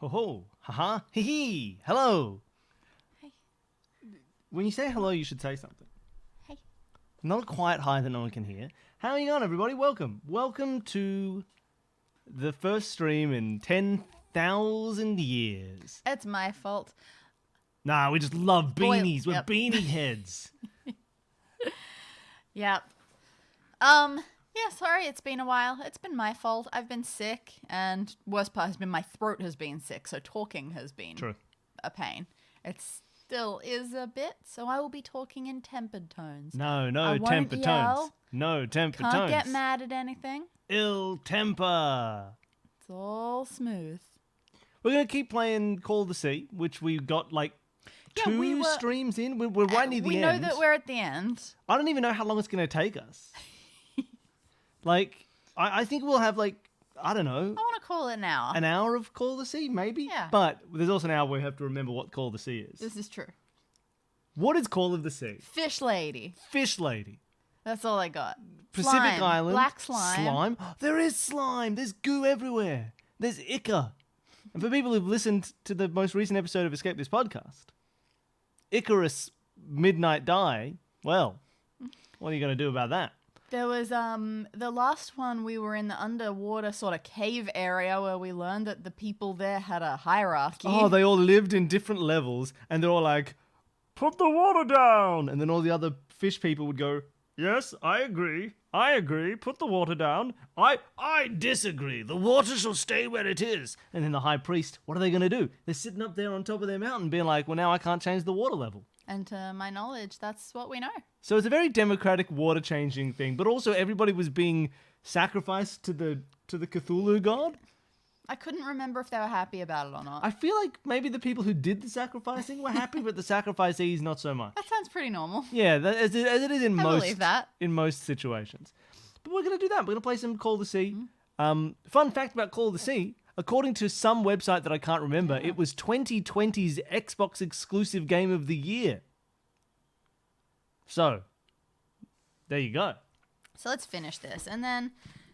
Ho ho, haha, hee hee, hello. Hey. When you say hello, you should say something. Hey. Not quite high that no one can hear. How are you going, everybody? Welcome. Welcome to the first stream in 10,000 years. It's my fault. Nah, we just love beanies. We're Yep. beanie heads. Yep. Yeah, sorry, it's been a while. It's been my fault. I've been sick, and worst part has been my throat has been sick, so talking has been True. a pain. It still is a bit, so I will be talking in tempered tones. No, I won't temper yell. tones. No temper Can't tones. get mad at anything. Ill temper. It's all smooth. We're going to keep playing Call of the Sea, which we got like Yeah, two we were- streams in. We're right near the we end. know that we're at the end. I don't even know how long it's going to take us. Like, I think we'll have like, I don't know, I want to call it an hour. an hour of Call of the Sea, maybe? Yeah. But there's also an hour where we have to remember what Call of the Sea is. This is true. What is Call of the Sea? Fish lady. Fish Lady. That's all I got. Pacific Slime. Island. Black slime. Slime. There is slime. There's goo everywhere. There's ichor. And for people who've listened to the most recent episode of Escape This Podcast, Icarus Midnight Die, well, what are you going to do about that? There was the last one we were in the underwater sort of cave area where we learned that the people there had a hierarchy. Oh, they all lived in different levels, and they're all like, put the water down! And then all the other fish people would go, yes, I agree, put the water down. I disagree, the water shall stay where it is. And then the high priest, what are they going to do? They're sitting up there on top of their mountain being like, well, now I can't change the water level. And to my knowledge, that's what we know. So it's a very democratic water changing thing, but also everybody was being sacrificed to the Cthulhu god. I couldn't remember if they were happy about it or not. I feel like maybe the people who did the sacrificing were happy, but the sacrificees not so much. That sounds pretty normal. Yeah, as it is in I most believe that. in most situations. But we're gonna do that. We're gonna play some Call of the Sea. Fun fact about Call of the Sea: according to some website that I can't remember, it was 2020's Xbox exclusive game of the year. So, there you go. So let's finish this, and then,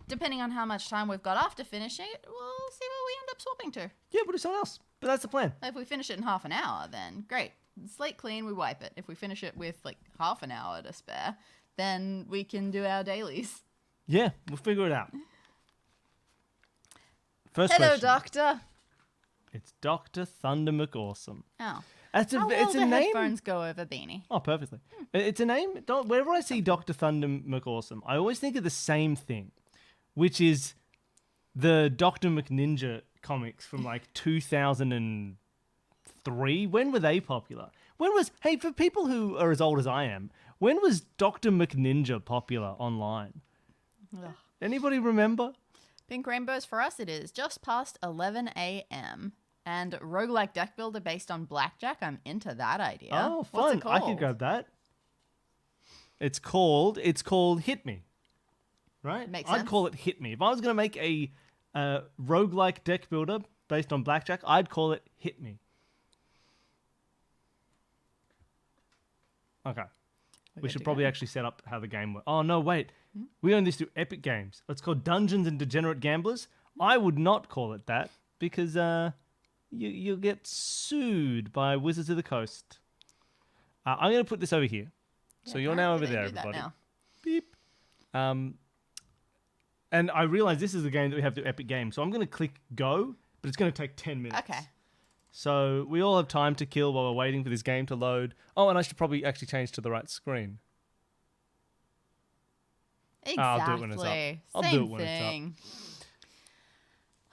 depending on how much time we've got after finishing it, we'll see what we end up swapping to. Yeah, we'll do something else. But that's the plan. If we finish it in half an hour, then great. Slate clean, we wipe it. If we finish it with like half an hour to spare, then we can do our dailies. Yeah, we'll figure it out. First Hello, question. Doctor. It's Dr. Thunder McAwesome. Oh. It's How well it's do a name. headphones go over Beanie? Oh, perfectly. It's a name. Whenever I see Dr. Thunder McAwesome, I always think of the same thing, which is the Dr. McNinja comics from like 2003. When were they popular? Hey, for people who are as old as I am, when was Dr. McNinja popular online? Ugh. Anybody remember? Pink Rainbows for us it is just past 11 a.m. And roguelike deck builder based on blackjack. I'm into that idea. Oh, What's fun. it I called? could grab that. It's called Hit Me. Right? Makes I'd sense. call it Hit Me. If I was going to make a roguelike deck builder based on blackjack, I'd call it Hit Me. Okay. We good should to probably go. actually set up how the game works. Oh, no, wait. We own this through Epic Games. It's called Dungeons and Degenerate Gamblers. I would not call it that because you'll get sued by Wizards of the Coast. I'm going to put this over here. So you're now over Apparently there, they do that everybody. now. Beep. And I realize this is the game that we have through Epic Games. So I'm going to click go, but it's going to take 10 minutes. Okay. So we all have time to kill while we're waiting for this game to load. Oh, and I should probably actually change to the right screen. Exactly. I'll do it when it's up. I'll do Same it when it's up. thing.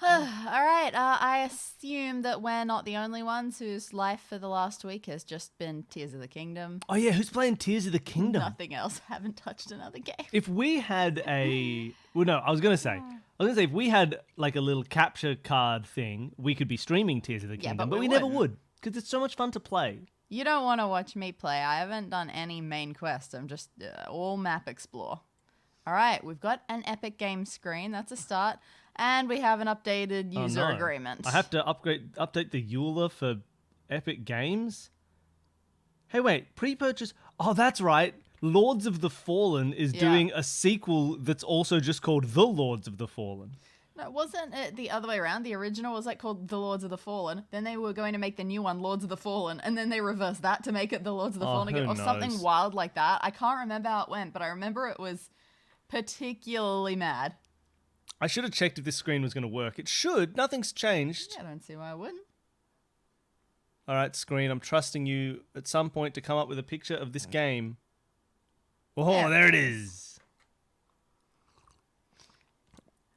All right. I assume that we're not the only ones whose life for the last week has just been Tears of the Kingdom. Oh, yeah. Who's playing Tears of the Kingdom? Nothing else. Haven't touched another game. If we had a... Well, no, I was going to say if we had like a little capture card thing, we could be streaming Tears of the Yeah, Kingdom, but but we we never wouldn't. would because it's so much fun to play. You don't want to watch me play. I haven't done any main quest. I'm just all map explore. All right, we've got an Epic Games screen. That's a start. And we have an updated Oh, user no. agreement. I have to update the EULA for Epic Games. Hey, wait, pre-purchase. Oh, that's right. Lords of the Fallen is Yeah. doing a sequel that's also just called The Lords of the Fallen. No, wasn't it the other way around? The original was like called The Lords of the Fallen. Then they were going to make the new one Lords of the Fallen, and then they reversed that to make it The Lords of the Fallen again, who or something knows? wild like that. I can't remember how it went, but I remember it was particularly mad. I should have checked if this screen was going to work. It should. Nothing's changed. Yeah, I don't see why I wouldn't. All right, screen. I'm trusting you at some point to come up with a picture of this game. Oh, there it is.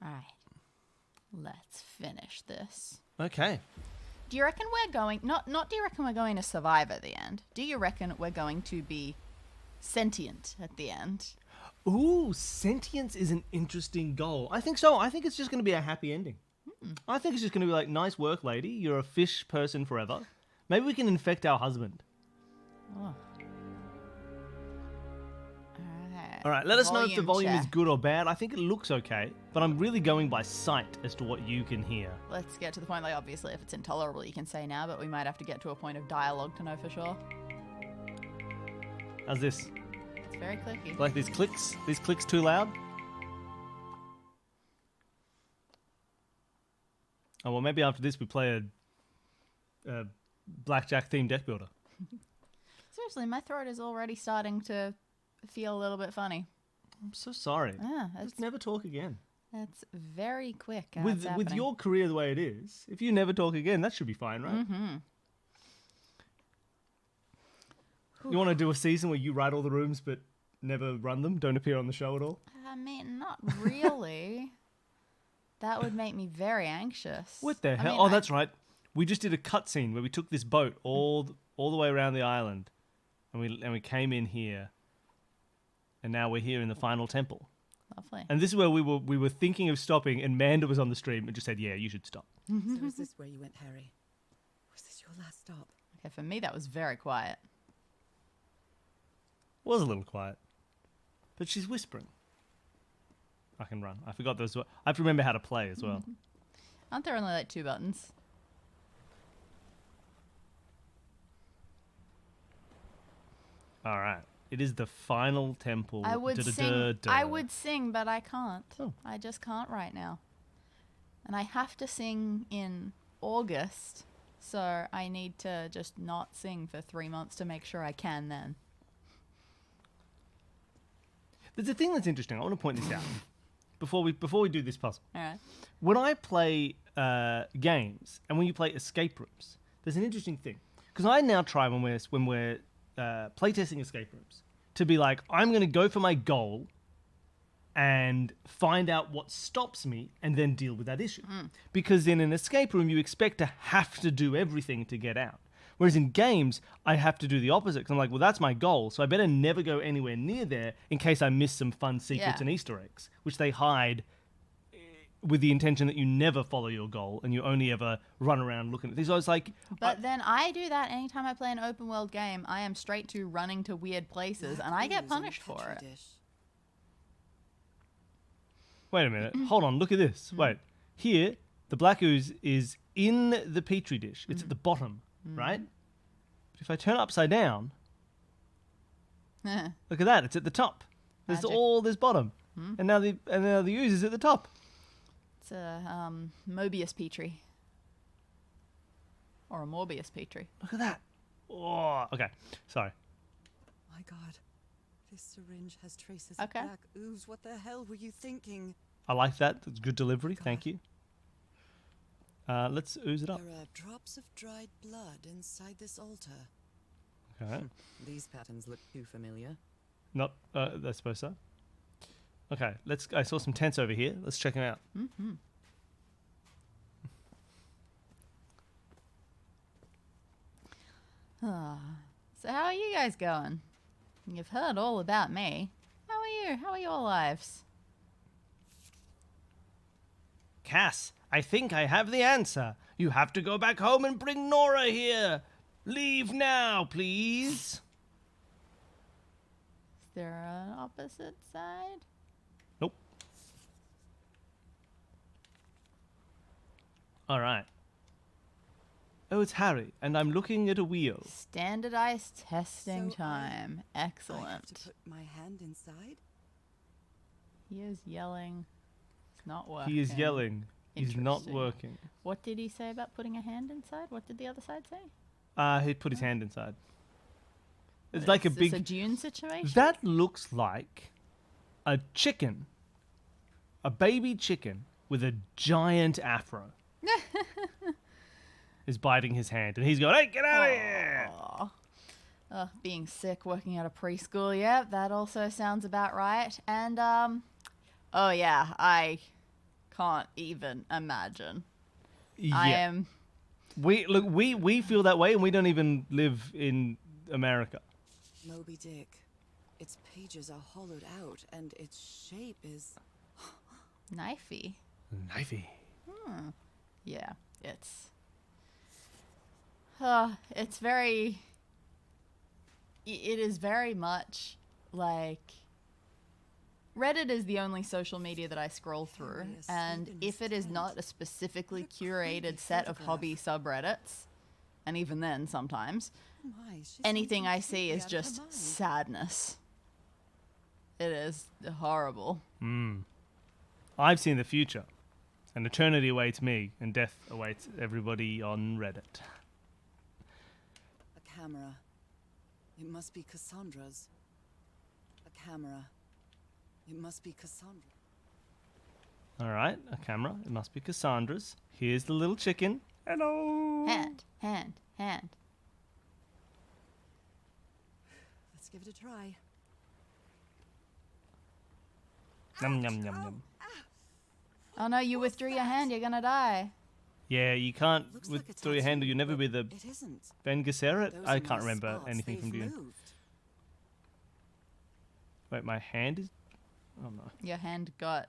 All right. Let's finish this. Okay. Do you reckon we're going... Not do you reckon we're going to survive at the end? Do you reckon we're going to be sentient at the end? Ooh, sentience is an interesting goal. I think so. I think it's just going to be a happy ending. I think it's just going to be like, nice work, lady. You're a fish person forever. Maybe we can infect our husband. Oh. All right, let us know if the volume is check. good or bad. I think it looks okay, but I'm really going by sight as to what you can hear. Let's get to the point, like, obviously, if it's intolerable, you can say now, but we might have to get to a point of dialogue to know for sure. How's this? It's very clicky. Like these clicks? These clicks too loud? Oh, well, maybe after this we play a blackjack-themed deck builder. Seriously, my throat is already starting to feel a little bit funny. I'm so sorry. Yeah, Just never talk again. it's very quick. how With it's with happening. your career the way it is, if you never talk again, that should be fine, right? Mm-hmm. You want to do a season where you write all the rooms but never run them, don't appear on the show at all? I mean, not really. That would make me very anxious. What the I hell? mean, Oh, that's right. We just did a cutscene where we took this boat all the way around the island, and we came in here, and now we're here in the final temple. Lovely. And this is where we were thinking of stopping, and Manda was on the stream and just said, "Yeah, you should stop." So is this where you went, Harry? Was this your last stop? Okay, for me, that was very quiet. Was a little quiet, but she's whispering. I can run. I forgot those. I have to remember how to play as well. Aren't there only like 2 buttons? All right. It is the final temple. I would sing. Da-da-da-da. I would sing, but I can't. Oh. I just can't right now. And I have to sing in August, so I need to just not sing for 3 months to make sure I can then. There's a thing that's interesting. I want to point this out before we do this puzzle. All right. When I play games and when you play escape rooms, there's an interesting thing because I now try when we're playtesting escape rooms to be like, I'm going to go for my goal and find out what stops me and then deal with that issue. Because in an escape room, you expect to have to do everything to get out. Whereas in games, I have to do the opposite. Because I'm like, well, that's my goal, so I better never go anywhere near there in case I miss some fun secrets Yeah. and Easter eggs, which they hide with the intention that you never follow your goal and you only ever run around looking at things. So I was like, But then I do that anytime I play an open world game. I am straight to running to weird places, and I get Ooze on a punished for petri it. dish. wait a minute, hold on, look at this. Wait, here, the black ooze is in the petri dish. It's at the bottom, right? But if I turn it upside down, look at that, it's at the top. There's Magic. all this bottom. And now the ooze is at the top. It's a Mobius Petri. Or a Morbius Petri. Look at that. Oh, okay. Sorry. My God. This syringe has traces Okay. of black ooze. What the hell were you thinking? I like that. That's good delivery. Thank you. Let's ooze it up. There are drops of dried blood inside this altar. Okay. These patterns look too familiar. Not, I suppose so. Okay, I saw some tents over here. Let's check them out. So how are you guys going? You've heard all about me. How are you? How are your lives? Cass, I think I have the answer. You have to go back home and bring Nora here. Leave now, please. Is there an opposite side? Nope. All right. Oh, it's Harry, and I'm looking at a wheel. Standardized testing So time. I have Excellent. to put my hand inside? He is yelling. It's not working. He is yelling. He's not Interesting. working. What did he say about putting a hand inside? What did the other side say? He put his hand inside. It's What like a is this, big. a Dune situation? That looks like a chicken. A baby chicken with a giant afro. is biting his hand. And he's going, hey, get out of here! Aw. Being sick, working at a preschool. Yeah, that also sounds about right. And, oh yeah, I can't even imagine. Yeah. I am... We feel that way and we don't even live in America. Moby Dick. Its pages are hollowed out, and its shape is... knifey. Knifey. Yeah, it's very... It is very much like... Reddit is the only social media that I scroll through, Curious and in if his it is tent. not a specifically What a creepy curated set of photograph. hobby subreddits, and even then sometimes, Oh my, she sounds anything I see completely is out of her just mind. sadness. It is horrible. I've seen the future. And eternity awaits me, and death awaits everybody on Reddit. A camera. It must be Cassandra's. A camera. It must be Cassandra. All right, a camera. It must be Cassandra's. Here's the little chicken. Hello. Hand, hand, hand. Let's give it a try. Yum, yum, yum, yum. Oh no, you withdrew your hand, you're gonna die. Yeah, you can't Looks like a withdraw your hand or tattoo, you'll never but be the It isn't. Ben Gesserit. Those I are can't my remember spots. anything from They've Dune. moved. Wait, my hand is... Oh, no. Your hand got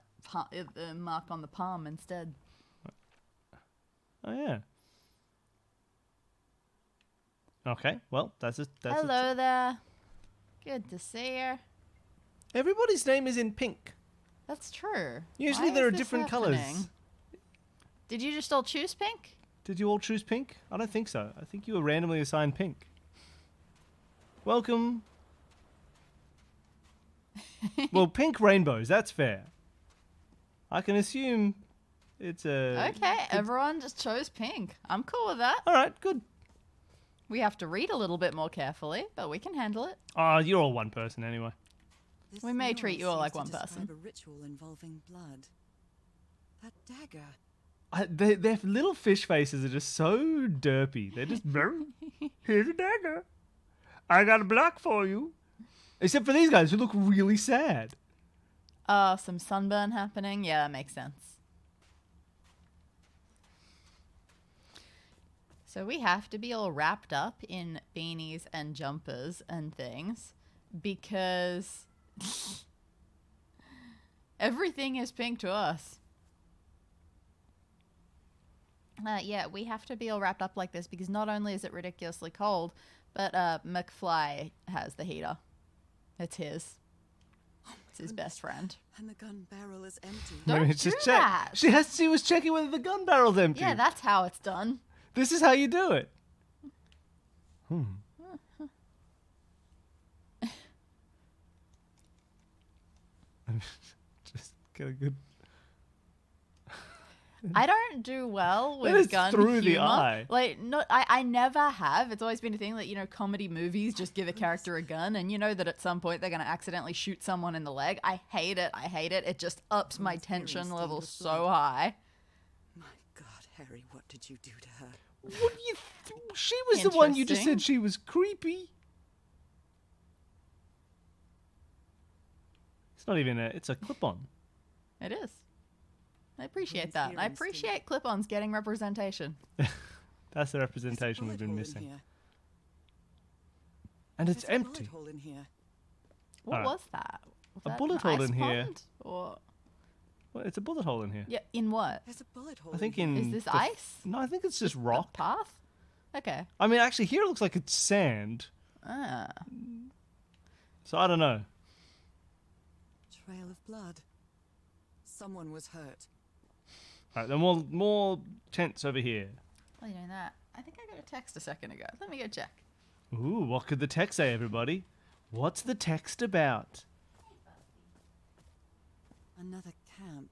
the mark on the palm instead. Oh, yeah. Okay, well, that's it. Hello there. Good to see you. Everybody's name is in pink. That's true. Usually Why there is are this different happening? colours. Did you just all choose pink? Did you all choose pink? I don't think so. I think you were randomly assigned pink. Welcome. Well, pink rainbows, that's fair. I can assume it's a... Okay, everyone just chose pink. I'm cool with that. All right, good. We have to read a little bit more carefully, but we can handle it. Oh, you're all one person anyway. This We may mural treat you all seems like to one describe person. A ritual involving blood. That dagger. Their little fish faces are just so derpy. They're just... Here's a dagger. I got a block for you. Except for these guys who look really sad. Some sunburn happening. Yeah, that makes sense. So we have to be all wrapped up in beanies and jumpers and things because everything is pink to us. Yeah, we have to be all wrapped up like this because not only is it ridiculously cold, but McFly has the heater. It's his. It's his best friend. And the gun barrel is empty. Don't Maybe do check. that. She was checking whether the gun barrel's empty. Yeah, that's how it's done. This is how you do it. Just get a good... I don't do well That with is gun through the humor. eye. Like, I never have. It's always been a thing that, comedy movies just give a character a gun and you know that at some point they're going to accidentally shoot someone in the leg. I hate it. It just ups my Almost tension stained level with so blood. high. My God, Harry, what did you do to her? What do you... She was the one you just said Interesting. she was creepy. It's not even a... It's a clip-on. It is. I appreciate Women's that. I hearing appreciate clip-ons getting representation. That's the There's a representation we've bullet been hole in missing. here. And it's There's a empty. bullet hole in here. What Alright. was that? Was A that bullet an hole ice in here. pond? Or Well, it's a bullet hole in here. yeah, in what? There's a bullet hole I think in here. in... Is this the ice? No, I think it's just The rock. path? Okay. I mean, actually, here it looks like it's sand. Ah. So I don't know. Trail of blood. Someone was hurt. All right, then more tents over here. While you're doing that, I think I got a text a second ago. Let me go check. Ooh, what could the text say, everybody? What's the text about? Another camp.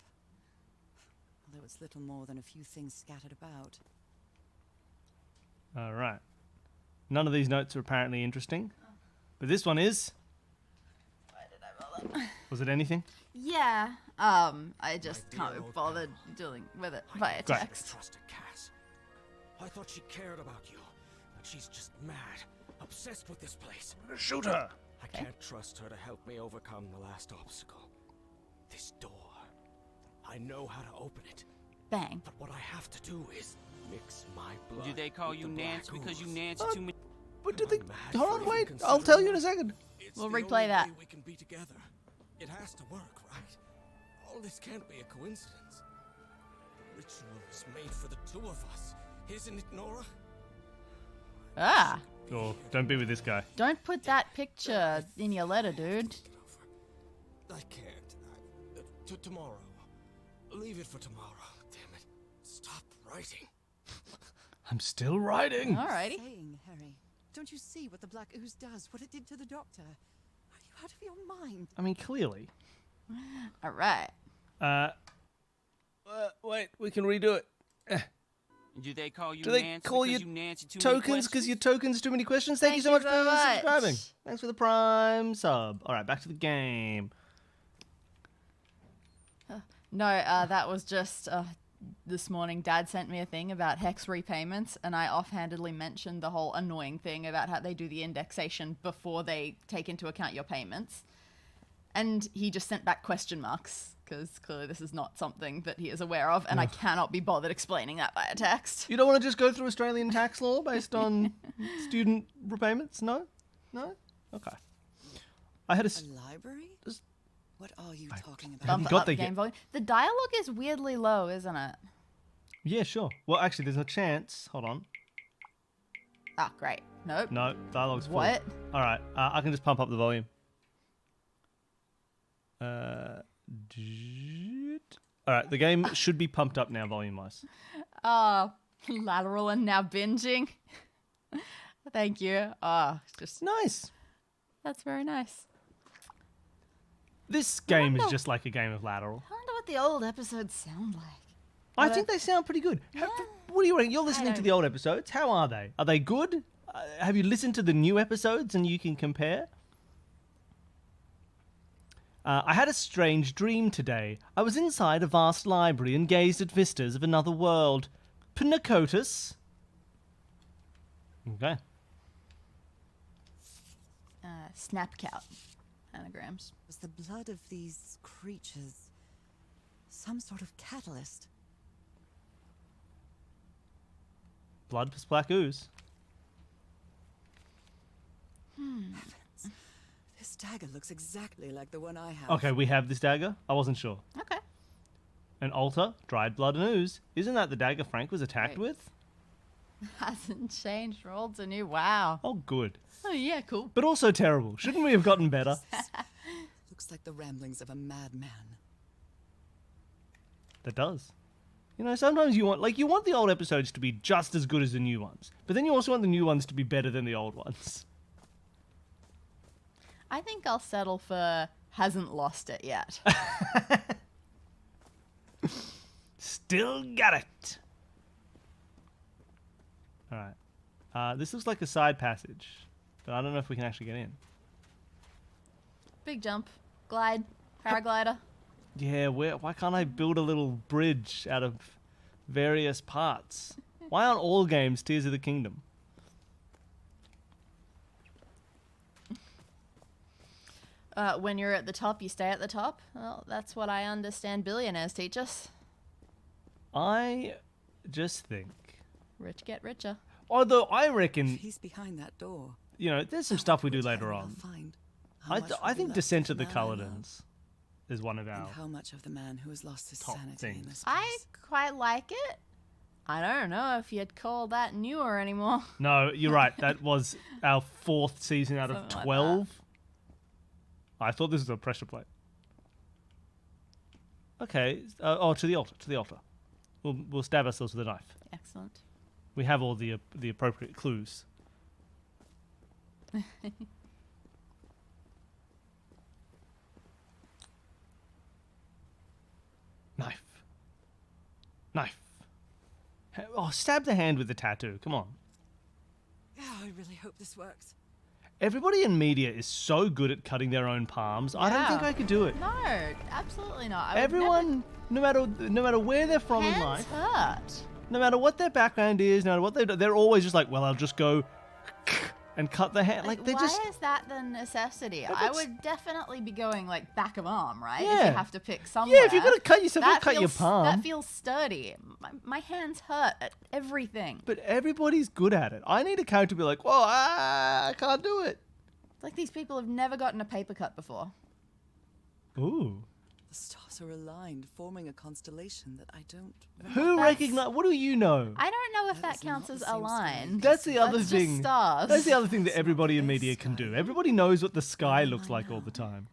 although it's little more than a few things scattered about. All right. None of these notes are apparently interesting, but this one is. Why did I bother? Was it anything? Yeah. I just My can't dear be old bothered dealing with it via Great. text. Trusted Cass. I thought she cared about you, but she's just mad, obsessed with this place. Shoot her. I can't trust her to help me overcome the last obstacle. This door. I know how to open it, Bang. but what I have to do is mix my blood. Do they call with you the black Nance because you ooze. Nance too many? But did Am they? I mad Hold for on, even wait. I'll considering tell you in a it? second. It's We'll the replay only that. way we can be together. It has to work, right? All this can't be a coincidence. Ritual is made for the two of us, isn't it, Nora? Ah. Oh, don't be with this guy. Don't put that picture in your letter, dude. Get over. I can't. Tomorrow. Leave it for tomorrow. Damn it. Stop writing. I'm still writing. Alrighty. Saying, Harry, don't you see what the black ooze does? What it did to the doctor? Are you out of your mind? I mean, clearly. Alright. Wait, we can redo it. Do they call you Do they Nance call because you you Nance too many Tokens because questions? your tokens too many questions. Thank you so much for subscribing. Thanks for the prime sub. All right, back to the game. No, that was just this morning. Dad sent me a thing about hex repayments, and I offhandedly mentioned the whole annoying thing about how they do the indexation before they take into account your payments. And he just sent back question marks, because clearly this is not something that he is aware of, and I cannot be bothered explaining that via text. You don't want to just go through Australian tax law based on student repayments? No? No? Okay. I had a... A library? What are you talking about? Haven't Bump got up there game yet. volume. The dialogue is weirdly low, isn't it? Yeah, sure. Well, actually, there's a chance. Hold on. Ah, great. Nope. No, dialogue's full. What? All right, I can just pump up the volume. All right, the game should be pumped up now, volume-wise. Lateral and now binging. Thank you. Just Nice. that's very nice. This game is wonder- just like a game of lateral. I wonder what the old episodes sound like. I think they sound pretty good. What do you reckon? You're listening to don't- the old episodes. How are they? Are they good? Have you listened to the new episodes and you can compare? I had a strange dream today. I was inside a vast library and gazed at vistas of another world. Pinacotus. Okay. Snapchat anagrams. Was the blood of these creatures some sort of catalyst? Blood plus black ooze. This dagger looks exactly like the one I have. Okay, we have this dagger. I wasn't sure. Okay. An altar, dried blood and ooze. Isn't that the dagger Frank was attacked Right. with? Hasn't changed. Rolled a new. Wow. Oh, good. Oh yeah, cool. But also terrible. Shouldn't we have gotten better? Looks like the ramblings of a madman. That does. You know, sometimes you want the old episodes to be just as good as the new ones. But then you also want the new ones to be better than the old ones. I think I'll settle for hasn't lost it yet. Still got it. Alright. This looks like a side passage. But I don't know if we can actually get in. Big jump, glide, paraglider. Yeah, why can't I build a little bridge out of various parts? Why aren't all games Tears of the Kingdom? When you're at the top, you stay at the top. Well, that's what I understand billionaires teach us. I just think... Rich get richer. Although I reckon, He's behind that door. you know, there's some stuff we do Which later Harry will on. find. How much will I be think left Descent of the man I love, Culledons is one of our... And how much of the man who has lost his top sanity in things. this I place. quite like it. I don't know if you'd call that newer anymore. No, you're right. That was our 4th season out of Something like 12. I thought this was a pressure plate. Okay. To the altar. We'll stab ourselves with a knife. Excellent. We have all the appropriate clues. Knife. Knife. Oh, stab the hand with the tattoo. Come on. Oh, I really hope this works. Everybody in media is so good at cutting their own palms. I don't think Yeah. I could do it. No, absolutely not. I would Everyone, no matter where they're from never... in Hands life, hurt. no matter what their background is, no matter what they're always just like, well, I'll just go and cut the hand. Like they why just. is that the necessity? I it's- would definitely be going like back of arm, right? If Yeah. you have to pick somewhere. Yeah, if you're gonna cut yourself, don't cut your feels- palm. That feels sturdy. My hands hurt at everything. But everybody's good at it. I need a character to be like, well, I can't do it. It's like these people have never gotten a paper cut before. Ooh. The stars are aligned, forming a constellation that I don't. Who recognize? What do you know? I don't know if That that is counts not as the same aligned. That's the other That's thing. Just stars. That's the other thing that It's not everybody the in best media can do. sky. Everybody knows what the sky Yeah, looks I like all know. the time.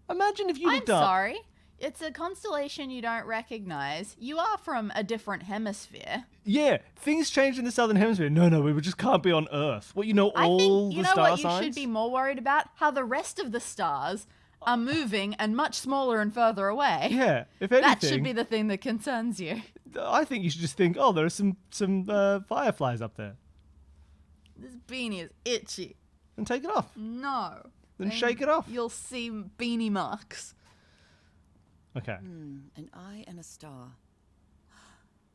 Imagine if you I'm looked up. sorry. It's a constellation you don't recognize. You are from a different hemisphere. Yeah, things changed in the southern hemisphere. No, we just can't be on Earth. What you know I all think the you know star what you signs. should be more worried about? How the rest of the stars are moving and much smaller and further away. Yeah, if anything, That should be the thing that concerns you. I think you should just think, oh, there are some fireflies up there, This beanie is itchy. and take it off. No. Then shake it off. You'll see beanie marks. Okay. An eye and a star.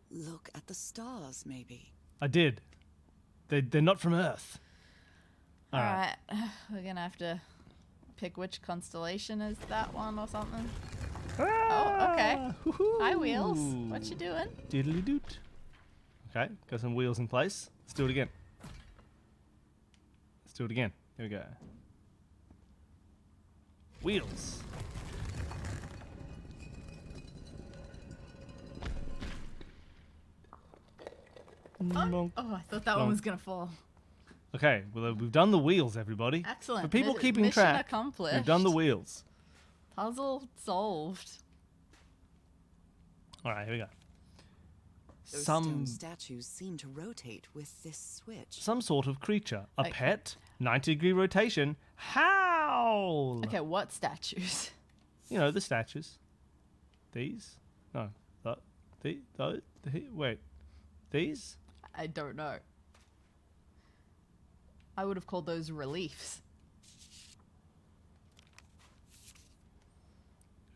Look at the stars, maybe. I did. They're not from Earth. All right. We're going to have to pick which constellation is that one or something. Oh, okay. Hi, Wheels. What you doing? Diddly doot. Okay, got some wheels in place. Let's do it again. Let's do it again. Here we go. Wheels. Bonk. Oh, I thought that one was going to fall. Okay, well, we've done the wheels, everybody. Excellent. For people keeping Mission track, accomplished. we've done the wheels. Puzzle solved. All right, here we go. Those Some stone statues seem to rotate with this switch. some sort of creature. A Okay. pet, 90-degree rotation. Howl! Okay, what statues? You know, the statues. These? No. Wait. These? I don't know. I would have called those reliefs.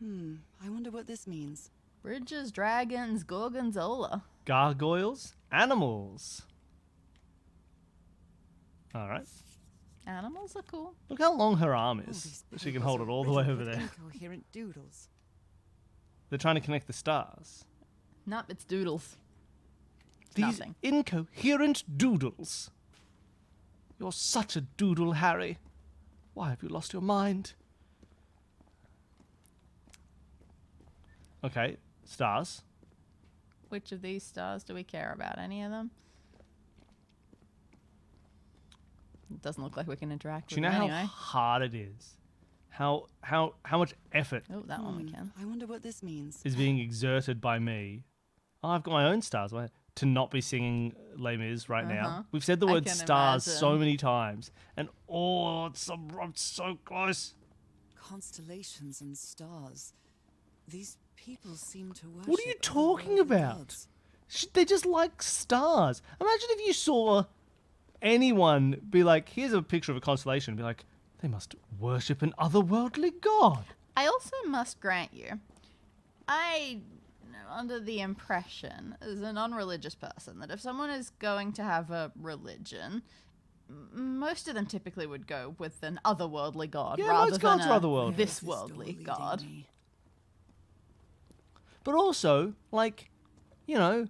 I wonder what this means. Bridges, dragons, gorgonzola. Gargoyles? Animals. All right. Animals are cool. Look how long her arm All is. these She can papers hold are it all the way riddled over with there. Incoherent doodles. They're trying to connect the stars. Nope, it's doodles. These Nothing. incoherent doodles. You're such a doodle, Harry. Why have you lost your mind? Okay, stars. Which of these stars do we care about? Any of them? It doesn't look like we can interact Do with you know them how anyway. hard it is? How much effort Oh, that one we can. I wonder what this means. is being exerted by me? Oh, I've got my own stars. To not be singing Les Mis right Uh-huh. now. We've said the I word can stars so imagine. many times, and I'm so close. Constellations and stars. These people seem to worship. What are you other talking worldly about? gods. They just like stars. Imagine if you saw anyone be like, here's a picture of a constellation, and be like, they must worship an otherworldly god. I also must grant you, I under the impression, as a non-religious person, that if someone is going to have a religion, most of them typically would go with an otherworldly god Yeah, rather most than gods are otherworldly. Where is this worldly door leading god. me? But also, like, you know,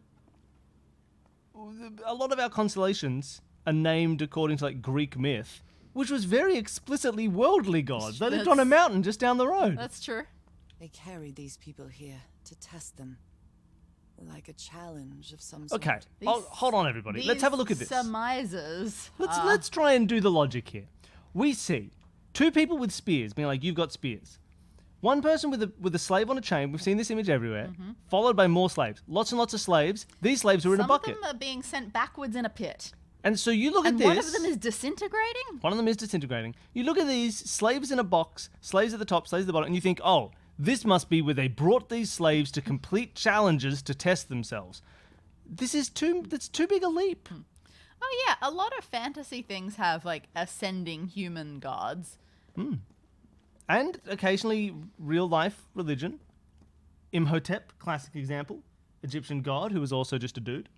a lot of our constellations are named according to, like, Greek myth, which was very explicitly worldly gods. They lived on a That's- mountain just down the road. That's true. They carried these people here to test them. Like a challenge of some sort. Okay, These- hold on, everybody. Let's have a look at this. Surmises. Let's try and do the logic here. We see two people with spears, being like, you've got spears. One person with a slave on a chain. We've seen this image everywhere. Followed by more slaves. Lots and lots of slaves. These slaves are in a Some bucket. of them are being sent backwards in a pit. And so you look And at this. one of them is disintegrating? One of them is disintegrating. You look at these slaves in a box, slaves at the top, slaves at the bottom, and you think, oh, This must be where they brought these slaves to complete challenges to test themselves. That's too big a leap. Oh yeah, a lot of fantasy things have like ascending human gods. And occasionally real life religion. Imhotep, classic example. Egyptian god who was also just a dude.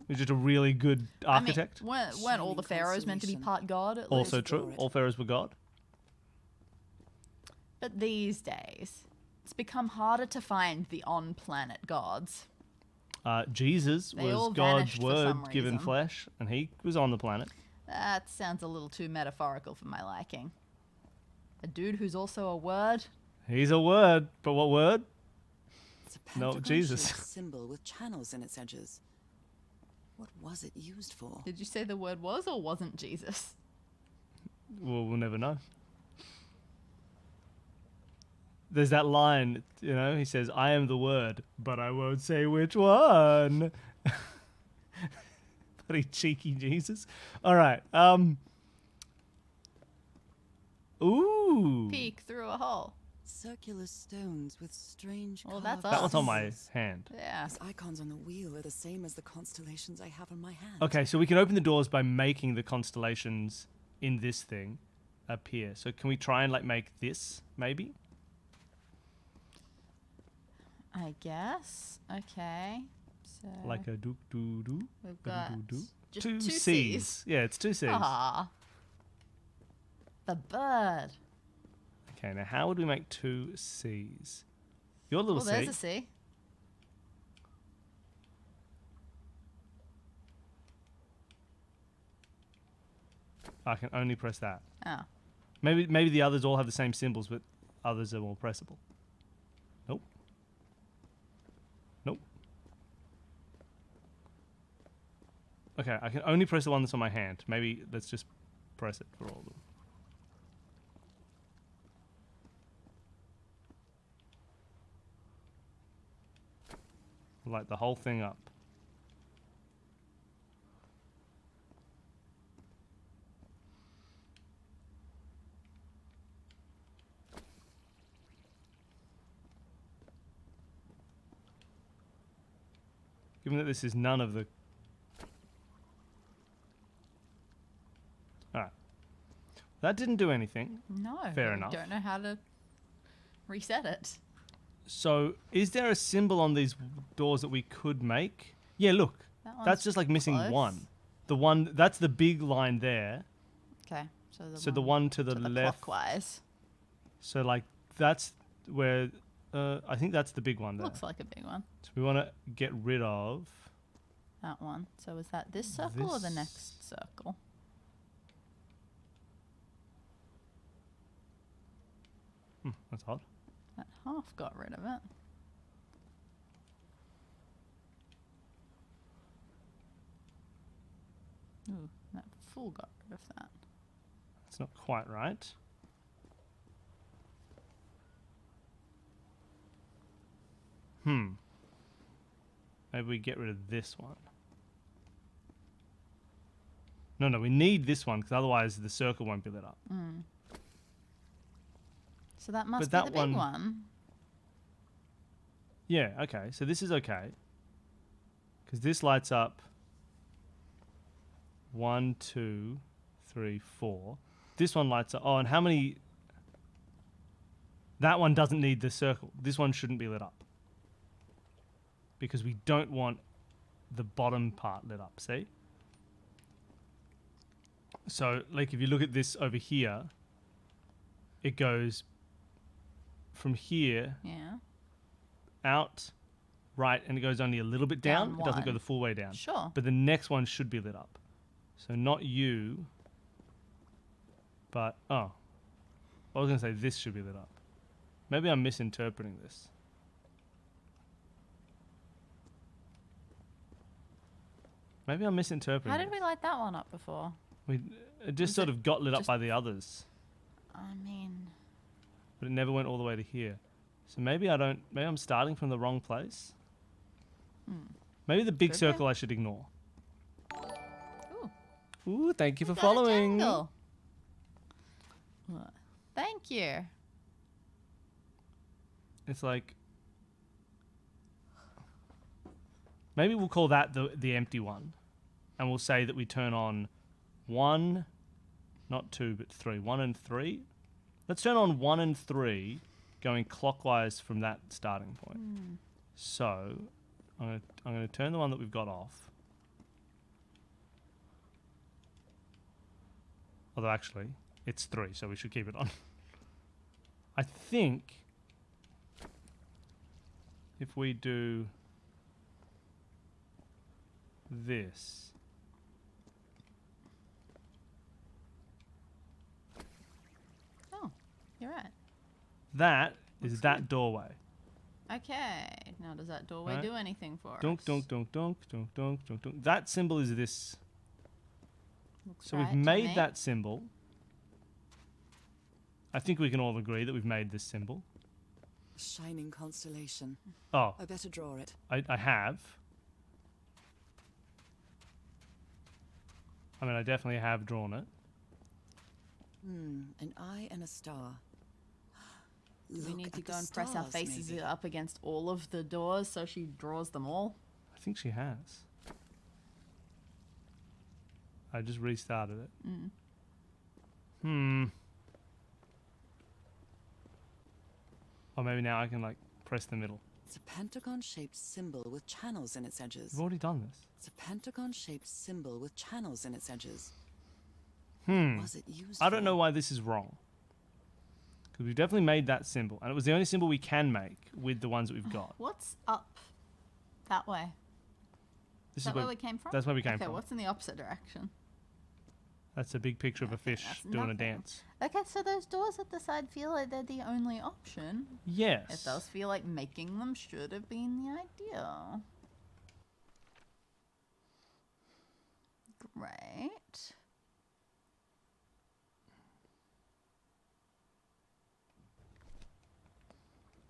Who's just a really good architect. I mean, weren't all the pharaohs meant to be part god? At Also least? true. All pharaohs were god. But these days, it's become harder to find the on-planet gods. Jesus They all was God's vanished for word some given reason. flesh, and he was on the planet. That sounds a little too metaphorical for my liking. A dude who's also a word? He's a word, but what word? It's a No, pentagon-shaped Jesus. symbol with channels in its edges. What was it used for? Did you say the word was or wasn't Jesus? Well, we'll never know. There's that line, he says, I am the word, but I won't say which one. Bloody cheeky Jesus. All right. Ooh. Peek through a hole. Circular stones with strange Well, that's carved That one's on my symbols. hand. Yeah. These icons on the wheel are the same as the constellations I have on my hand. Okay, so we can open the doors by making the constellations in this thing appear. So can we try and make this, maybe? I guess. Okay. So Like a doo-doo-doo. we've got doo-doo-doo. just Two two C's. C's. Yeah, it's two C's. Ah. The bird. Okay, now how would we make two C's? Your little Well, there's C. a C. I can only press that. Oh. Maybe the others all have the same symbols, but others are more pressable. Nope. Nope. Okay, I can only press the one that's on my hand. Maybe let's just press it for all of them. Light the whole thing up. Given that this is none of the... Alright. That didn't do anything. No. Fair I enough. don't know how to reset it. So, is there a symbol on these doors that we could make? Yeah, look. That That's one's just missing close. one. The one... That's the big line there. Okay. So the one to the to the left... clockwise. So, that's where... I think that's the big one there. Looks like a big one. So we want to get rid of... That one. So is that this circle or the This- next circle? That's odd. That half got rid of it. Ooh, that full got rid of that. It's not quite right. Maybe we get rid of this one. No, we need this one because otherwise the circle won't be lit up. So that must But be that the big one- one. Yeah, okay. So this is okay. Because this lights up 1, 2, 3, 4. This one lights up... Oh, and how many... That one doesn't need the circle. This one shouldn't be lit up. Because we don't want the bottom part lit up, see? So, if you look at this over here, it goes from here Yeah. out, right, and it goes only a little bit down. Down It doesn't go one. the full way down. Sure. But the next one should be lit up. So not you, but, oh. I was going to say this should be lit up. Maybe I'm misinterpreting this. Maybe I'm misinterpreting How did this. we light that one up before? It just Was sort it of got lit up just- by the others, I mean, but it never went all the way to here. So maybe I'm starting from the wrong place. Maybe the big Could be. circle I should ignore. ooh, Ooh, thank you for got a following. jangle. What? Thank you. It's like... Maybe we'll call that the empty one. And we'll say that we turn on 1, not 2, but 3. 1 and 3. Let's turn on 1 and 3, going clockwise from that starting point. So, I'm going to turn the one that we've got off. Although actually, it's 3, so we should keep it on. I think if we do this. Oh, you're right. That is that doorway. Okay. Now, does that doorway Right. do anything for Dunk, us? dunk, dunk, dunk, dunk, dunk, dunk, dunk. That symbol is this. Looks So right we've to made me. that symbol. I think we can all agree that we've made this symbol. A shining constellation. Oh, I better draw it. I have. I mean, I definitely have drawn it. An eye and a star. We Look need to at go the and press our stars, faces maybe. up against all of the doors so she draws them all. I think she has. I just restarted it. Or maybe now I can, like, press the middle. It's a pentagon-shaped symbol with channels in its edges. We've already done this. It's a pentagon-shaped symbol with channels in its edges. Hmm. What was it used I don't for? know why this is wrong. Because we've definitely made that symbol. And it was the only symbol we can make with the ones that we've got. What's up that way? This Is that where we came from? That's where we came Okay, from. what's in the opposite direction? That's a big picture of a Okay, fish that's doing a nothing. dance. Okay, so those doors at the side feel like they're the only option. Yes. It does feel like making them should have been the idea. Great.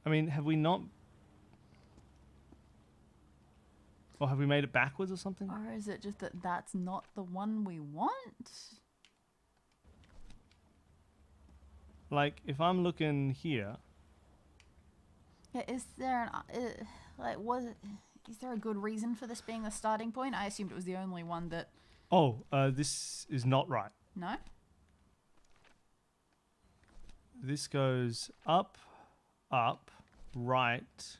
I mean, have we not... Or have we made it backwards or something? Or is it just that that's not the one we want? Like, if I'm looking here... Yeah, is there an is there a good reason for this being the starting point? I assumed it was the only one that. Oh, this is not right. No. This goes up, up, right.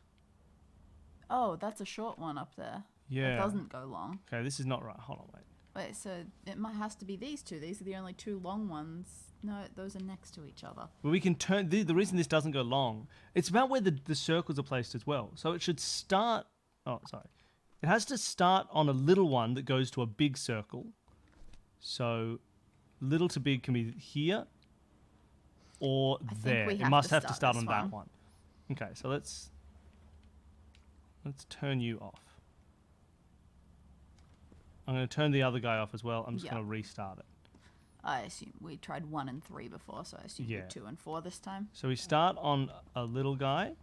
Oh, that's a short one up there. Yeah. It doesn't go long. Okay, this is not right. Hold on, wait. Wait, so it might has to be these two. These are the only two long ones. No, those are next to each other. But we can turn... The reason this doesn't go long, it's about where the circles are placed as well. So it should start... Oh, sorry. It has to start on a little one that goes to a big circle. So little to big can be here or I think there. we It have must to have to start start on this that one. one. Okay, so let's turn you off. I'm going to turn the other guy off as well. I'm just Yeah. going to restart it. I assume we tried 1 and 3 before, so I assume Yeah. 2 and 4 this time. So we start on a little guy.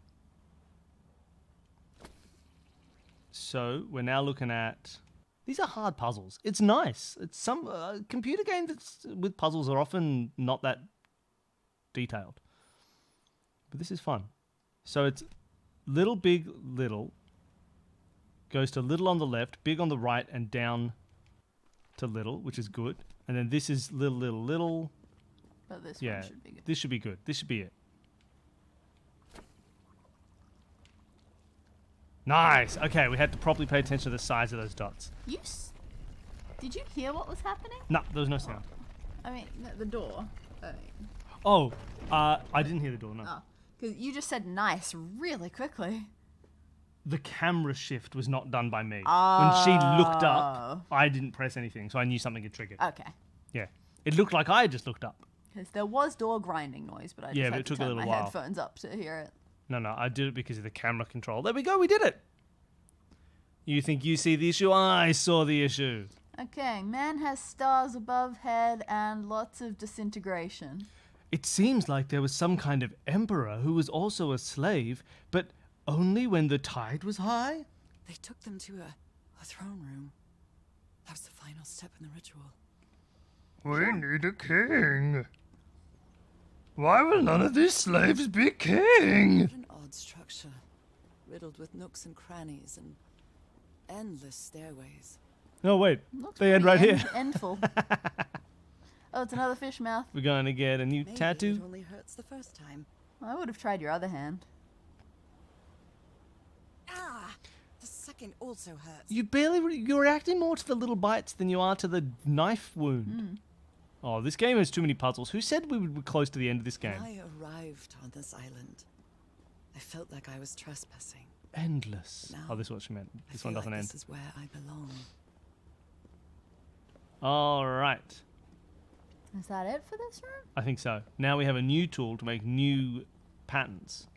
So we're now looking at... These are hard puzzles. It's nice. It's some computer games with puzzles are often not that detailed. But this is fun. So it's little, big, little. Goes to little on the left, big on the right, and down to little, which is good. And then this is little, little, little. But this Yeah, one should be good. this should be good. This should be it. Nice. Okay, we had to properly pay attention to the size of those dots. Did you hear what was happening? No, there was no sound. I mean, the door. I mean, Oh, I didn't hear the door, no. oh, because you just said nice really quickly. The camera shift was not done by me. When she looked up, I didn't press anything, so I knew something had triggered. Okay. Yeah. It looked like I had just looked up. Because there was door grinding noise, but I just Yeah, had but it to took a turn little my while. headphones up to hear it. No, I did it because of the camera control. There we go, we did it. You think you see the issue? I saw the issue. Okay, man has stars above head and lots of disintegration. It seems like there was some kind of emperor who was also a slave, but only when the tide was high? They took them to a throne room. That was the final step in the ritual. We need a king. Why will none of these slaves be king? What an odd odd structure, riddled with nooks and crannies and endless stairways. No, wait. Looks They end pretty right here. Endful. Oh, it's another fish mouth. We're going to get a new Maybe tattoo. it only hurts the first time. I would have tried your other hand. Ah! The second also hurts. You're reacting more to the little bites than you are to the knife wound. Oh, this game has too many puzzles. Who said we were close to the end of this game? When I arrived on this island, I felt like I was trespassing. Endless. Now, Oh, this is what she meant. I This feel one doesn't like end. This is where I belong. All right. Is that it for this room? I think so. Now we have a new tool to make new patterns.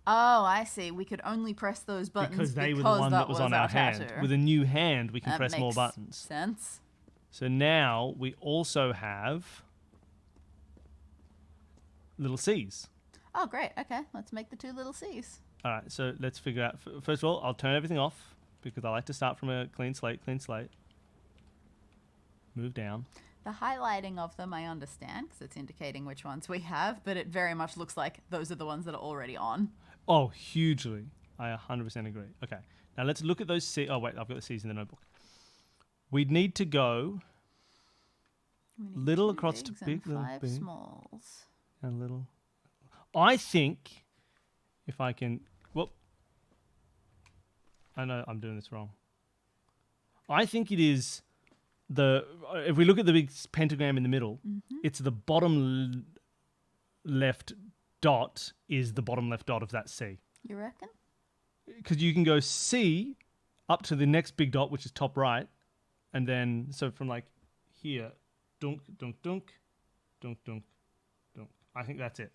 Oh, I see. We could only press those buttons Because they were the one that was on our hand. tattoo. With a new hand, we can That press more makes buttons. Sense. So now we also have little C's. Oh, great. Okay, let's make the two little C's. All right, so let's figure out. First of all, I'll turn everything off because I like to start from a clean slate. Clean slate. Move down. The highlighting of them I understand because it's indicating which ones we have, but it very much looks like those are the ones that are already on. Oh, hugely. I 100% agree. Okay, now let's look at those C's. Oh, wait, I've got the C's in the notebook. We'd need to go We need little 2 across to bigs big, and little 5 big. smalls. And little. I think if I can. Whoop. I know I'm doing this wrong. I think it is the. If we look at the big pentagram in the middle, it's the bottom left dot is the bottom left dot of that C. You reckon? Because you can go C up to the next big dot, which is top right, and then so from like here, dunk, dunk, dunk, dunk, dunk, dunk. I think that's it.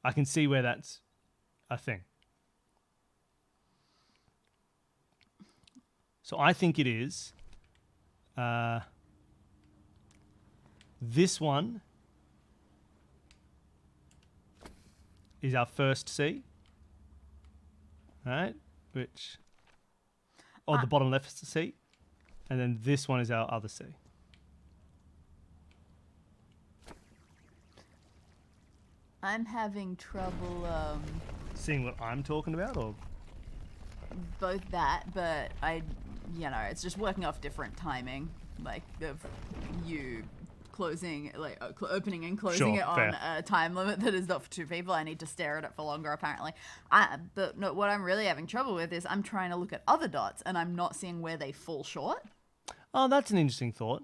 I can see where that's a thing. So I think it is this one is our first C. Right? Which the bottom left C. And then this one is our other C. I'm having trouble Seeing what I'm talking about, or both that, but it's just working off different timing, like of you closing, like opening and closing Sure, it on fair. a time limit that is not for 2 people. I need to stare at it for longer, apparently. But no, what I'm really having trouble with is I'm trying to look at other dots and I'm not seeing where they fall short. oh, that's an interesting thought.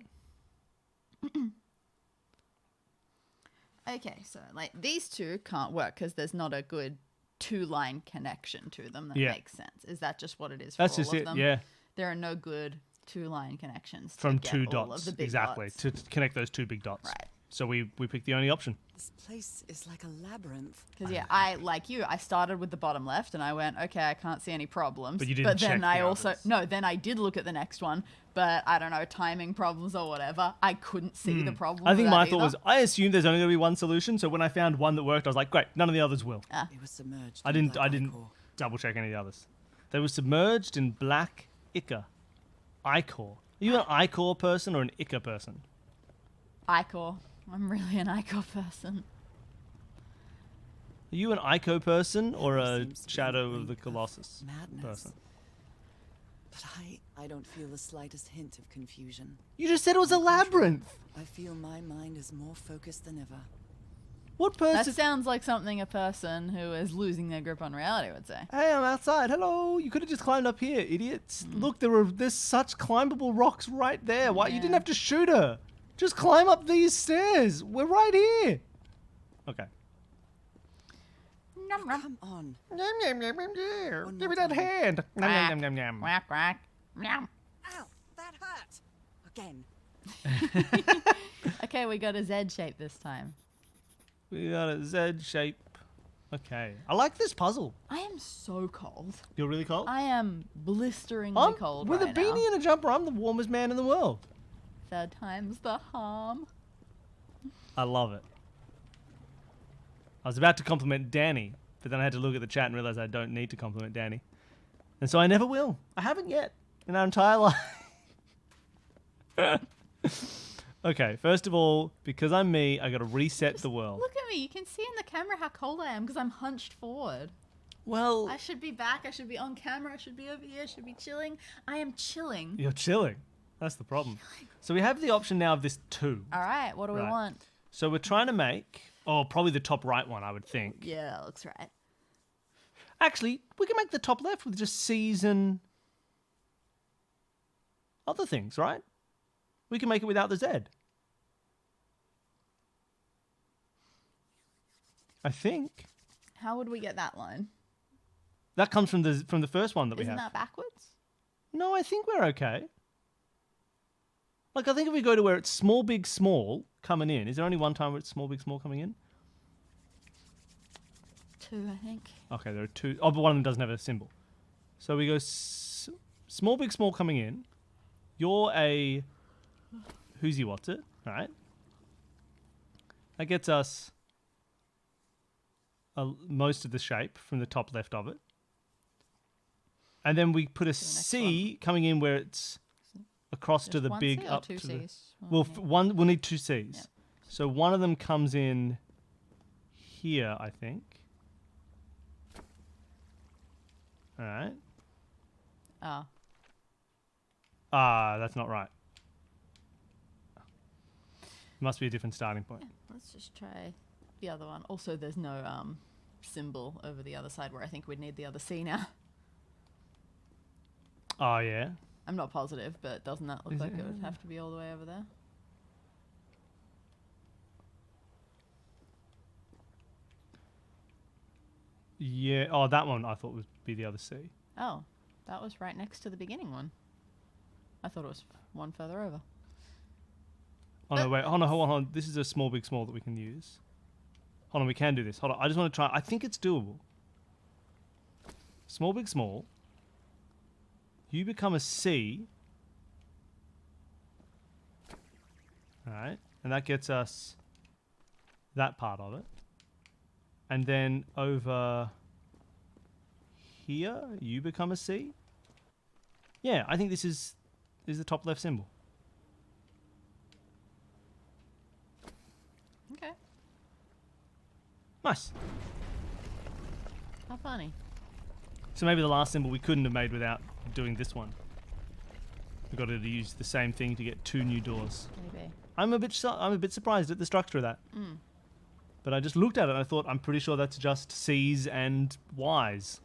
Okay, so like these two can't work because there's not a good 2-line connection to them that Yeah. makes sense. Is that just what it is for That's all just of it. them? Yeah, There are no good 2-line connections to from get 2 all dots of the big exactly dots. to connect those 2 big dots. Right. So we picked the only option. This place is like a labyrinth. Because I like you, I started with the bottom left and I went, okay, I can't see any problems. But you didn't then check I the also others. then I did look at the next one, but I don't know, timing problems or whatever. I couldn't see the problem. I think with my that thought either. was I assumed there's only going to be one solution. So when I found one that worked, I was like, great, none of the others will. It was submerged. I in didn't. black I didn't ichor. double check any of the others. They were submerged in black ichor. Ichor. Are you an ichor person or an ichor person? Icor. I'm really an Icor person. Are you an Ico person or There a seems to be Shadow a of the link Colossus madness. person? But I don't feel the slightest hint of confusion. You just said it was a On the contrary, labyrinth. I feel my mind is more focused than ever. What That person? sounds like something a person who is losing their grip on reality would say. Hey, I'm outside. Hello. You could have just climbed up here, idiots. Look, there's such climbable rocks right there. Why you Yeah. didn't have to shoot her? Just climb up these stairs. We're right here. Okay. Nom, nom. Come on. Give me more that time. hand. Nom, Quack. nom, nom, nom, nom. Quack, quack. Meow. Ow! That hurt! Again. Okay, we got a Z shape this time. We got a Z shape. Okay. I like this puzzle. I am so cold. You're really cold? I am blisteringly cold with right a beanie now. and a jumper, I'm the warmest man in the world. Third time's the harm. I love it. I was about to compliment Danny, but then I had to look at the chat and realize I don't need to compliment Danny. And so I never will. I haven't yet in our entire life. Okay, first of all, because I'm me, I got to reset the world. Look at me. You can see in the camera how cold I am because I'm hunched forward. Well, I should be back. I should be on camera. I should be over here. I should be chilling. I am chilling. you're chilling. That's the problem. So we have the option now of this tube. All right. What do we Right. want? So we're trying to make, probably the top right one, I would think. Yeah, that looks right. Actually, we can make the top left with just C's and other things, right? We can make it without the Z. I think How would we get that line? that comes from the first one that we Isn't have. that backwards? No, I think we're okay. Like, I think if we go to where it's small, big, small coming in, is there only one time where it's small, big, small coming in? 2, I think. Okay, there are two. Oh, but one of them doesn't have a symbol. So we go small, big, small coming in. You're a who's you, what's it? All right. That gets us most of the shape from the top left of it. And then we put a C coming in where it's across to Just the one big C or up two to the. Cs? Well, yeah. we'll need two C's. Yeah. So one of them comes in here, I think. All right. Oh. Ah, that's not right. Must be a different starting point. Yeah, let's just try the other one. Also, there's no symbol over the other side where I think we'd need the other C now. Oh, yeah. I'm not positive, but doesn't that look Is like it? it would have to be all the way over there? Yeah. Oh, that one I thought would be the other C. Oh, that was right next to the beginning one. I thought it was one further over. Oh, no, wait. Hold on, hold on, hold on. This is a small, big, small that we can use. Hold on, we can do this. Hold on. I just want to try. I think it's doable. Small, big, small. You become a C. All right. And that gets us that part of it. And then over here, you become a C. Yeah, I think this is the top left symbol. Okay. Nice. How funny. So maybe the last symbol we couldn't have made without doing this one. We got to use the same thing to get 2 new doors. Maybe. I'm a bit surprised at the structure of that. Mm. But I just looked at it and I thought, I'm pretty sure that's just C's and Y's.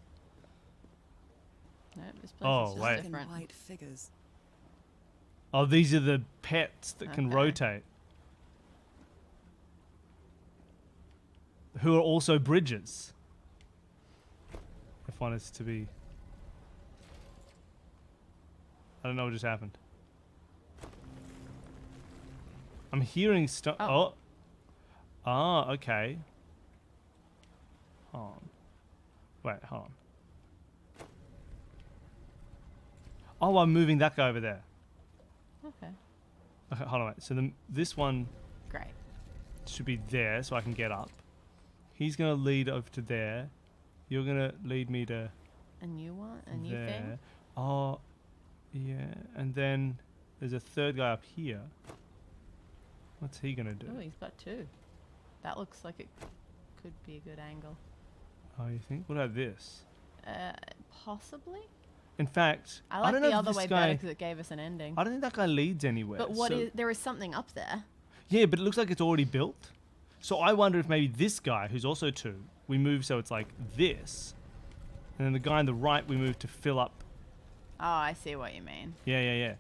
No, this place Oh, is just wait. Black and different. white figures. Oh, these are the pets that can Okay. rotate. Who are also bridges. If one is to be... I don't know what just happened. I'm hearing stuff. Oh. Oh. Ah, okay. Hold on. Wait, hold on. Oh, I'm moving that guy over there. Okay. Okay, hold on, wait. So this one Great. should be there so I can get up. He's going to lead over to there. You're going to lead me to A new one? A new there. thing? Oh, yeah. And then there's a third guy up here. What's he going to do? Oh, he's got 2. That looks like it could be a good angle. Oh, you think? What about this? Possibly? In fact, I like don't know the if other this way guy, better because it gave us an ending. I don't think that guy leads anywhere. But there is something up there. Yeah, but it looks like it's already built. So I wonder if maybe this guy, who's also 2, we move so it's like this. And then the guy on the right, we move to fill up. Oh, I see what you mean. Yeah, yeah, yeah.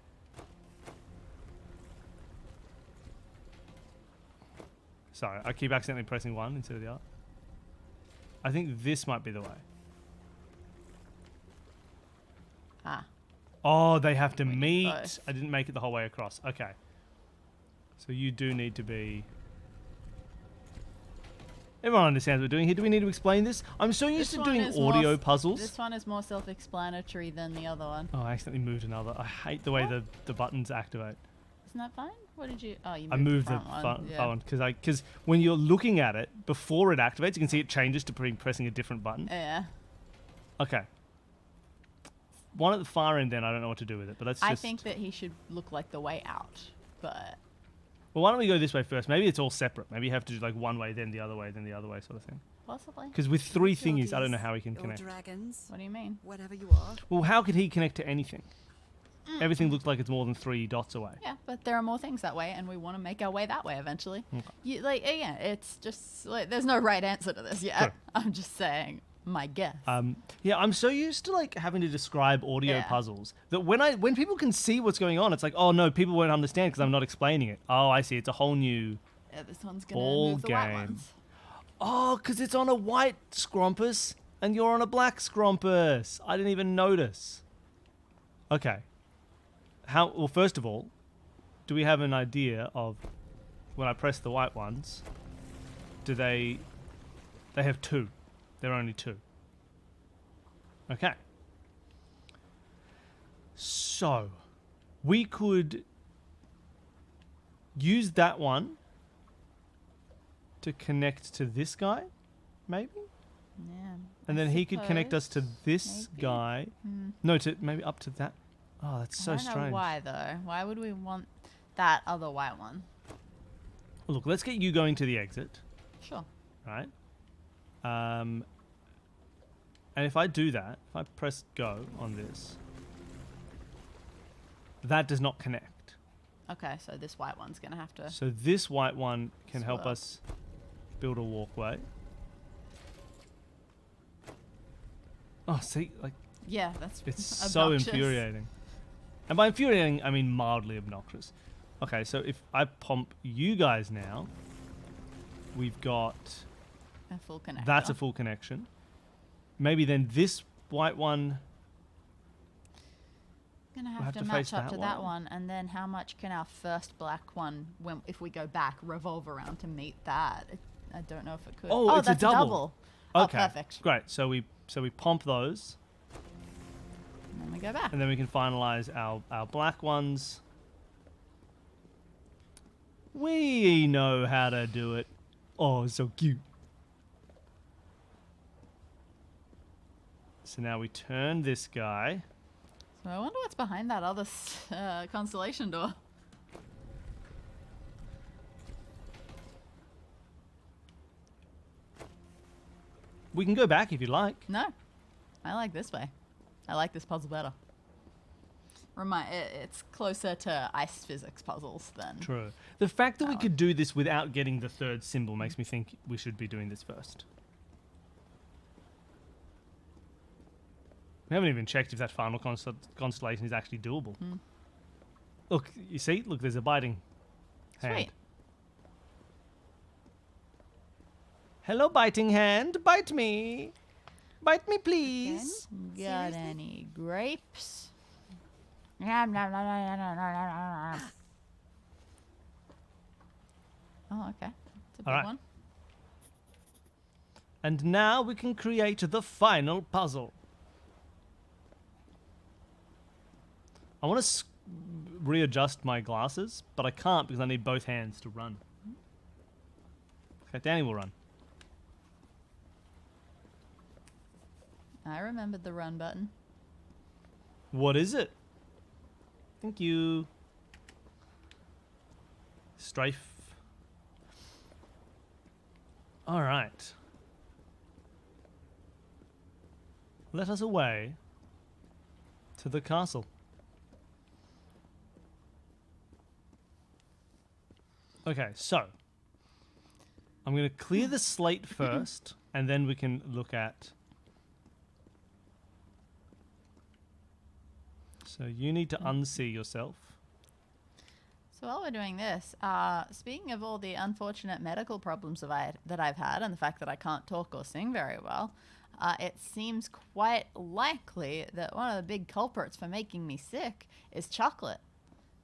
Sorry, I keep accidentally pressing 1 instead of the other. I think this might be the way. Ah. Oh, they have to We need meet. both. I didn't make it the whole way across. Okay. So you do need to be... Everyone understands what we're doing here. Do we need to explain this? I'm so used This to one doing is more audio s- puzzles. This one is more self-explanatory than the other one. Oh, I accidentally moved another. I hate the way the buttons activate. Isn't that fine? What did you... Oh, you moved I moved the the front front one. one because when you're looking at it before it activates, you can see it changes to pressing a different button. Yeah. Okay. One at the far end, then I don't know what to do with it, but let's just. I think that he should look like the way out, but Well, why don't we go this way first? Maybe it's all separate. Maybe you have to do like one way, then the other way, then the other way, sort of thing. Possibly. Because with three thingies, I don't know Doggies how he can or connect. dragons, What do you mean? whatever you are. Well, how could he connect to anything? Everything looks like it's more than 3 dots away. Yeah, but there are more things that way, and we want to make our way that way eventually. You, like, again, it's just like there's no right answer to this yet. Sure. I'm just saying my guess. Yeah, I'm so used to like having to describe audio Yeah. puzzles that when people can see what's going on, it's like, oh no, people won't understand because I'm not explaining it. Oh, I see. It's a whole new. Yeah, this one's gonna ball move the white game. ones. Oh, because it's on a white scrumpus and you're on a black scrumpus. I didn't even notice. Okay. Well, first of all, do we have an idea of when I press the white ones, do they have 2? They're only 2. Okay. So, we could use that one to connect to this guy, maybe? Yeah. And then he could connect us to this maybe. guy. No, to maybe up to that. Oh, that's so I don't know strange. why though. Why would we want that other white one? Look, let's get you going to the exit, Sure. right? And if I do that, if I press go on this, that does not connect. Okay, so this white one's gonna have to. So this white one can help Swirl. us build a walkway. Oh, see, like Yeah, that's. it's so obnoxious. infuriating. And by infuriating, I mean mildly obnoxious. Okay, so if I pump you guys now, we've got A full connector. that's a full connection. Maybe then this white one. Gonna We'll have, have to to match face up that to that one. one, and then how much can our first black one, if we go back, revolve around to meet that? I don't know if it could. Oh, it's a that's double. Okay. Okay, Oh, perfect. great. So we pump those, And then we go back. and then we can finalize our black ones. We know how to do it. Oh, so cute. So now we turn this guy. So I wonder what's behind that other constellation door. We can go back if you like. No, I like this way. I like this puzzle better. It's closer to ice physics puzzles than. True. The fact that we That could do this without getting the third symbol makes me think we should be doing this first. We haven't even checked if that final constellation is actually doable. Look, you see? Look, there's a biting hand. Sweet. Hello, biting hand. Bite me. Bite me, please. Got any grapes? Nom, nom, nom, nom, nom, nom, nom, nom. Oh, okay. It's a big Alright. one. And now we can create the final puzzle. I want to readjust my glasses, but I can't because I need both hands to run. Okay, Danny will run. I remembered the run button. What is it? Thank you. Strafe. All right. Let us away to the castle. Okay, so I'm going to clear the slate first, and then we can look at. So you need to unsee yourself. So while we're doing this, speaking of all the unfortunate medical problems that I've had and the fact that I can't talk or sing very well, it seems quite likely that one of the big culprits for making me sick is chocolate.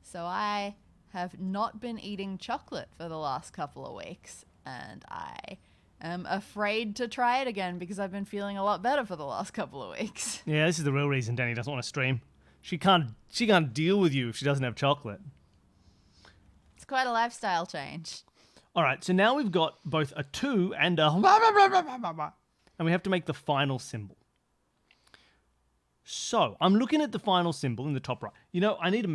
So I have not been eating chocolate for the last couple of weeks, and I am afraid to try it again because I've been feeling a lot better for the last couple of weeks. Yeah, this is the real reason Danny doesn't want to stream. She can't deal with you if she doesn't have chocolate. It's quite a lifestyle change. All right, so now we've got both a 2 and a and we have to make the final symbol. So I'm looking at the final symbol in the top right. You know, I need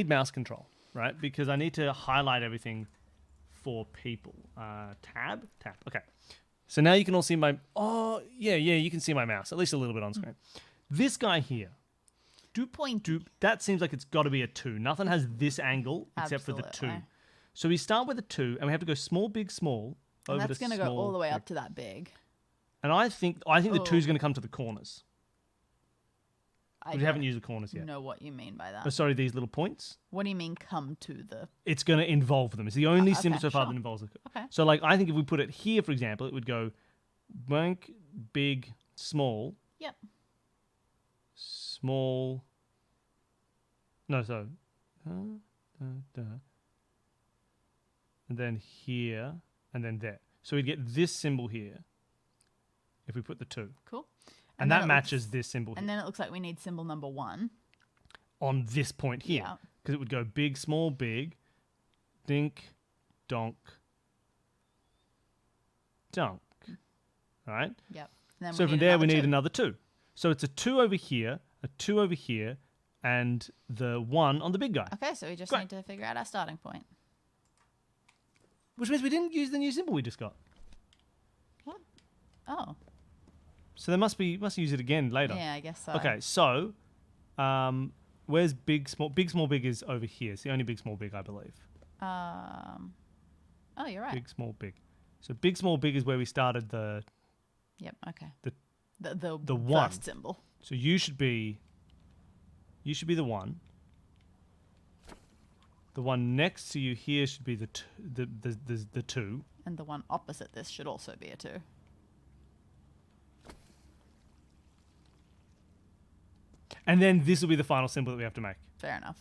mouse control, right? Because I need to highlight everything 4 people. Tab. Okay. So now you can all see my... Oh, yeah, you can see my mouse. At least a little bit on screen. This guy here. That seems like it's got to be a 2. Nothing has this angle except for the 2. Absolutely. So we start with a 2, and we have to go small, big, small. And Over that's to going to go all the way big. up to that big. And I think the 2 is going to come to the corners. We haven't used the corners yet. Know what you mean by that. Oh, sorry, these little points. What do you mean come to the... It's going to involve them. It's the only okay, symbol so far sure. that involves it. Okay. So, like, I think if we put it here, for example, it would go blank, big, small. Yep. Small. No, so. And then here, and then there. So we'd get this symbol here if we put the 2. Cool. And then that it matches looks- this symbol here And then it looks like we need symbol number 1. on this point here. Yeah. Because it would go big, small, big, dink, donk, dunk. All right? Yep. And then So from there, another we need 2. another 2. So it's a 2 over here, a 2 over here, and the 1 on the big guy. Okay, so we just Great. need to figure out our starting point. Which means we didn't use the new symbol we just got. What? Oh. So they must use it again later. Yeah, I guess so. Okay, so where's big, small? Big, small, big is over here. It's the only big, small, big, I believe. Oh, you're right. Big, small, big. So big, small, big is where we started the... Yep, okay. The- the one. first symbol. So you should be the 1. The one next to you here should be the 2. And the one opposite this should also be a 2. And then this will be the final symbol that we have to make. Fair enough.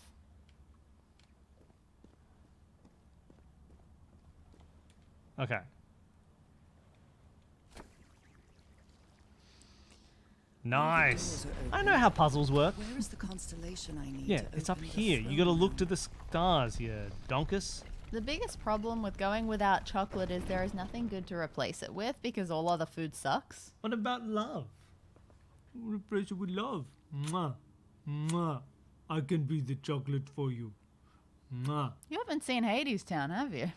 Okay. Nice. I know how puzzles work. Where is the constellation I need? Yeah, to it's up open the here. You got to throne look room? to the stars here, donkus. The biggest problem with going without chocolate is there is nothing good to replace it with because all other food sucks. What about love? Replace it with love. Mwah. Mwah. I can be the chocolate for you. Mwah. You haven't seen Hades Town, have you?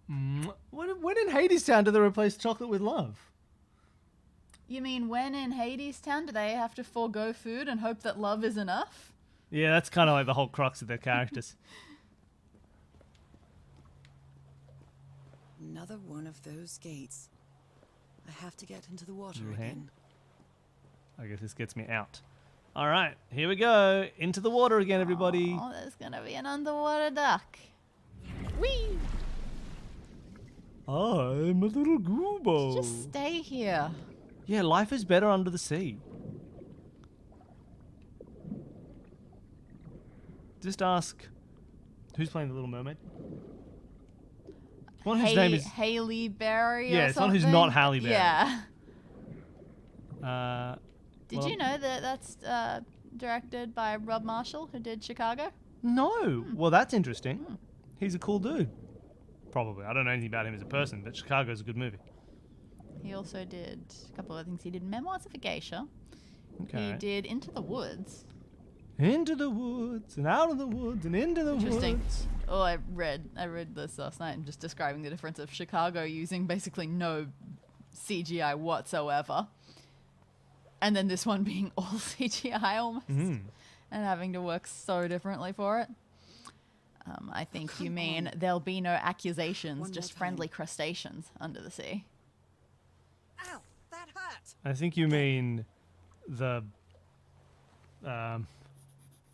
Mwah. When in Hades Town do they replace chocolate with love? You mean when in Hades Town do they have to forego food and hope that love is enough? Yeah, that's kind of like the whole crux of their characters. Another one of those gates. I have to get into the water Mhm. again. I guess this gets me out. All right, here we go. Into the water again, everybody. Oh, there's gonna be an underwater duck. Whee! I'm a little goobo. Just stay here. Yeah, life is better under the sea. Just ask, who's playing the Little Mermaid? One whose name is... Haley Berry. Yeah, or it's one who's something? not Halle Berry. Yeah. Did well, you know that that's directed by Rob Marshall, who did Chicago? No. Well, that's interesting. He's a cool dude. Probably. I don't know anything about him as a person, but Chicago's a good movie. He also did a couple of things. He did Memoirs of a Geisha. Okay. He did Into the Woods. Into the woods and out of the woods and into the Interesting. woods. Oh, I read this last night and just describing the difference of Chicago using basically no CGI whatsoever, and then this one being all CGI almost, and having to work so differently for it. I think you mean there'll be no accusations, One just more time. friendly crustaceans under the sea. Ow! That hurt! I think you mean the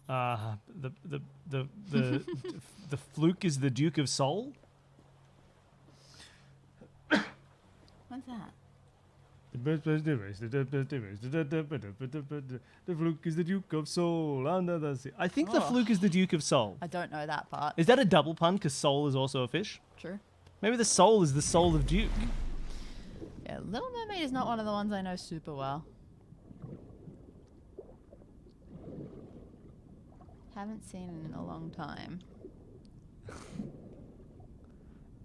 the fluke is the Duke of Soul. What's that? The fluke is the Duke of Soul under the sea. I think the Oh. fluke is the Duke of Soul. I don't know that part. Is that a double pun? Because soul is also a fish. True. Maybe the soul is the soul of Duke. Yeah, Little Mermaid is not one of the ones I know super well. Haven't seen it in a long time.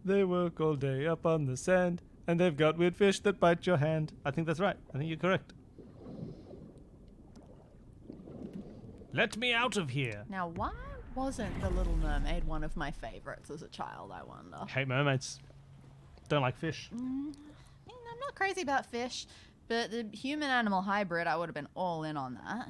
They work all day up on the sand, and they've got weird fish that bite your hand. I think that's right. I think you're correct. Let me out of here. Now, wasn't The Little Mermaid one of my favorites as a child, I wonder? Hate mermaids. Don't like fish. I'm not crazy about fish, but the human-animal hybrid, I would have been all in on that.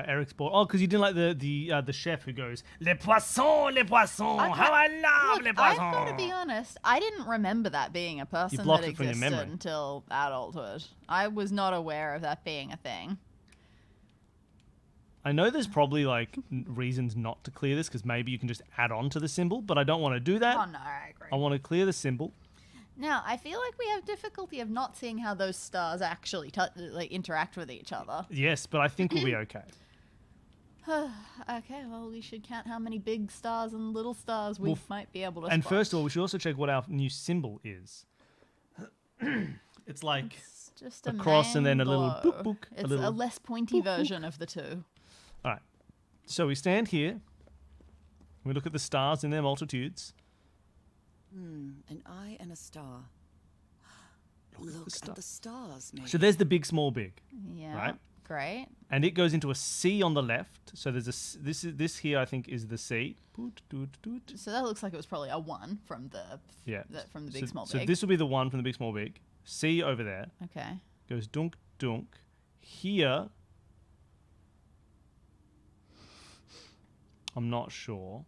Eric's bored. Oh, because you didn't like the chef who goes, Les poissons, les poissons, Okay. how I love Look, les I've poissons. got to be honest, I didn't remember that being a person blocked that it from your existed memory. until adulthood. I was not aware of that being a thing. I know there's probably like reasons not to clear this because maybe you can just add on to the symbol, but I don't want to do that. Oh no, I agree. I want to clear the symbol. Now, I feel like we have difficulty of not seeing how those stars actually like interact with each other. Yes, but I think we'll be okay. Okay, well, we should count how many big stars and little stars we Well, might be able to And spot. first of all, we should also check what our new symbol is. It's like It's just a cross and then a little mango. book, book, a It's little a less pointy version of the two. all right. So we stand here. We look at the stars in their multitudes. An eye and a star. Look the at the stars, maybe. So there's the big, small, big, Yeah. Right. Great. and it goes into a C on the left. So there's this here I think is the C. Doot, doot, doot. So that looks like it was probably a 1 from the Yeah. from the big so, small so big. this will be the one from the big, small, big. C over there Okay. goes dunk, dunk. Here, I'm not sure.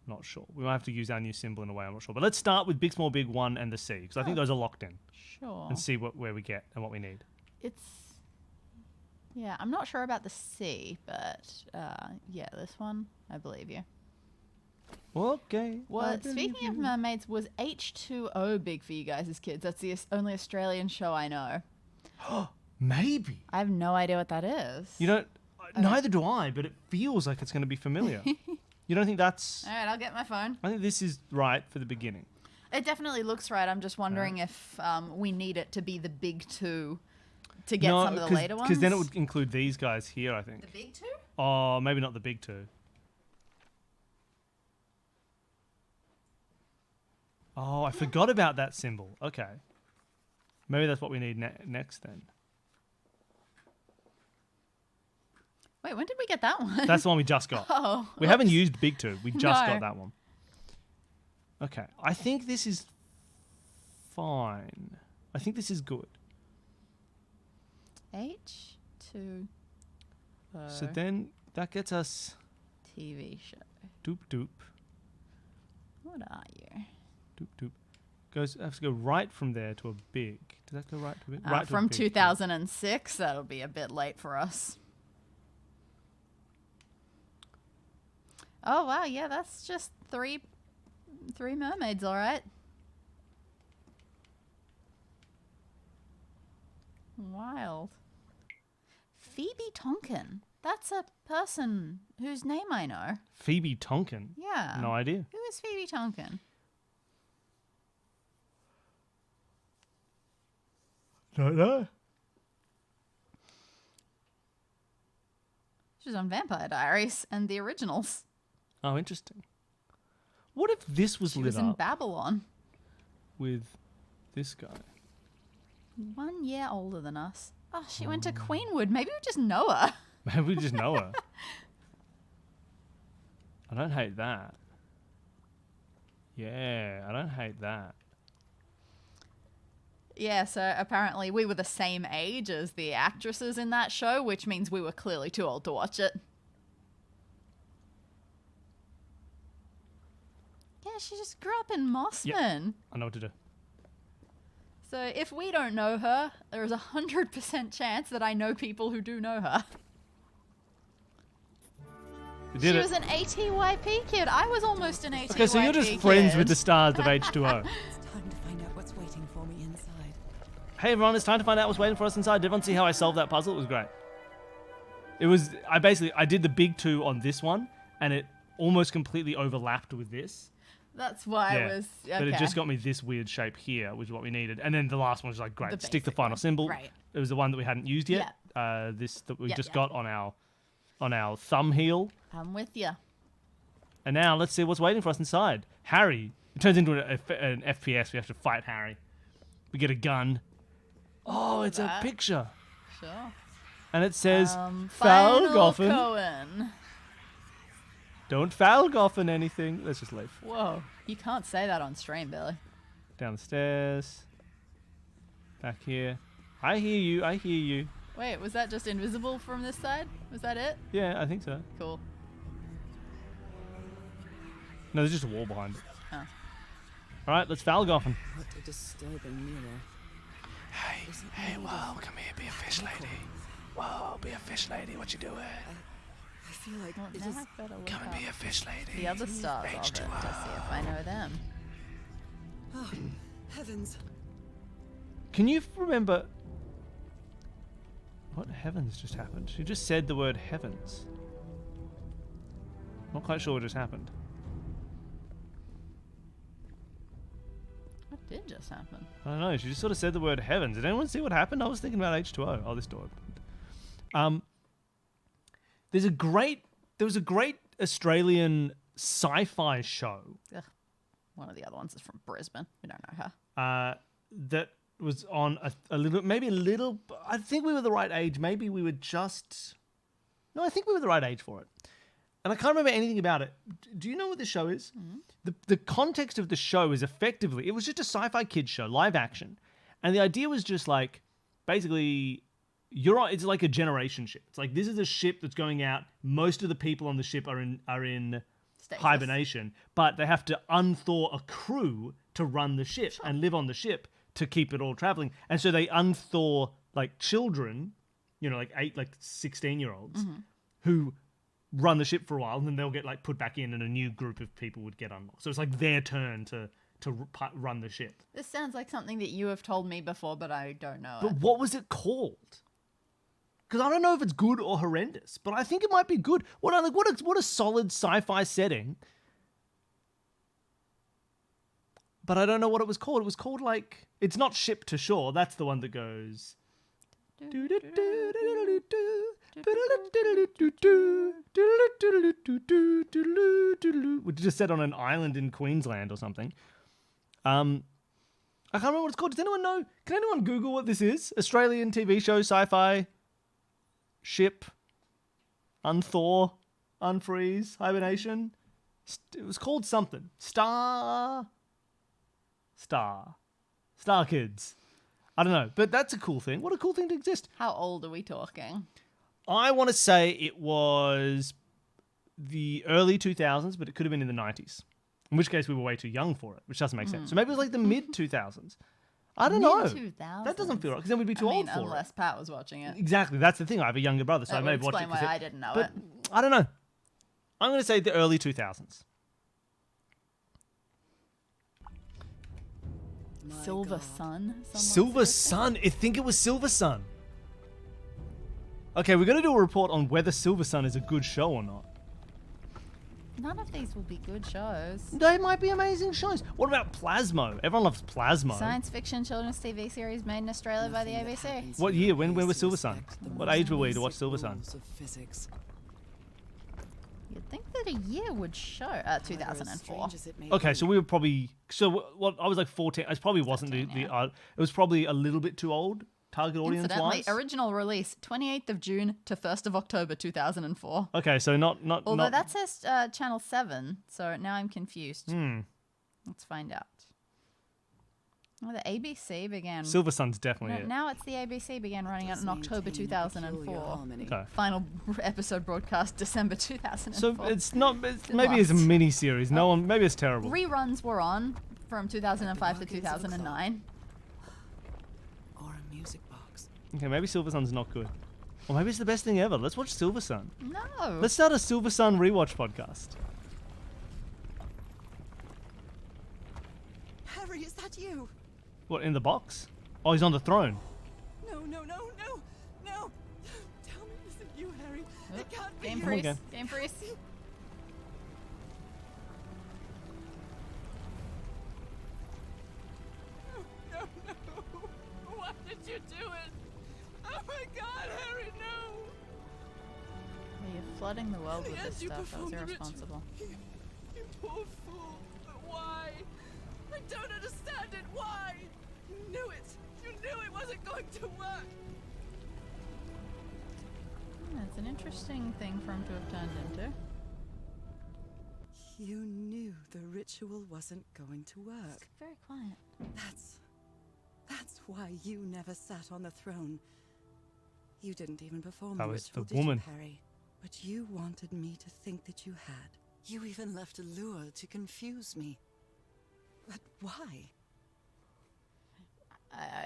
Not sure. We might have to use our new symbol in a way. I'm not sure. But let's start with big, small, big 1 and the C because I think those are locked in Sure. and see where we get and what we need. Yeah, I'm not sure about the C, but yeah, this one, I believe you. Okay. Well, speaking of mermaids, was H2O big for you guys as kids? That's the only Australian show I know. Maybe. I have no idea what that is. You don't. Neither do I, but it feels like it's going to be familiar. You don't think that's? All right, I'll get my phone. I think this is right for the beginning. It definitely looks right. I'm just wondering if we need it to be the big two to get some of the later ones. Because then it would include these guys here, I think. The big two? Oh, maybe not the big 2. Oh, I forgot about that symbol. Okay. Maybe that's what we need next then. Wait, when did we get that one? That's the one we just got. Oh. We haven't used big 2. We just No. got that one. Okay. I think this is fine. I think this is good. H2O So then that gets us TV show. doop doop. What are you? Doop doop. Has to go right from there to a big. Does that go right to a big? Right to a From big, 2006, that'll be a bit late for us. Oh wow, yeah, that's just three mermaids, all right. Wild. Phoebe Tonkin. That's a person whose name I know. Phoebe Tonkin. Yeah. No idea. Who is Phoebe Tonkin? Don't know. She was on Vampire Diaries and the originals. Oh, interesting. What if this was She lit was in up Babylon. with this guy? 1 year older than us. Oh, she went to Queenwood. Maybe we just know her. Maybe we just know her. I don't hate that. Yeah, I don't hate that. Yeah, so apparently we were the same age as the actresses in that show, which means we were clearly too old to watch it. Yeah, she just grew up in Mossman. I know what to do. So if we don't know her, there is 100% chance that I know people who do know her. We did She it. was an ATYP kid. I was almost an ATYP Okay, so you're just friends with the stars of H2O. It's time to find out what's waiting for me inside. Hey everyone, it's time to find out what's waiting for us inside. Did everyone see how I solved that puzzle? It was great. It was, I did the big 2 on this one, and it almost completely overlapped with this. That's why I was... Okay. But it just got me this weird shape here, which is what we needed. And then the last one was like, great, The stick the basic final one. symbol. Right. It was the one that we hadn't used yet. This that we just got on our thumb heel. I'm with you. And now let's see what's waiting for us inside. Harry. It turns into an FPS. We have to fight Harry. We get a gun. Oh, it's a that. picture. Sure. And it says, Final Foul Goffin. Cohen. Don't Falgoffen anything. Let's just leave. Whoa. You can't say that on stream, Billy. Down the stairs. Back here. I hear you. I hear you. Wait, was that just invisible from this side? Was that it? Yeah, I think so. Cool. No, there's just a wall behind it. Oh. All right, let's Falgoffen. What a disturbing mirror. Hey, Is it hey, made whoa, of come here, be a fish chemical? lady. Whoa, be a fish lady. What you doing? I feel like Well, it now is. I've got to look Come and up be a fish lady. the other stars of it to see if I know them. Oh, heavens. Can you remember what heavens just happened? She just said the word heavens. Not quite sure what just happened. What did just happen? I don't know. She just sort of said the word heavens. Did anyone see what happened? I was thinking about H2O. Oh, this door opened. There was a great Australian sci-fi show Ugh. One of the other ones is from Brisbane. We don't know her. that was on a little. I think we were the right age. Maybe we were just. No, I think we were the right age for it. And I can't remember anything about it. Do you know what the show is? Mm-hmm. The context of the show is effectively, it was just a sci-fi kids show, live action. And the idea was just like, basically, it's like a generation ship. It's like, this is a ship that's going out. Most of the people on the ship are in Stasis. hibernation, but they have to unthaw a crew to run the ship and live on the ship to keep it all traveling. And so they unthaw like children, like 16-year-olds who run the ship for a while, and then they'll get like put back in, and a new group of people would get unlocked. So it's like their turn to run the ship. This sounds like something that you have told me before, but I don't know. But what was it called? Because I don't know if it's good or horrendous, but I think it might be good. What a solid sci-fi setting. But I don't know what it was called. It was called like, it's not Ship to Shore. That's the one that goes. Which is just set on an island in Queensland or something. I can't remember what it's called. Does anyone know? Can anyone Google what this is? Australian TV show, sci-fi, ship, unthaw, unfreeze, hibernation. It was called something. Star Kids. I don't know, but that's a cool thing. What a cool thing to exist. How old are we talking? I want to say it was the early 2000s, but it could have been in the 90s. In which case we were way too young for it, which doesn't make sense. So maybe it was like the mid 2000s. I don't know. Mid-2000s? That doesn't feel right, because then we'd be too old for unless Pat was watching it. it. Exactly, that's the thing. I have a younger brother, so I That may would have watched it. explain why I didn't know but it. I don't know. I'm going to say the early 2000s. My Silver God. Sun? Silver Sun. I think it was Silver Sun. Okay, we're going to do a report on whether Silver Sun is a good show or not. None of these will be good shows. They might be amazing shows. What about Plasmo? Everyone loves Plasmo. Science fiction children's TV series made in Australia by the Nothing that ABC. happens What in year? the When was basic Silver Sun? respect the What most age were we to watch basic Silver Sun? rules of physics. You'd think that a year would show. However, as 2004. strange as it may Okay, be, so we were probably I was like 14. I probably wasn't 15, the yeah. it was probably a little bit too old target audience Incidentally, wise. original release 28th of June to 1st of October 2004. Okay, so not Although not, that says Channel 7, so now I'm confused. Let's find out. Oh, the ABC began. Silver Sun's No, definitely it. now it's the ABC began running out does in October maintain a peculiar 2004. harmony. Okay. Final episode broadcast December 2004. So it's not. Maybe it's a lost. mini series. No one. Maybe it's terrible. Reruns were on from 2005 to 2009. Or a music box. Okay, maybe Silver Sun's not good. Or maybe it's the best thing ever. Let's watch Silver Sun. No. Let's start a Silver Sun rewatch podcast. Harry, is that you? What, in the box? Oh, he's on the throne. No, no, no, no, no. Tell me this isn't you, Harry. It can't be Game you. freeze. Okay. Game freeze. No, no. Why did you do it? Oh my God, Harry, no. You're flooding the world with Yes, this you stuff. That was performed the ritual. irresponsible. You poor fool. But why? I don't understand it. Why? You knew it. You knew it wasn't going to work. It's an interesting thing for him to have turned into. You knew the ritual wasn't going to work. It's very quiet. That's why you never sat on the throne. You didn't even perform That the was ritual, the woman. did you, Harry? But you wanted me to think that you had. You even left a lure to confuse me. But why?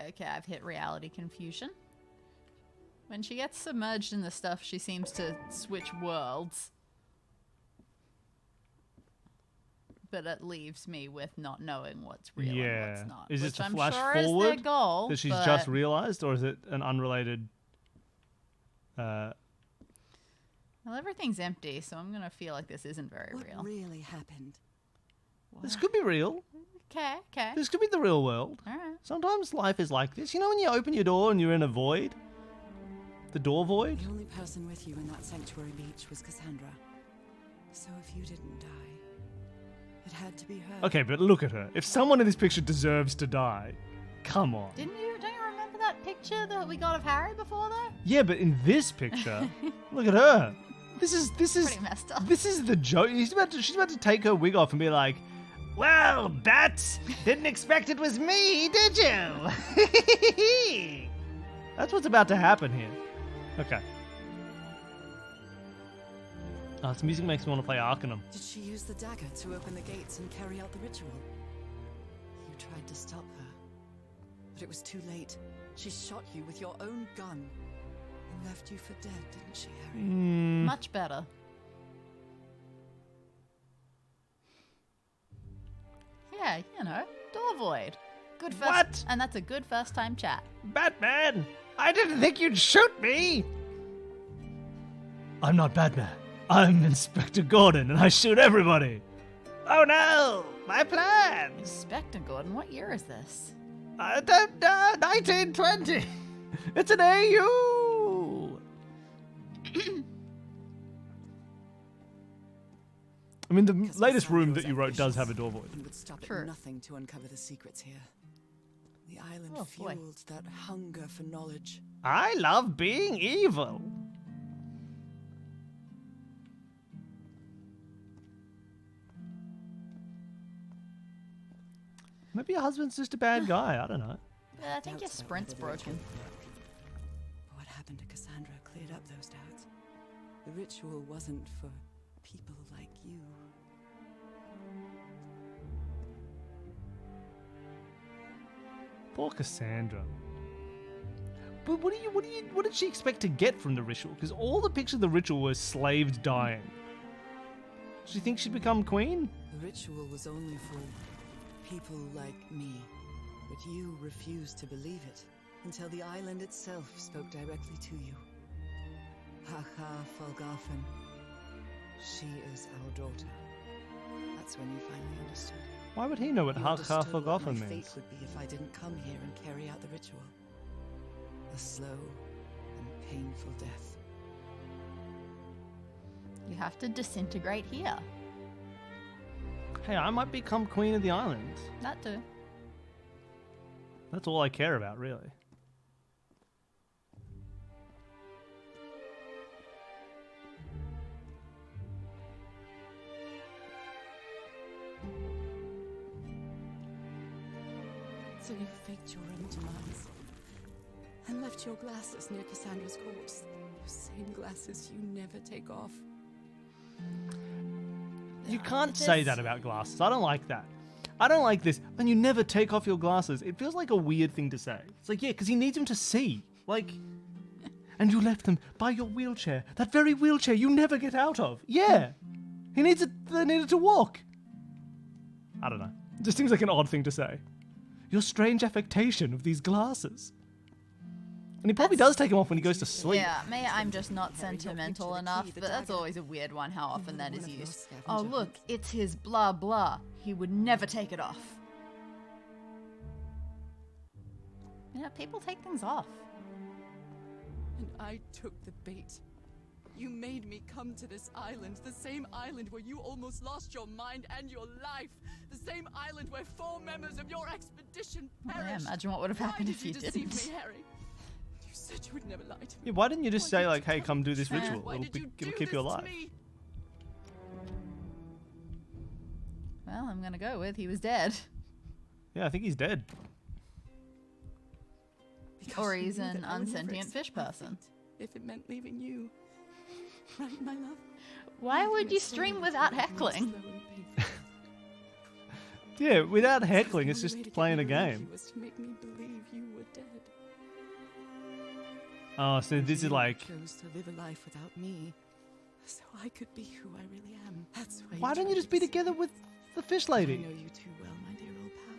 Okay, I've hit reality confusion. When she gets submerged in the stuff, she seems to switch worlds. But it leaves me with not knowing what's real and Yeah. what's not. Is it which to I'm flash sure is their forward goal, that she's but just realized, or is it an unrelated? well, everything's empty, so I'm gonna feel like this isn't very What real. really happened? This could be real. Okay, okay. This could be the real world. All right. Sometimes life is like this. You know when you open your door and you're in a void? The door void? The only person with you in that sanctuary beach was Cassandra. So if you didn't die, it had to be her. Okay, but look at her. If someone in this picture deserves to die, come on. Don't you remember that picture that we got of Harry before though? Yeah, but in this picture, look at her. This is Pretty messed up. This is the joke. She's about to take her wig off and be like, "Well, Bats, didn't expect it was me, did you?" That's what's about to happen here. Okay. Oh, this music makes me want to play Arcanum. Did she use the dagger to open the gates and carry out the ritual? You tried to stop her, but it was too late. She shot you with your own gun and left you for dead, didn't she, Harry? Much better. Yeah, you know, door void. Good first, What? And that's a good first time chat. Batman! I didn't think you'd shoot me! I'm not Batman. I'm Inspector Gordon, and I shoot everybody. Oh no! My plans! Inspector Gordon, what year is this? 1920! It's an AU! I mean, the latest room that you wrote does have a door void. And would stop True. at nothing to uncover the secrets here. The island Oh, boy. fueled that hunger for knowledge. I love being evil. Maybe your husband's just a bad guy. I don't know. But I think your Doubts about sprint's whether the ritual broken. would work. But what happened to Cassandra cleared up those doubts. The ritual wasn't for people like you. Poor Cassandra. But what did she expect to get from the ritual? Because all the pictures of the ritual were slaves dying. Did she think she'd become queen? The ritual was only for people like me. But you refused to believe it until the island itself spoke directly to you. Haha, Falgarfen. She is our daughter. That's when you finally understood. Why would he know what You Half understood what Forgotten my means? fate would be if I didn't come here and carry out the ritual. A slow and painful death. You have to disintegrate here. Hey, I might become queen of the island. That too. That's all I care about, really. So you faked your own demise and left your glasses near Cassandra's corpse. Those same glasses you never take off. You can't say that about glasses. I don't like that. I don't like this. And you never take off your glasses. It feels like a weird thing to say. It's like, yeah, because he needs him to see. Like, and you left them by your wheelchair. That very wheelchair you never get out of. Yeah. They needed to walk. I don't know. It just seems like an odd thing to say. Your strange affectation of these glasses. And he probably does take them off when he goes to sleep. Yeah, maybe I'm just not Harry, your sentimental picture, the enough, key, the but that's dagger. always a weird one how often that is one of used. those scavenger Oh, look, hunts. it's his blah blah. He would never take it off. You know, people take things off. And I took the bait. You made me come to this island, the same island where you almost lost your mind and your life, the same island where 4 members of your expedition Yeah, perished. imagine what would have Why happened did if you deceive didn't. me, Harry? You said you would never lie to me. Yeah, why didn't you just Why say, did like, you hey, tell me? come do this Yeah. ritual? Why did you It'll do keep you this to alive. me? Well, I'm gonna go with he was dead. Yeah, I think he's dead. Because Or you he's knew an that I would never unsentient accept fish my person. fate If it meant leaving you. Right, my love? Why Even would if you so stream little without more heckling? slow and painful. Yeah, without Because heckling, the it's only just way to get playing me a to leave game. you was to make me believe you were dead. Oh, so this is You like... chose to live a life without me, so I could be who I really am. That's why. Why don't you tried just to be deceive together me. with the fish I lady? know you too well, my dear old pal.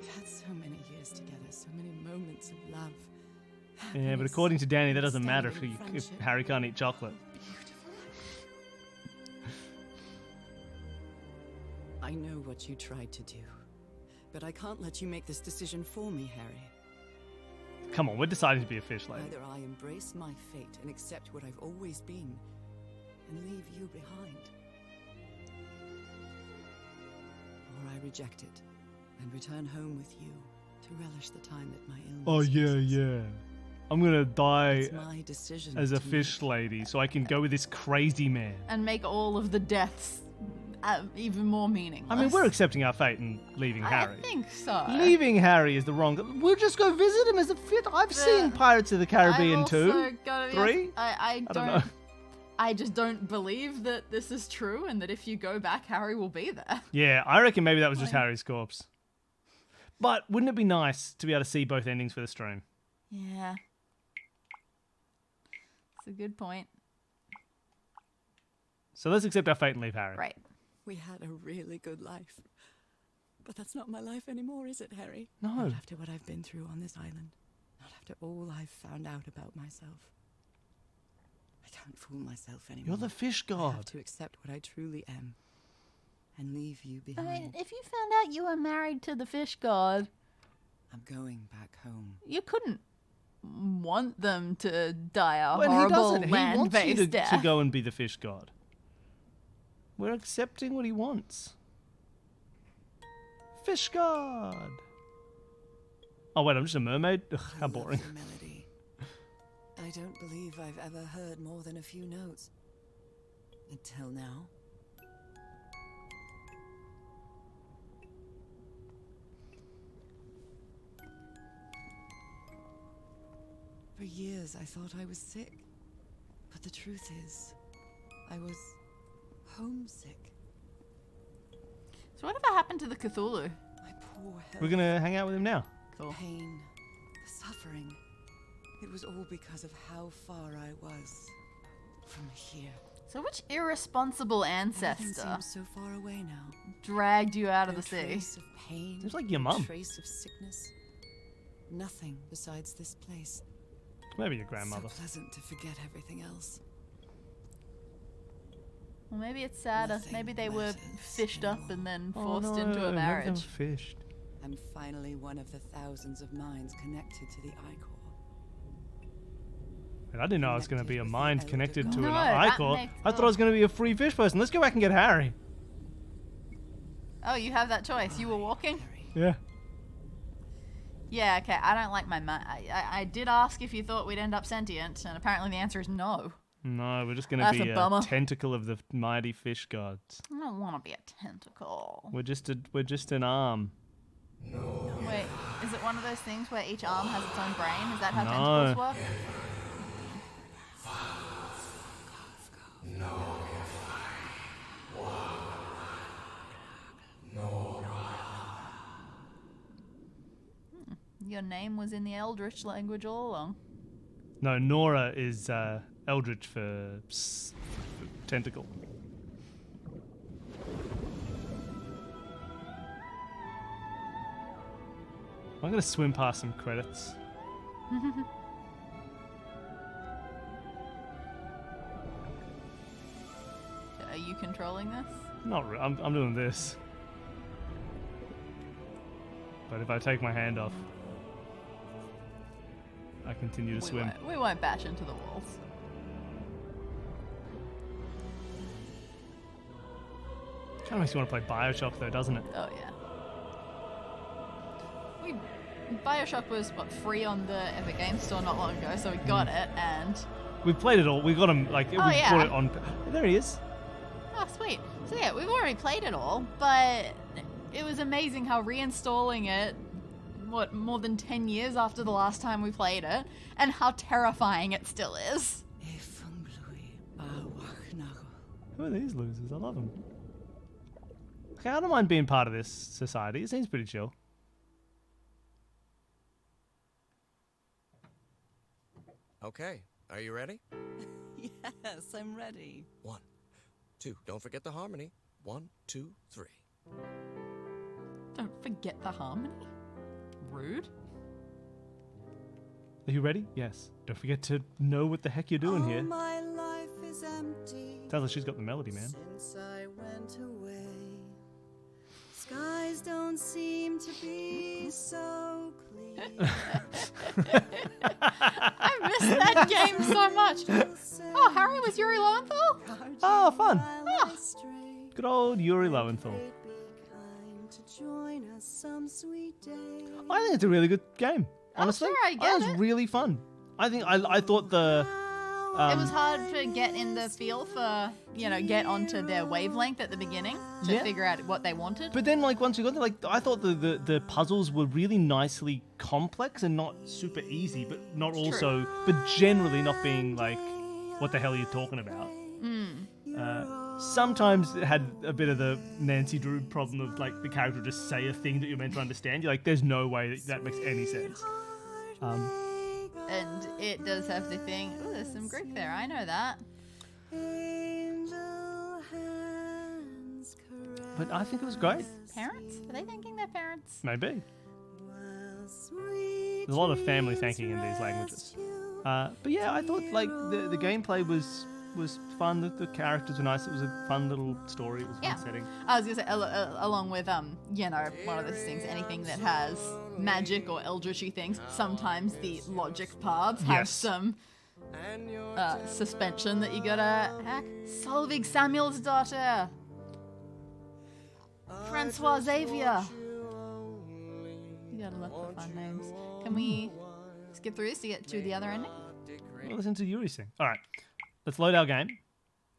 We've had so many years together, so many moments of love. Yeah, but happiness, according to Danny, that doesn't matter if, understanding, if friendship. Harry can't eat chocolate. Beautiful life. I know what you tried to do, but I can't let you make this decision for me, Harry. Come on, we're deciding to be a fish lady. Either I embrace my fate and accept what I've always been, and leave you behind, or I reject it and return home with you to relish the time that my illness. Oh, yeah, gives us. yeah. I'm gonna die It's my decision as a to fish make. lady so I can go with this crazy man. And make all of the deaths even more meaningless. I mean, we're accepting our fate and leaving I Harry. think so. Leaving Harry is the wrong... We'll just go visit him as a fit. I've seen Pirates of the Caribbean I've 2. also gotta be 3? honest, I don't know. I just don't believe that this is true, and that if you go back, Harry will be there. Yeah, I reckon maybe that was just Like- Harry's corpse. But wouldn't it be nice to be able to see both endings for the stream? Yeah, it's a good point. So let's accept our fate and leave Harry. Right. We had a really good life. But that's not my life anymore, is it, Harry? No. Not after what I've been through on this island. Not after all I've found out about myself. I can't fool myself anymore. You're the fish I have god. to accept what I truly am. And leave you I behind. mean, if you found out you were married to the fish god, I'm going back home. you couldn't want them to die a When he horrible doesn't, he wants you land-based death. to go and be the fish god. We're accepting what he wants. Fish god. Oh wait, I'm just a mermaid? Ugh, how I love boring. the melody. I don't believe I've ever heard more than a few notes. Until now. For years I thought I was sick. But the truth is, I was homesick. So whatever happened to the Cthulhu? My poor health. We're gonna hang out with him now. Cool. Pain, the suffering. It was all because of how far I was from here. So which irresponsible Everything ancestor seems so far away now. dragged you out of No the sea? trace of pain. Seems like your no mum. Trace of sickness. Nothing besides this place. Maybe your grandmother. So pleasant to forget everything else. Well, maybe it's sadder. Nothing maybe they were matters fished up anymore. and then Oh, forced no, into a never marriage. fished. I'm finally one of the thousands of minds connected to the Icor. And I didn't know I was going to be a mind connected to an No, that icor. makes- I thought I was going to be a free fish person. Let's go back and get Harry. Oh, you have that choice. You were walking? Harry. Yeah. Yeah, okay. I don't like my mind. I did ask if you thought we'd end up sentient, and apparently the answer is no. No, we're just going to That's be a a bummer. tentacle of the mighty fish gods. I don't want to be a tentacle. We're just an arm. Wait, is it one of those things where each arm has its own brain? Is that how No. tentacles work? Your name was in the Eldritch language all along. No, Nora is Eldritch for tentacle. I'm going to swim past some credits. Are you controlling this? Not re- I'm doing this. But if I take my hand off, I continue to swim. We won't bash into the walls. Kind of makes you want to play Bioshock though, doesn't it? Oh yeah. Bioshock was free on the Epic Games Store not long ago, so we got it, and We've played it all. We got him like we Oh, yeah. bought it on. There he is. oh sweet. So yeah, we've already played it all, but it was amazing how reinstalling it, more than 10 years after the last time we played it, and how terrifying it still is. Who are these losers? I love them. Okay, I don't mind being part of this society. It seems pretty chill. Okay, are you ready? Yes, I'm ready. 1, 2. Don't forget the harmony. 1, 2, 3. Don't forget the harmony. Rude. Are you ready? Yes. Don't forget to know what the heck you're doing here. My life is empty Sounds like she's got the melody, man. since I went away. Skies don't seem to be so clear. I miss that game so much. Oh, Harry was Yuri Lowenthal? Oh, fun. Oh. Good old Yuri Lowenthal. I think it's a really good game. Honestly, sure, I get it was it. really fun. I think I thought the It was hard to get in the feel for, get onto their wavelength at the beginning to Yeah. figure out what they wanted. but then once you got there, I thought the puzzles were really nicely complex and not super easy, but not also, but generally not being like, what the hell are you talking about? Sometimes it had a bit of the Nancy Drew problem of like the character would just say a thing that you're meant to understand. You're like, there's no way that makes any sense. And it does have the thing. Oh, there's some Greek there. I know that. But I think it was great. Parents? Are they thanking their parents? Maybe. There's a lot of family thanking in these languages. But yeah, I thought like the gameplay was fun. The characters were nice. It was a fun little story. It was a Yeah. fun setting. I was gonna say, along with one of those things, anything that has magic or eldritchy things, sometimes the logic paths have Yes. some suspension that you gotta hack. Solveig Samuel's daughter, Francois Xavier. You gotta look for fun names. Can we skip through this to get to the other ending? We'll listen to Yuri sing. All right, let's load our game.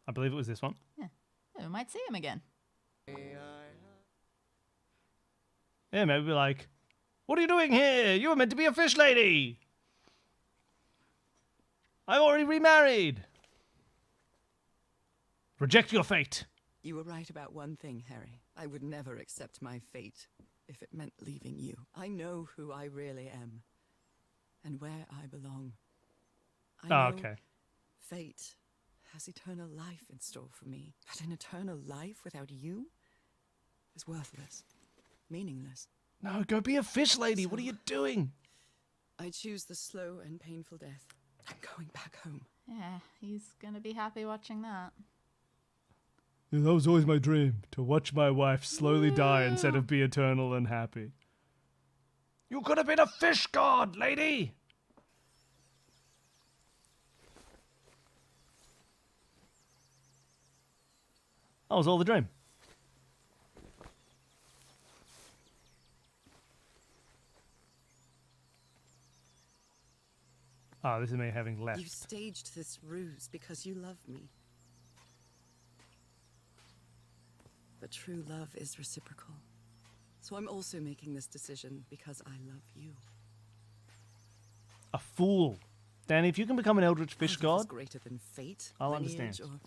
I believe it was this one. Yeah, we might see him again. Yeah, maybe we're like, what are you doing here? You were meant to be a fish lady. I'm already remarried. Reject your fate. You were right about one thing, Harry. I would never accept my fate if it meant leaving you. I know who I really am and where I belong. I know Okay. fate has eternal life in store for me. But an eternal life without you is worthless, meaningless. No, go be a fish lady. What are you doing? I choose the slow and painful death. I'm going back home. Yeah, he's gonna be happy watching that. Yeah, that was always my dream, to watch my wife slowly die instead of be eternal and happy. You could have been a fish god, lady! That was all the dream. Oh, this is me having left. You staged this ruse because you love me. But true love is reciprocal. So I'm also making this decision because I love you. A fool. Danny, if you can become an eldritch fish Love is god, greater than fate, I'll lineage, understand.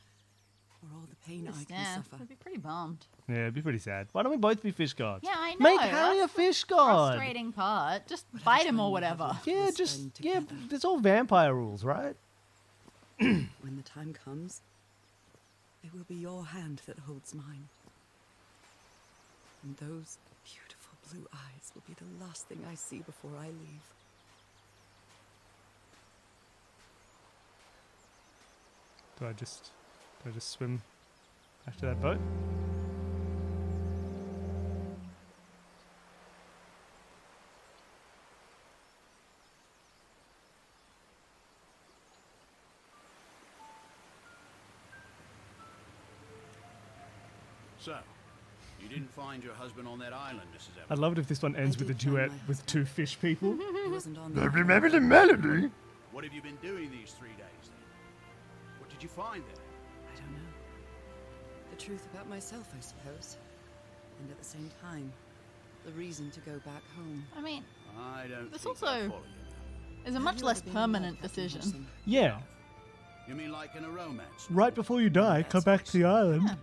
or all the pain I can Yeah, suffer. I'd be pretty bummed. yeah, it'd be pretty sad. Why don't we both be fish gods? Yeah, I know. Make Harry a that's the fish god. frustrating part. Just bite him or whatever. Yeah, We'll just spend yeah. together. It's all vampire rules, right? When the time comes, it will be your hand that holds mine. And those beautiful blue eyes will be the last thing I see before I leave. Do I just swim back to that boat? So, you didn't find your husband on that island, Mrs. I'd Evans? love it if this one ends I with a did find duet my with two fish people. He wasn't on the Remember the melody? What have you been doing these 3 days then? What did you find there? I don't know. The truth about myself, I suppose. And at the same time, the reason to go back home. I mean, I don't This think also- I follow you. it's a much less permanent decision. Yeah. You mean like in a romance? Right before you die, come back to the island. Yeah.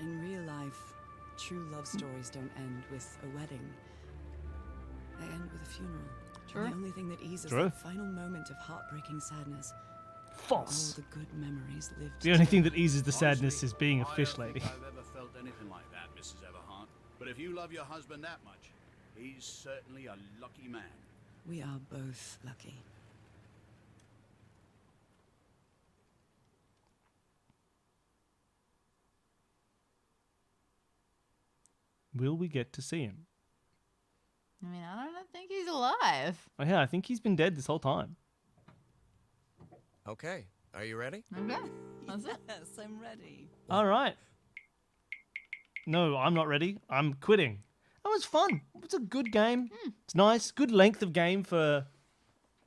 In real life, true love stories don't end with a wedding. They end with a funeral. True. And the only thing that eases True. that final moment of heartbreaking sadness, False. all the good memories lived. The only thing that together. eases the sadness Honestly, is being a I fish don't lady. think I've ever felt anything like that, Mrs. Everhart. But if you love your husband that much, he's certainly a lucky man. We are both lucky. Will we get to see him? I mean, I don't think he's alive. Oh yeah, I think he's been dead this whole time. Okay, are you ready? Okay, that's it. Yes, I'm ready. All right. No, I'm not ready. I'm quitting. That was fun. It's a good game. It's nice. Good length of game for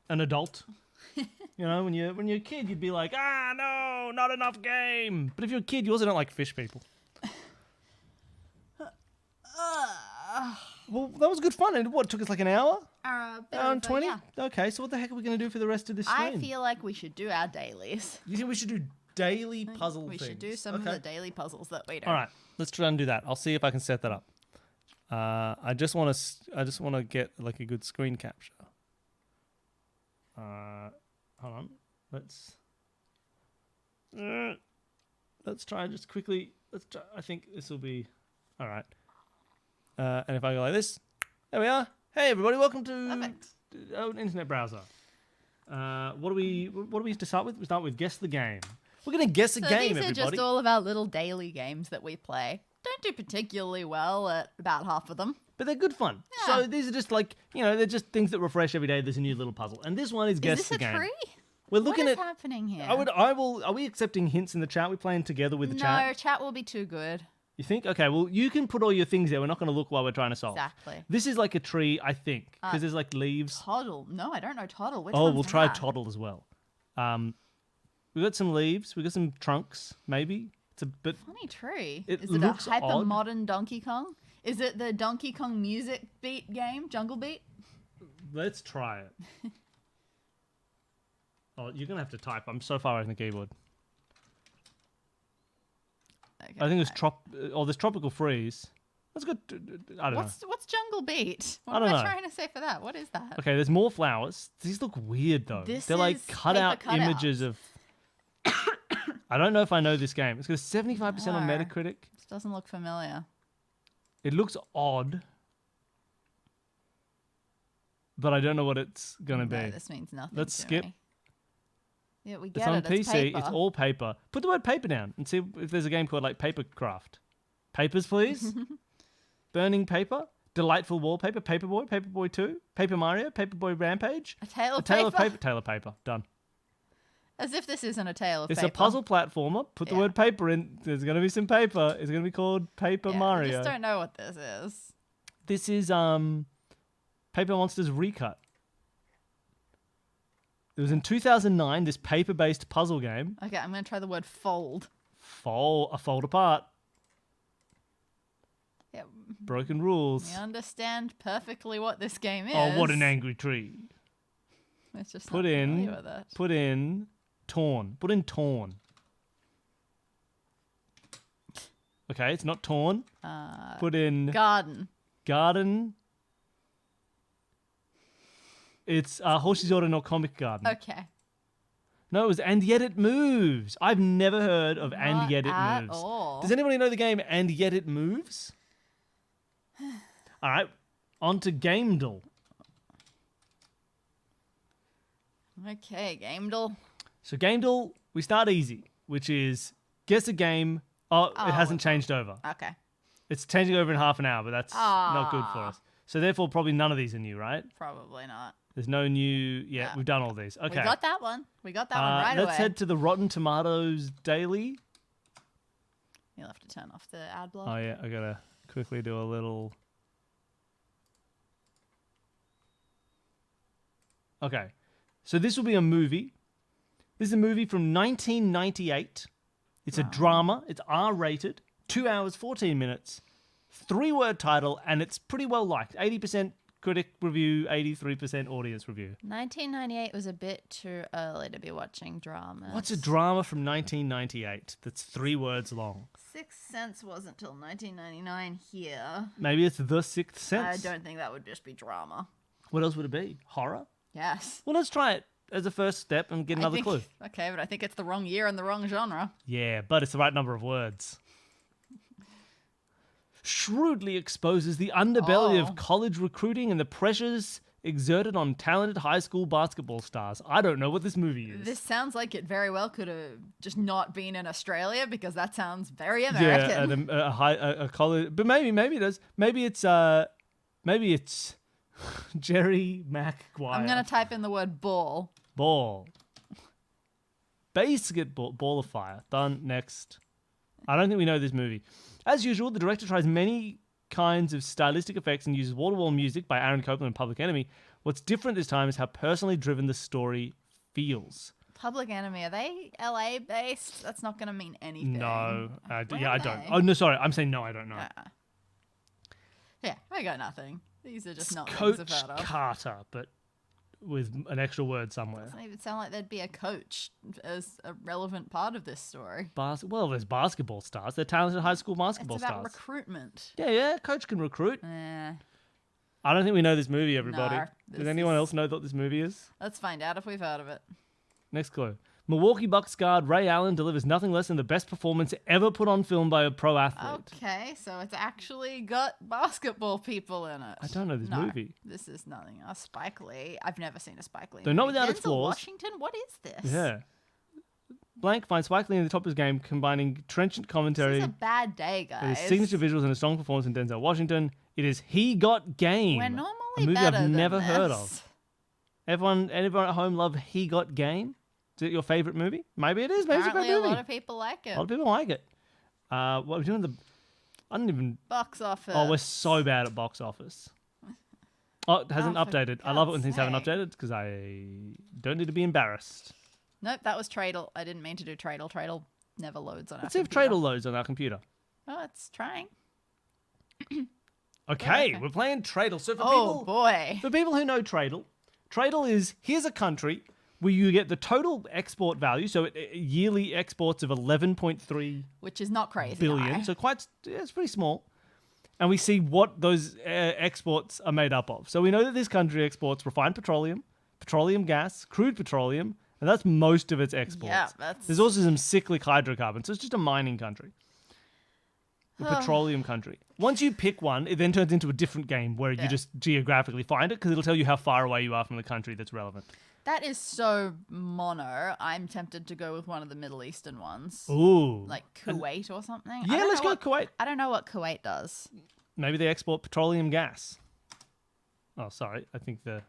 an adult. You know, when you're a kid, you'd be like, no, not enough game. But if you're a kid, you also don't like fish people. Well, that was good fun. And what, took us like an hour? Hour and 20? Yeah. Okay, so what the heck are we going to do for the rest of this I stream? feel like we should do our dailies. You think we should do daily puzzle We things? should do some of the daily puzzles that we do. All right, let's try and do that. I'll see if I can set that up. I just want to get like a good screen capture. Hold on. Let's try just quickly. Let's try. I think this will be all right. And if I go like this, there we are. Hey everybody, welcome to Perfect. an internet browser. What do we to start with? We start with guess the game. We're gonna guess a So game, these are everybody. just all of our little daily games that we play. Don't do particularly well at about half of them. But they're good fun. Yeah. So these are just like, they're just things that refresh every day. There's a new little puzzle. And this one is guess Is the this a game. tree? We're What looking is at happening here? are we accepting hints in the chat? We're playing together with the no, chat. chat will be too good. You think? Okay, well you can put all your things there. We're not gonna look while we're trying to solve. Exactly. This is like a tree, I think. Because there's like leaves. Toddle. No, I don't know Toddle. Which Oh, one's we'll try that? toddle as well. We got some leaves, we got some trunks, maybe. It's a bit Funny tree. It Is it a looks hyper odd. modern Donkey Kong? Is it the Donkey Kong music beat game, Jungle Beat? let's try it. Oh, you're gonna have to type. I'm so far away from the keyboard. Okay. I think it's this tropical freeze. That's good. I don't know. What's Jungle Beat? What I don't am I know. trying to say for that? What is that? Okay, there's more flowers. These look weird though. This They're like is cutout paper cutouts. images of. I don't know if I know this game. It's got 75% on No. Metacritic. This doesn't look familiar. It looks odd, but I don't know what it's gonna No, be. this means nothing. Let's to skip. me. Yeah, we It's get on it. It's PC. paper. It's all paper. Put the word paper down and see if there's a game called like Papercraft. Papers, please. Burning paper. Delightful wallpaper. Paperboy. Paperboy 2. Paper Mario. Paperboy Rampage. A tale A of Tale paper. of Paper. Tale of Paper. Done. As if this isn't a tale of It's paper. a puzzle platformer. Put the Yeah. word paper in. There's going to be some paper. It's going to be called Paper Yeah, I Mario. just don't know what this is. This is Paper Monsters Recut. It was in 2009, this paper-based puzzle game. Okay, I'm going to try the word fold. Fold apart. Yeah, Broken rules. we understand perfectly what this game is. Oh, what an angry tree. It's just Put not in familiar with it. torn. Put in torn. Okay, it's not torn. Put in Garden. garden. It's Hoshizora no Comic Garden. Okay. No, it was And Yet It Moves. I've never heard of Not And Yet It at Moves. all. Does anybody know the game And Yet It Moves? All right, on to Gamedle. Okay, Gamedle. So Gamedle, we start easy, which is guess a game. Oh, it hasn't changed over. Okay. It's changing over in half an hour, but that's not good for us. So therefore, probably none of these are new, right? Probably not. There's no new. Yeah, Yeah. we've done all these. Okay. We got that one. We got that one right let's away. head to the Rotten Tomatoes daily. You'll have to turn off the ad block. Oh yeah, I gotta quickly do a little. Okay, so this will be a movie. This is a movie from 1998. It's a drama. It's R-rated. 2 hours, 14 minutes, 3-word title, and it's pretty well liked. 80% critic review, 83% audience review. 1998 was a bit too early to be watching dramas. What's a drama from 1998 that's 3 words long? Sixth Sense wasn't till 1999 here. Maybe it's The Sixth Sense. I don't think that would just be drama. What else would it be? Horror? Yes. Well, let's try it as a first step and get another clue. Okay, but I think it's the wrong year and the wrong genre. Yeah, but it's the right number of words. Shrewdly exposes the underbelly of college recruiting and the pressures exerted on talented high school basketball stars. I don't know what this movie is. This sounds like it very well could have just not been in Australia because that sounds very American. Yeah, a college, but maybe it does. Maybe it's Jerry Maguire. I'm going to type in the word ball. Ball. Basketball. Ball of Fire. Done. Next. I don't think we know this movie. As usual, the director tries many kinds of stylistic effects and uses wall-to-wall music by Aaron Copland and Public Enemy. What's different this time is how personally driven the story feels. Public Enemy, are they LA based? That's not going to mean anything. No. I Where don't. are they? Oh, no, sorry. I'm saying no, I don't know. Yeah, I got nothing. These are just It's not Coach things I've heard of. Carter, but with an extra word somewhere. Doesn't even sound like there'd be a coach as a relevant part of this story. Well, there's basketball stars. They're talented high school basketball It's about stars. recruitment. Yeah, coach can recruit. Eh, I don't think we know this movie, everybody. No, Does this anyone is- else know what this movie is? let's find out if we've heard of it. Next clue. Milwaukee Bucks guard Ray Allen delivers nothing less than the best performance ever put on film by a pro athlete. Okay, so it's actually got basketball people in it. I don't know this No, movie. This is nothing. Spike Lee. I've never seen a Spike Lee They're movie. not without its Denzel flaws. Washington? What is this? Yeah. Blank finds Spike Lee in the top of his game, combining trenchant This commentary is a bad day, with guys. his signature visuals and a strong performance in Denzel Washington. It is He Got Game. We're normally a movie better I've than never heard this. of. Everyone at home love He Got Game? Is it your favorite movie? Maybe it is. Maybe it's a Apparently, great a movie. lot of people like A it. lot of people like it. What are we doing? I don't even. Box office. Oh, we're so bad at box office. Oh, it hasn't Oh, for updated. I love it when God's things haven't sake. updated because I don't need to be embarrassed. Nope, that was Tradle. I didn't mean to do Tradle. Tradle never loads on our Let's see if computer. Tradle loads on our computer. Oh, it's trying. Okay, Okay. we're playing Tradle. So for Oh, people, boy. for people who know Tradle, Tradle is here's a country where you get the total export value, so yearly exports of 11.3 Which is not crazy. billion, high. so it's pretty small. And we see what those exports are made up of. So we know that this country exports refined petroleum, petroleum gas, crude petroleum, and that's most of its exports. Yeah, that's- There's also some cyclic hydrocarbons, so it's just a mining country. A petroleum country. Once you pick one, it then turns into a different game where you Yeah. just geographically find it because it'll tell you how far away you are from the country that's relevant. That is so mono. I'm tempted to go with one of the Middle Eastern ones. Ooh. Like Kuwait or something. I Yeah, don't let's know go what- Kuwait. I don't know what Kuwait does. Maybe they export petroleum gas. Oh, sorry. I think the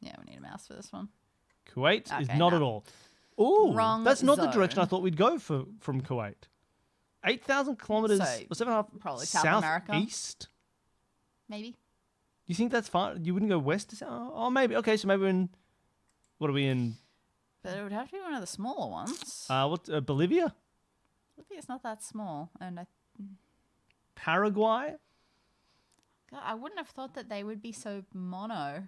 Yeah, we need a mouse for this one. Kuwait is Okay, not no. at all. Ooh, Wrong that's not the direction I zone. thought we'd go from Kuwait. 8,000 kilometers So, or 7.5 probably South America. East. Maybe. You think that's far? You wouldn't go west to south? Oh, maybe. Okay, so maybe we're in. What are we in? But it would have to be one of the smaller ones. Bolivia? Maybe it's not that small. And Paraguay? God, I wouldn't have thought that they would be so mono.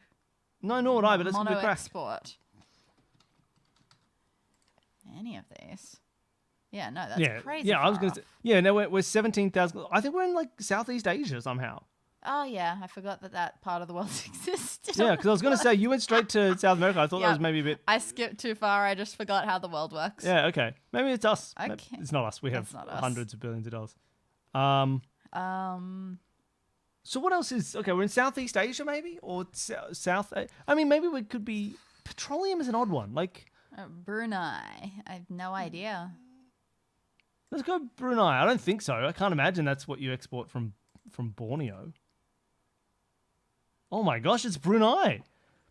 No, nor would I, but let's give it mono a crack. export. Any of these. Yeah, no, that's crazy. Yeah, I was far going off. to say. Yeah, no, we're 17,000. I think we're in like Southeast Asia somehow. Oh, yeah, I forgot that part of the world existed. Yeah, because I was going to say you went straight to South America. I thought that Yeah. was maybe a bit. I skipped too far. I just forgot how the world works. Yeah, okay. Maybe it's us. Okay. It's not us. We have It's not us. hundreds of billions of dollars. Um, So what else is okay? We're in Southeast Asia, maybe, or South. I mean, maybe we could be. Petroleum is an odd one. Like, Brunei. I have no idea. let's go Brunei. I don't think so. I can't imagine that's what you export from Borneo. Oh my gosh, it's Brunei.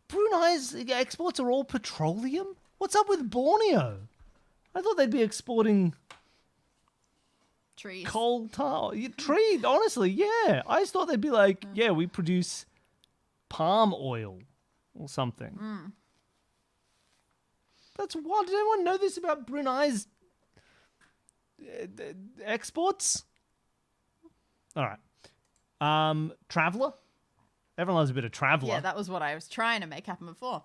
Brunei's exports are all petroleum. What's up with Borneo? I thought they'd be exporting Trees. coal tar. Tree, honestly, yeah. I just thought they'd be like, yeah, we produce palm oil or something. That's what. Does anyone know this about Brunei's exports? All right. Traveler. Everyone loves a bit of Traveler. Yeah, that was what I was trying to make happen before.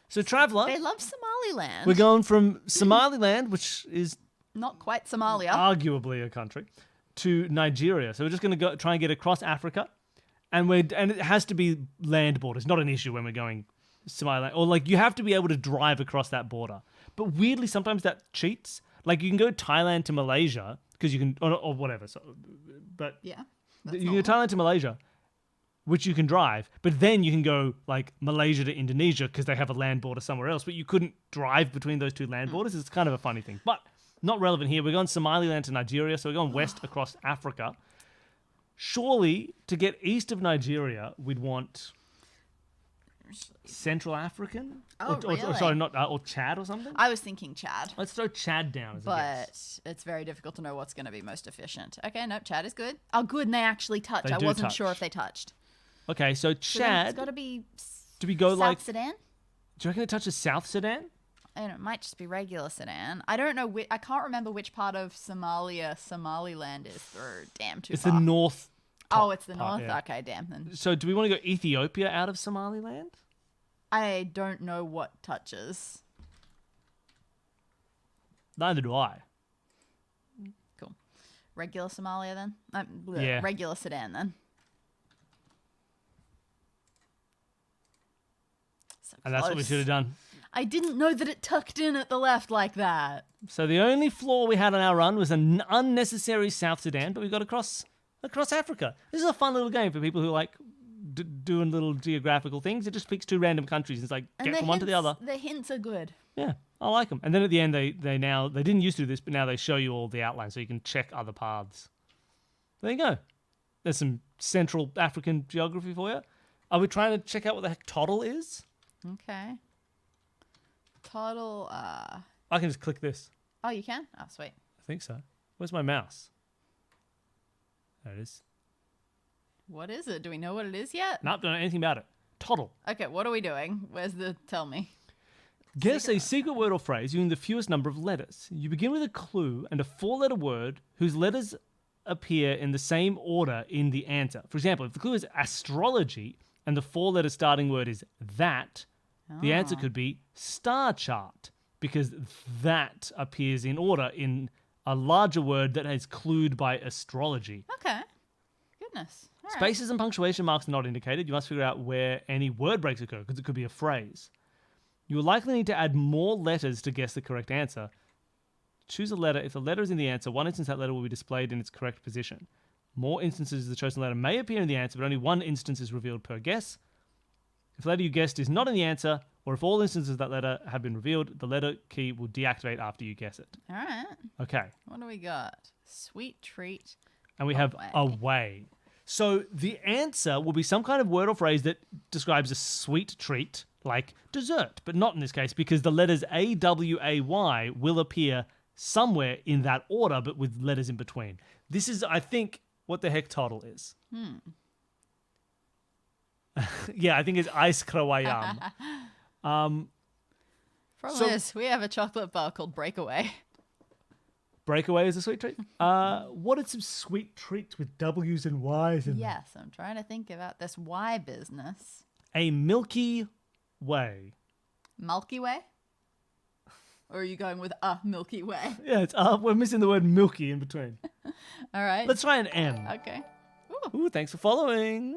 So Traveler, They love Somaliland. we're going from Somaliland, which is Not quite Somalia. arguably a country, to Nigeria. So we're just going to go try and get across Africa, and it has to be land borders. Not an issue when we're going Somaliland, or like you have to be able to drive across that border. But weirdly, sometimes that cheats. Like you can go Thailand to Malaysia because you can, or whatever. So, but Yeah. you can go Thailand to Malaysia, which you can drive, but then you can go like Malaysia to Indonesia because they have a land border somewhere else, but you couldn't drive between those two land borders. It's kind of a funny thing, but not relevant here. We're going Somaliland to Nigeria, so we're going west across Africa. Surely, to get east of Nigeria, we'd want Central African? Oh, or really? sorry, not or Chad or something? I was thinking Chad, Let's throw Chad down as a guess. but it's very difficult to know what's going to be most efficient. Okay, no, Chad is good. Oh, good, and they actually touch. They I do wasn't touch. sure if they touched. Okay, so So then Chad, it's got to be do we go South like, Sudan? do you reckon it touches South Sudan? And it might just be regular Sudan. I don't know. I can't remember which part of Somaliland is through. Damn, too It's far. the north. Oh, it's the part, north? yeah. Okay, damn. Then So do we want to go Ethiopia out of Somaliland? I don't know what touches. Neither do I. Cool. Regular Somalia then? Yeah. Regular Sudan then. So And that's what we close. should have done. I didn't know that it tucked in at the left like that. So the only flaw we had on our run was an unnecessary South Sudan, but we got across Africa. This is a fun little game for people who like doing little geographical things. It just picks two random countries. It's like get from one to the other. The hints are good. Yeah, I like them. And then at the end, they didn't used to do this, but now they show you all the outlines so you can check other paths. There you go. There's some Central African geography for you. Are we trying to check out what the heck Toddle is? Okay. Total. I can just click this. Oh, you can? Oh, sweet. I think so. Where's my mouse? There it is. What is it? Do we know what it is yet? Nope, don't know anything about it. Toddle. Okay, what are we doing? Where's the tell me? Guess a secret word or phrase using the fewest number of letters. You begin with a clue and a four-letter word whose letters appear in the same order in the answer. For example, if the clue is astrology and the four-letter starting word is that, the answer could be star chart because that appears in order in a larger word that is clued by astrology. Okay. Goodness. All right. Spaces and punctuation marks are not indicated. You must figure out where any word breaks occur because it could be a phrase. You will likely need to add more letters to guess the correct answer. Choose a letter. If the letter is in the answer, one instance that letter will be displayed in its correct position. More instances of the chosen letter may appear in the answer, but only one instance is revealed per guess. If the letter you guessed is not in the answer, or if all instances of that letter have been revealed, the letter key will deactivate after you guess it. All right. Okay. What do we got? Sweet treat. And we have away. So the answer will be some kind of word or phrase that describes a sweet treat, like dessert, but not in this case because the letters A, W, A, Y will appear somewhere in that order, but with letters in between. This is, I think, what the heck Toddle is. Yeah, I think it's ice krawayam. Problem So- is, we have a chocolate bar called Breakaway. Breakaway is a sweet treat. What are some sweet treats with W's and Y's in them? Yes, I'm trying to think about this Y business. A Milky Way. Milky Way? Or are you going with a Milky Way? Yeah, it's we're missing the word milky in between. All right. Let's try an M. Okay. Ooh. Ooh, thanks for following.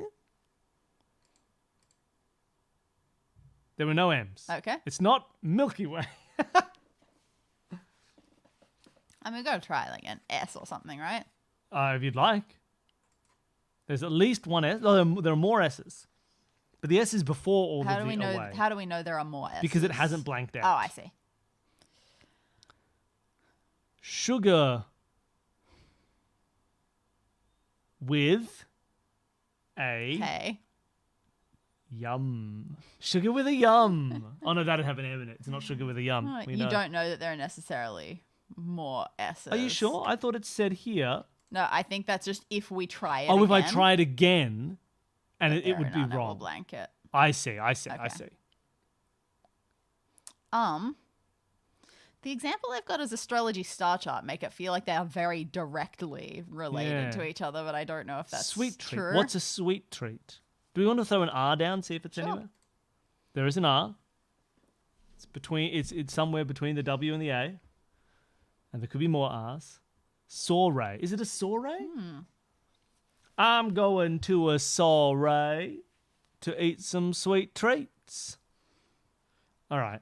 There were no M's. Okay. It's not Milky Way. I'm going to go try like an S or something, right? If you'd like. There's at least one S. Oh, there are more S's. But the S is before all How of do the we know? away. How do we know there are more S's? Because it hasn't blanked out. Oh, I see. Sugar with a Okay. yum. Sugar with a yum. Oh, no, that'd have an M in it. It's not sugar with a yum. Oh, We you know. don't know that there are necessarily more S's. Are you sure? I thought it said here. No, I think that's just if we try it. Oh, if I again, tried again, and it there would be and none, it will wrong. blank it. I see. I Okay. see. The example they've got is astrology star chart make it feel like they are very directly related to each other, but I don't know if that's Sweet treat. true. What's a sweet treat? Do we want to throw an R down, see if it's Sure. anywhere? There is an R. It's somewhere between the W and the A. And there could be more R's. Soiree. Is it a soiree? I'm going to a soiree to eat some sweet treats. All right.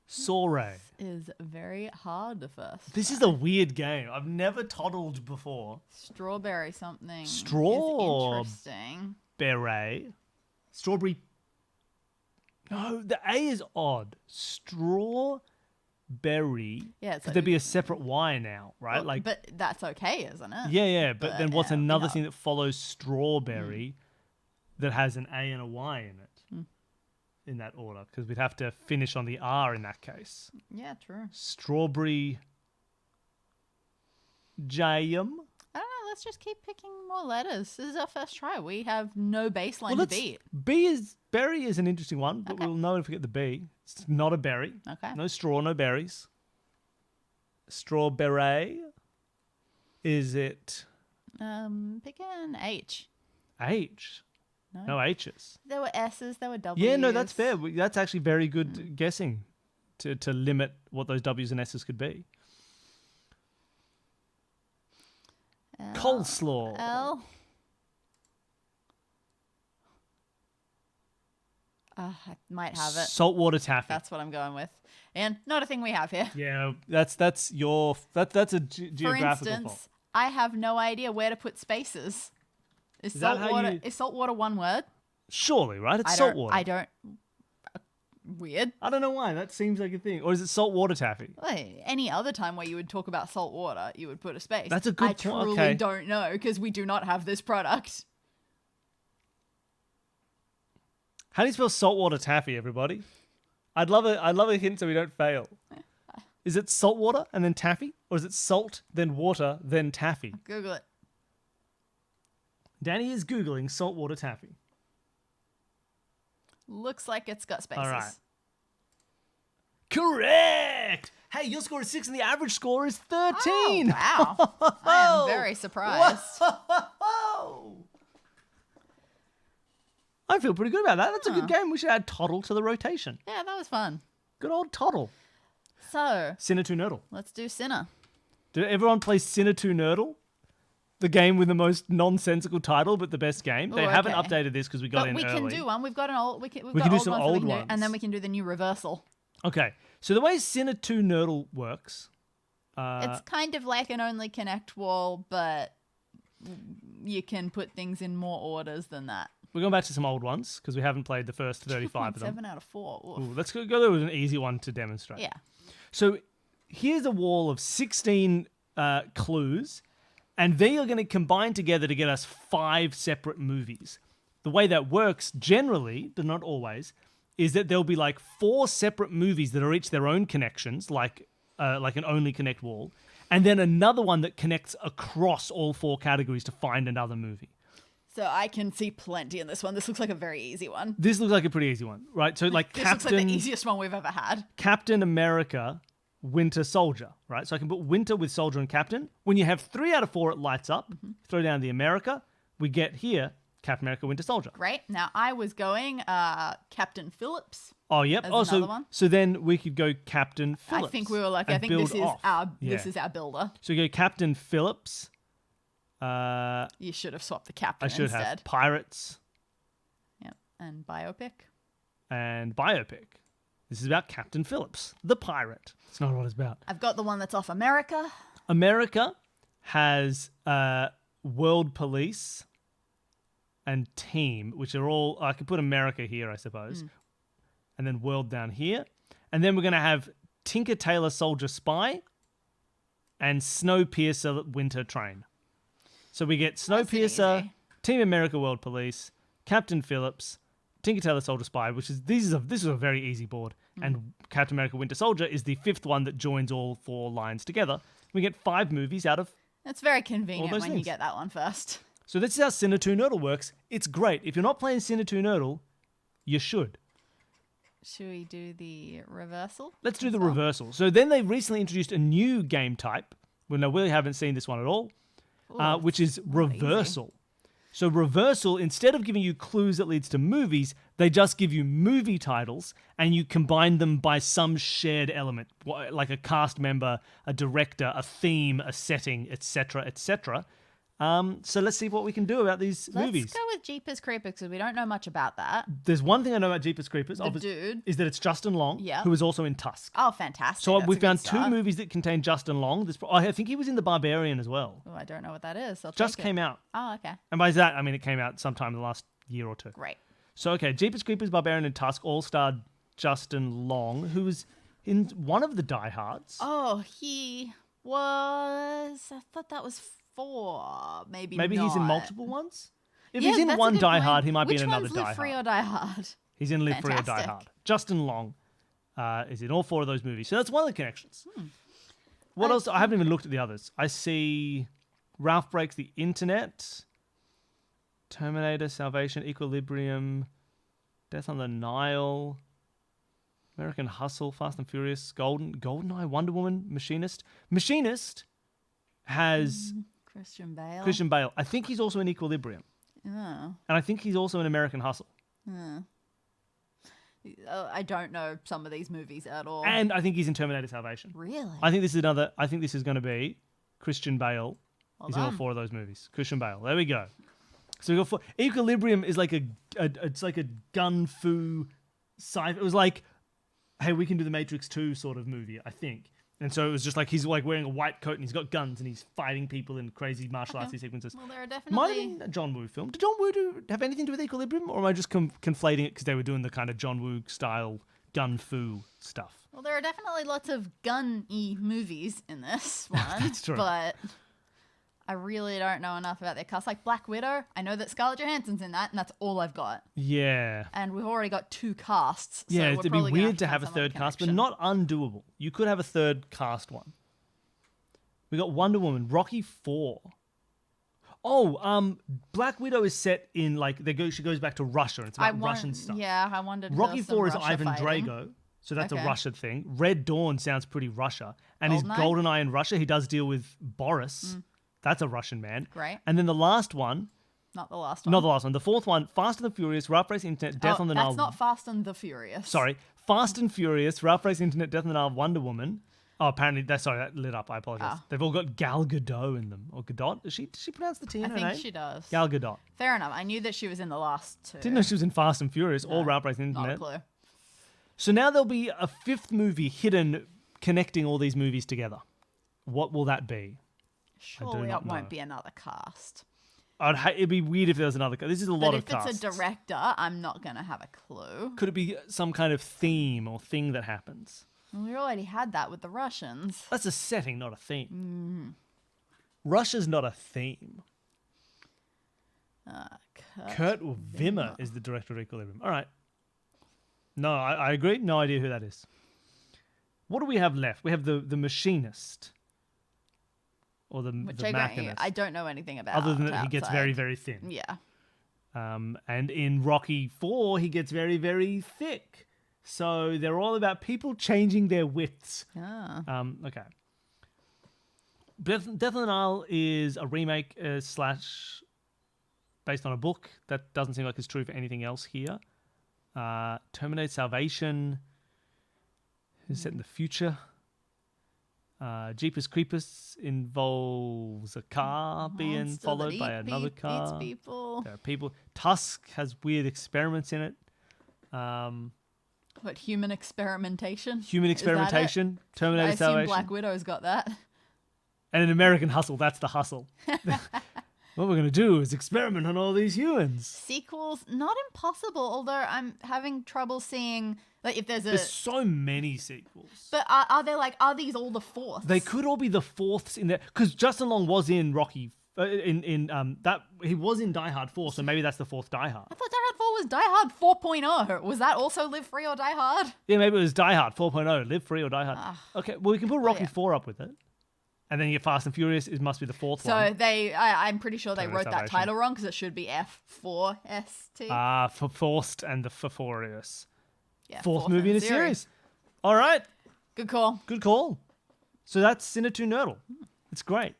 Soiree. Is very hard to first. This is a weird game. I've never toddled before. Strawberry something. Straw- Is interesting. Beret. Strawberry. No, the A is odd. Strawberry. Yeah, it's Could there be a separate Y now, right? well, but that's okay, isn't it? yeah. But then what's another yeah. thing that follows strawberry that has an A and a Y in it? In that order, because we'd have to finish on the R in that case. Yeah, true. Strawberry jam. I don't know. Let's just keep picking more letters. This is our first try. We have no baseline to let's- beat. Berry is an interesting one, but Okay. we'll know if we get the B. It's not a berry. Okay. No straw, no berries. Strawberry. Is it Pick an H. H? No H's. There were S's. There were W's. Yeah, no, that's fair. That's actually very good guessing to limit what those W's and S's could be. Coleslaw. L. I might have it. Saltwater taffy. That's what I'm going with. And not a thing we have here. Yeah, that's a For geographical instance, fault. I have no idea where to put spaces. Is that how saltwater you- is saltwater one word? Surely, right? It's I saltwater. don't. Weird. I don't know why. That seems like a thing. Or is it saltwater taffy? Hey, any other time where you would talk about salt water, you would put a space. That's a good I point. truly Okay. don't know because we do not have this product. How do you spell saltwater taffy, everybody? I'd love a hint so we don't fail. Is it saltwater and then taffy? Or is it salt, then water, then taffy? Google it. Danny is Googling saltwater taffy. Looks like it's got spaces. All right. Correct! Hey, your score is 6 and the average score is 13. Oh, wow. I am very surprised. I feel pretty good about that. That's a good game. We should add Toddle to the rotation. Yeah, that was fun. Good old Toddle. So, Sinner2 Nerdle. let's do Sinner. Did everyone play Sinner2 Nerdle? The game with the most nonsensical title, but the best game. They Ooh, haven't okay. updated this because we got But in we early. can do one. We've got an old. We've We got can do old some ones that we old can do, ones. and then we can do the new reversal. Okay, so the way Sinner2 Nerdle works, It's kind of like an only connect wall, but you can put things in more orders than that. we're going back to some old ones because we haven't played the first 35 of them. 7 out of 4. Oof. Ooh, let's go there with an easy one to demonstrate. Yeah. So here's a wall of 16 clues, and they are going to combine together to get us 5 separate movies. The way that works generally, but not always, is that there'll be like 4 separate movies that are each their own connections, like an only connect wall, and then another one that connects across all 4 categories to find another movie. So I can see plenty in this one. This looks like a very easy one. This looks like a pretty easy one, right? So like This looks like the easiest one we've ever had. Captain America, Winter Soldier, right? So I can put Winter with Soldier and Captain. When you have 3 out of 4, it lights up. Throw down the America. We get here Captain America, Winter Soldier. Great. Now I was going Captain Phillips. Oh, yep. As Oh, another one. so then we could go Captain Phillips. I think we were lucky. I and think build this is off. this is our builder. So we go Captain Phillips. You should have swapped the captain I should instead. have Pirates Yep. And biopic. and Biopic. This is about Captain Phillips, the pirate. It's not what it's about. I've got the one that's off America. America has World Police and Team, which are all... I could put America here, I suppose. And then World down here. And then we're going to have Tinker Tailor Soldier Spy and Snowpiercer Winter Train. So we get Nice and Snowpiercer, easy. Team America World Police, Captain Phillips, Tinker Tailor Soldier Spy, which is... This is a very easy board. And Captain America Winter Soldier is the 5th one that joins all 4 lines together. We get 5 movies out of... It's very convenient those when you things. get that one first. So this is how Sinner2 Nerdle works. It's great. If you're not playing Sinner2 Nerdle, You should. Should we do the reversal? Let's do the reversal. So then they recently introduced a new game type. Well, no, we haven't seen this one at all, which is reversal. So reversal, instead of giving you clues that leads to movies, they just give you movie titles and you combine them by some shared element, like a cast member, a director, a theme, a setting, etc., etc. So let's see what we can do about these movies. Let's go with Jeepers Creepers because we don't know much about that. There's one thing I know about Jeepers Creepers, dude. is that it's Justin Long, Yeah. who is also in Tusk. Oh, fantastic. So That's we a good found two start. movies that contain Justin Long. I think he was in The Barbarian as well. Oh, I don't know what that is. I'll Just take it. came out. Oh, okay. And by that, I mean it came out sometime in the last year or two. Great. So, okay, Jeepers Creepers, Barbarian, and Tusk all starred Justin Long, who was in one of the Die Hards. Oh, he was... I thought that was 4. Maybe He's in not. multiple ones? If Yeah, he's in that's a one good Die point. Hard, he might be Which in another one's Die Live Free Hard. or Die Hard? He's in Live Free or Die Fantastic. Hard. Justin Long is in all 4 of those movies. So that's one of the connections. What else? I haven't even looked at the others. I see Ralph Breaks the Internet, Terminator, Salvation, Equilibrium, Death on the Nile, American Hustle, Fast and Furious, GoldenEye, Wonder Woman, Machinist. Machinist has Christian Bale. Christian Bale. I think he's also in Equilibrium. Oh. And I think he's also in American Hustle. I don't know some of these movies at all. And I think he's in Terminator Salvation. Really? I think this is going to be Christian Bale. He's in all 4 of those movies. Christian Bale. There we go. So we got 4. Equilibrium is like it's like a gun fu sci. It was like, hey, we can do the Matrix 2 sort of movie, I think. And so it was just like he's like wearing a white coat and he's got guns and he's fighting people in crazy martial artsy sequences. Well, there are Might have definitely... been a John Woo film. Did John Woo have anything to do with Equilibrium, or am I just conflating it because they were doing the kind of John Woo style gun fu stuff? Well, there are definitely lots of gun-y movies in this one. That's true. But I really don't know enough about their cast. Like Black Widow, I know that Scarlett Johansson's in that, and that's all I've got. Yeah. And we've already got 2 casts. So Yeah, we're it'd be probably gonna weird to find have a some other third cast, but connection. not undoable. You could have a third cast one. We got Wonder Woman, Rocky 4. Oh, Black Widow is set in like she goes back to Russia. And it's about Russian stuff. Yeah, I wondered. if there Rocky was some 4 is Russia Ivan fighting. Drago, so that's Okay. a Russia thing. Red Dawn sounds pretty Russia, and his Goldeneye? GoldenEye in Russia. He does deal with Boris. That's a Russian man. Great. And then the last one, Not the last one. not the last one, the 4th one, Fast and the Furious, Ralph Breaks the Internet, Death on the Nile. That's not Fast and the Furious. Sorry, Fast and Furious, Ralph Breaks the Internet, Death on the Nile, Wonder Woman. Oh, apparently that lit up. I apologize. Ah. They've all got Gal Gadot in them, or Gadot. Does she pronounce the T in I her think name? she does. Gal Gadot. Fair enough. I knew that she was in the last 2. Didn't know she was in Fast and Furious or Ralph Breaks the Not a Internet. clue. So now there'll be a 5th movie hidden, connecting all these movies together. What will that be? Surely not it know. won't be another cast. It'd be weird if there was another. This is a lot But of if casts. it's a director, I'm not going to have a clue. Could it be some kind of theme or thing that happens? Well, we already had that with the Russians. That's a setting, not a theme. Russia's not a theme. Kurt Wimmer is the director of Equilibrium. All right. No, I agree. No idea who that is. What do we have left? We have the machinist. Or the Which machinist. I don't know anything about. Other than that, he gets outside. very, very thin. Yeah. And in Rocky 4, he gets very, very thick. So they're all about people changing their widths. Okay. Death on the Nile is a remake slash based on a book. That doesn't seem like it's true for anything else here. Terminator Salvation is set in the future. Jeepers Creepers involves a car being Monster followed that by another eats car. people. There are people. Tusk has weird experiments in it. What, human experimentation? Human Is that it? experimentation. I Terminator assume Salvation. Black Widow's got that. And an American Hustle. That's the hustle. What we're going to do is experiment on all these humans. Sequels, not impossible, although I'm having trouble seeing like if there's a... There's so many sequels. But are these all the 4ths? They could all be the 4ths in there. Because Justin Long was in Rocky... he was in Die Hard 4, so maybe that's the 4th Die Hard. I thought Die Hard 4 was Die Hard 4.0. Was that also Live Free or Die Hard? Yeah, maybe it was Die Hard 4.0. Live Free or Die Hard. Okay, well, we can put Rocky 4 up with it. And then you get Fast and Furious. It must be the fourth So one. I'm pretty sure they Total wrote that Salvation. title wrong because it should be F4ST. For Forced and the Furious. Yeah, Fourth movie in a the series. All right. Good call. Good call. So that's Cinetune Nerdle. It's great.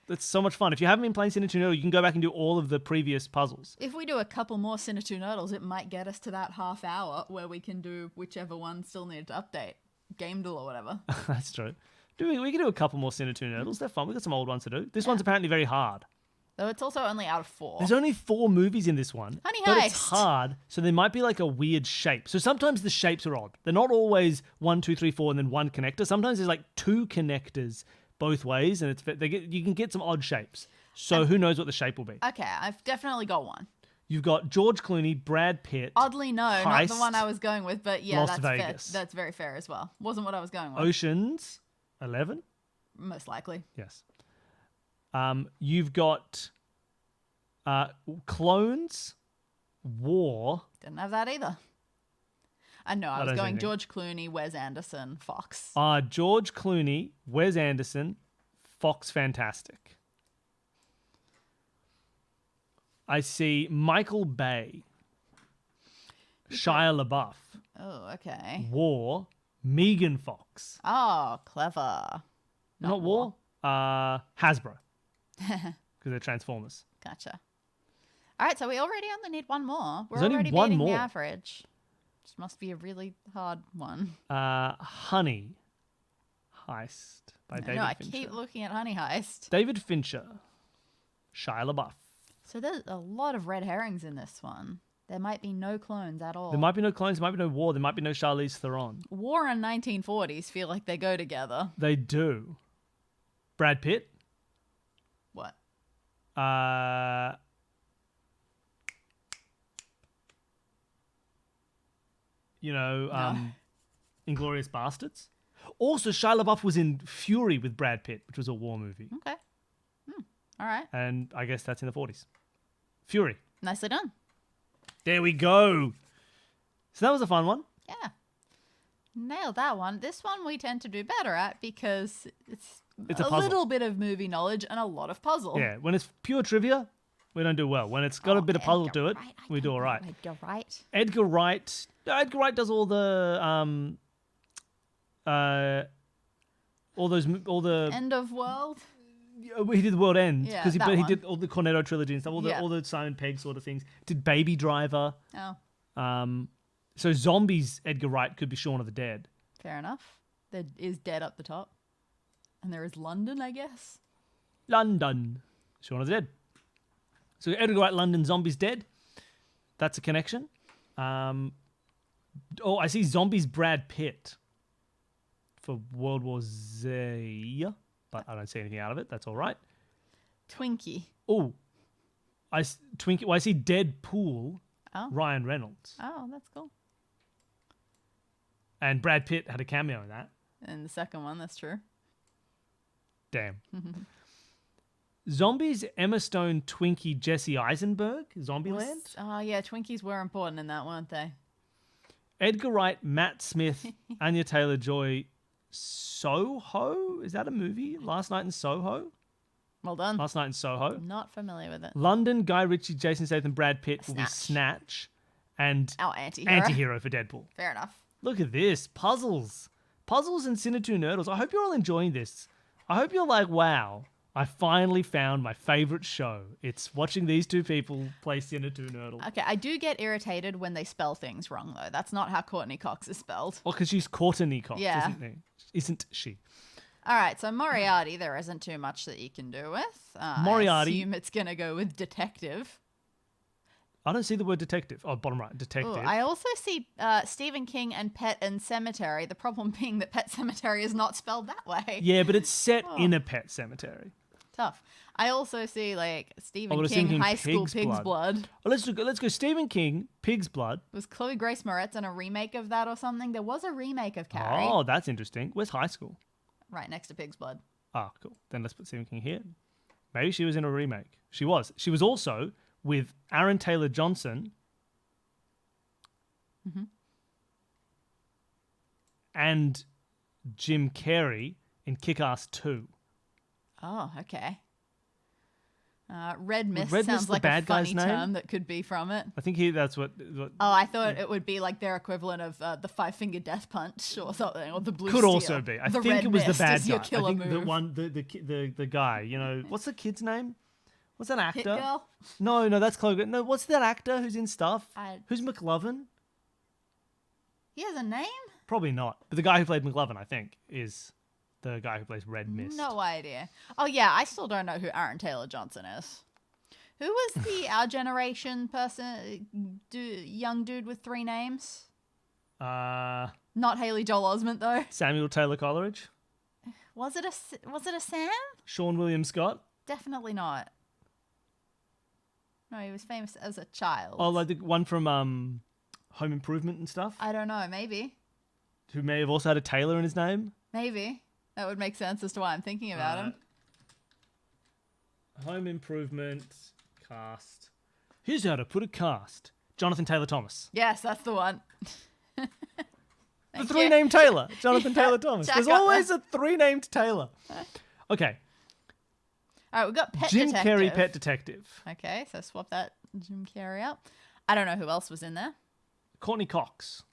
It's so much fun. If you haven't been playing Cinetune Nerdle, you can go back and do all of the previous puzzles. If we do a couple more Cinetune Nerdles, it might get us to that half hour where we can do whichever one still needed to update. Gamedool or whatever. That's true. We can do a couple more Cinetune Nerdles. They're fun. We've got some old ones to do. This one's apparently very hard. Though it's also only out of 4. There's only 4 movies in this one. Honey but it's Heist. hard, so there might be like a weird shape. So sometimes the shapes are odd. They're not always 1, 2, 3, 4, and then one connector. Sometimes there's like 2 connectors both ways, and you can get some odd shapes. So who knows what the shape will be? Okay, I've definitely got one. You've got George Clooney, Brad Pitt, Oddly, no, not the Heist, one I was going with, but yeah, Las that's Vegas. fair. That's very fair as well. Wasn't what I was going with. Ocean's 11. Most likely. Yes. You've got Clones, War. Didn't have that either. I know, I don't was see going anything. George Clooney, Wes Anderson, Fox. George Clooney, Wes Anderson, Fox Fantastic. I see Michael Bay, Shia LaBeouf, Oh, okay. War, Megan Fox. Oh, clever. Not War. Hasbro. Because they're Transformers. Gotcha. All right, so we already only need one more. We're There's only already one beating more. the average. This must be a really hard one. Honey Heist by David No, I Fincher. keep looking at Honey Heist. David Fincher, Shia LaBeouf. So there's a lot of red herrings in this one. There might be no clones at all. There might be no clones, there might be no War, there might be no Charlize Theron. War and 1940s feel like they go together. They do. Brad Pitt. What? Inglourious Bastards. Also, Shia LaBeouf was in Fury with Brad Pitt, which was a war movie. Okay. All right. And I guess that's in the 40s. Fury. Nicely done. There we go. So that was a fun one. Yeah. Nailed that one. This one we tend to do better at because it's It's a a puzzle. little bit of movie knowledge and a lot of puzzle. Yeah, when it's pure trivia, we don't do well. When it's got a bit of puzzle to it, we do all right. Edgar Wright. Edgar Wright. Edgar Wright does all the all the End of World. he did the World End Yeah, because that he one. did all the Cornetto trilogy and stuff, Yeah. all the Simon Pegg sort of things. Did Baby Driver. Oh, So zombies, Edgar Wright could be Shaun of the Dead. fair enough. There is Dead up the top. And there is London, I guess. London, Shaun of the Dead. So Edgar Wright, London, Zombies Dead. That's a connection. I see Zombies, Brad Pitt for World War Z, but I don't see anything out of it. That's all right. Twinkie. Oh, I see Deadpool, Oh. Ryan Reynolds, Oh, that's cool. and Brad Pitt had a cameo in that. And the second one, that's true. Damn. Zombies, Emma Stone, Twinkie, Jesse Eisenberg, Zombieland. Oh, yeah, Twinkies were important in that, weren't they? Edgar Wright, Matt Smith, Anya Taylor-Joy, Soho? Is that a movie? Last Night in Soho? Well done. Last Night in Soho. Not familiar with it. London, Guy Ritchie, Jason Statham, Brad Pitt will be Snatch. Snatch. And Our anti-hero. anti-hero for Deadpool. Fair enough. Look at this. Puzzles. Puzzles and Cinetune Nerdles. I hope you're all enjoying this. I hope you're like, wow, I finally found my favorite show. It's watching these two people play Cinetune Nerdle. Okay, I do get irritated when they spell things wrong, though. That's not how Courtney Cox is spelled. Well, because she's Courtney Cox, Yeah. isn't she? All right, so Moriarty, there isn't too much that you can do with. Moriarty- I assume it's going to go with detective. I don't see the word detective. Oh, bottom right, detective. Ooh, I also see Stephen King and Pet and Cemetery. The problem being that Pet Cemetery is not spelled that way. Yeah, but it's set Oh. in a pet cemetery. Tough. I also see like Stephen well, King, Stephen King, High School Pig's Pig's Blood. Blood. Oh, let's go Stephen King, Pig's Blood. Was Chloe Grace Moretz in a remake of that or something? There was a remake of Carrie Oh, that's interesting. Where's high school? right next to Pig's Blood. Ah, cool. Then let's put Stephen King here. Maybe she was in a remake. She was. She was also with Aaron Taylor Johnson and Jim Carrey in Kick-Ass 2. Oh, okay. Red Mist Red Mist sounds the like a bad guy's funny name? term that could be from it. I think that's what Oh, I thought it would be like their equivalent of the Five-Finger Death Punch or something, or the Blue could Steel. also be. I The think Red it was the Mist bad is your guy. I killer think the move. one, the guy. You know, what's the kid's name? What's that actor? Hit Girl? No, that's Clogan. No, what's that actor who's in stuff? I- Who's McLovin? He has a name? Probably not. But the guy who played McLovin, I think, is the guy who plays Red Mist. No idea. Oh yeah, I still don't know who Aaron Taylor Johnson is. Who was the Our Generation person, young dude with 3 names? Not Haley Joel Osment though. Samuel Taylor Coleridge, Was it a Sam? Sean William Scott. Definitely not. No, he was famous as a child. Oh, like the one from Home Improvement and stuff, I don't know. Maybe. who may have also had a Taylor in his name. Maybe. That would make sense as to why I'm thinking about him. Home Improvement cast. Here's how to put a cast. Jonathan Taylor Thomas. Yes, that's the one. The Thank 3 you. named Taylor. Jonathan Yeah, Taylor Thomas. Jack There's got always that. a 3 named Taylor. Okay. All right, we've got Pet Jim Detective. Carrey, Pet Detective. Okay, so swap that Jim Carrey out. I don't know who else was in there. Courtney Cox.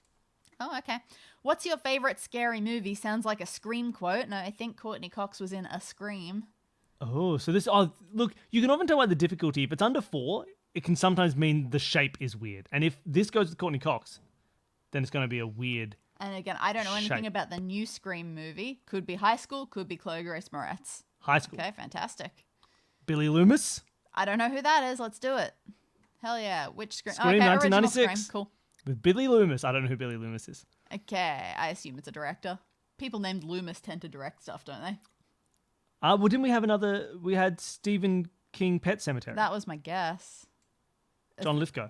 Oh, okay. What's your favorite scary movie? Sounds like a Scream quote. No, I think Courtney Cox was in a Scream. Oh, so this. Oh, look, you can often tell by the difficulty. If it's under 4, it can sometimes mean the shape is weird. And if this goes with Courtney Cox, then it's going to be a weird. And again, I don't know anything Shape. about the new Scream movie. Could be High School, could be Chloe Grace Moretz. High school. Okay, fantastic. Billy Loomis. I don't know who that is. Let's do it. Hell yeah. Which Scream? Scream, okay, original 1996. Scream. Cool. With Billy Loomis. I don't know who Billy Loomis is. Okay, I assume it's a director. People named Loomis tend to direct stuff, don't they? Well, didn't we have another? We had Stephen King Pet Cemetery. That was my guess. John Lithgow.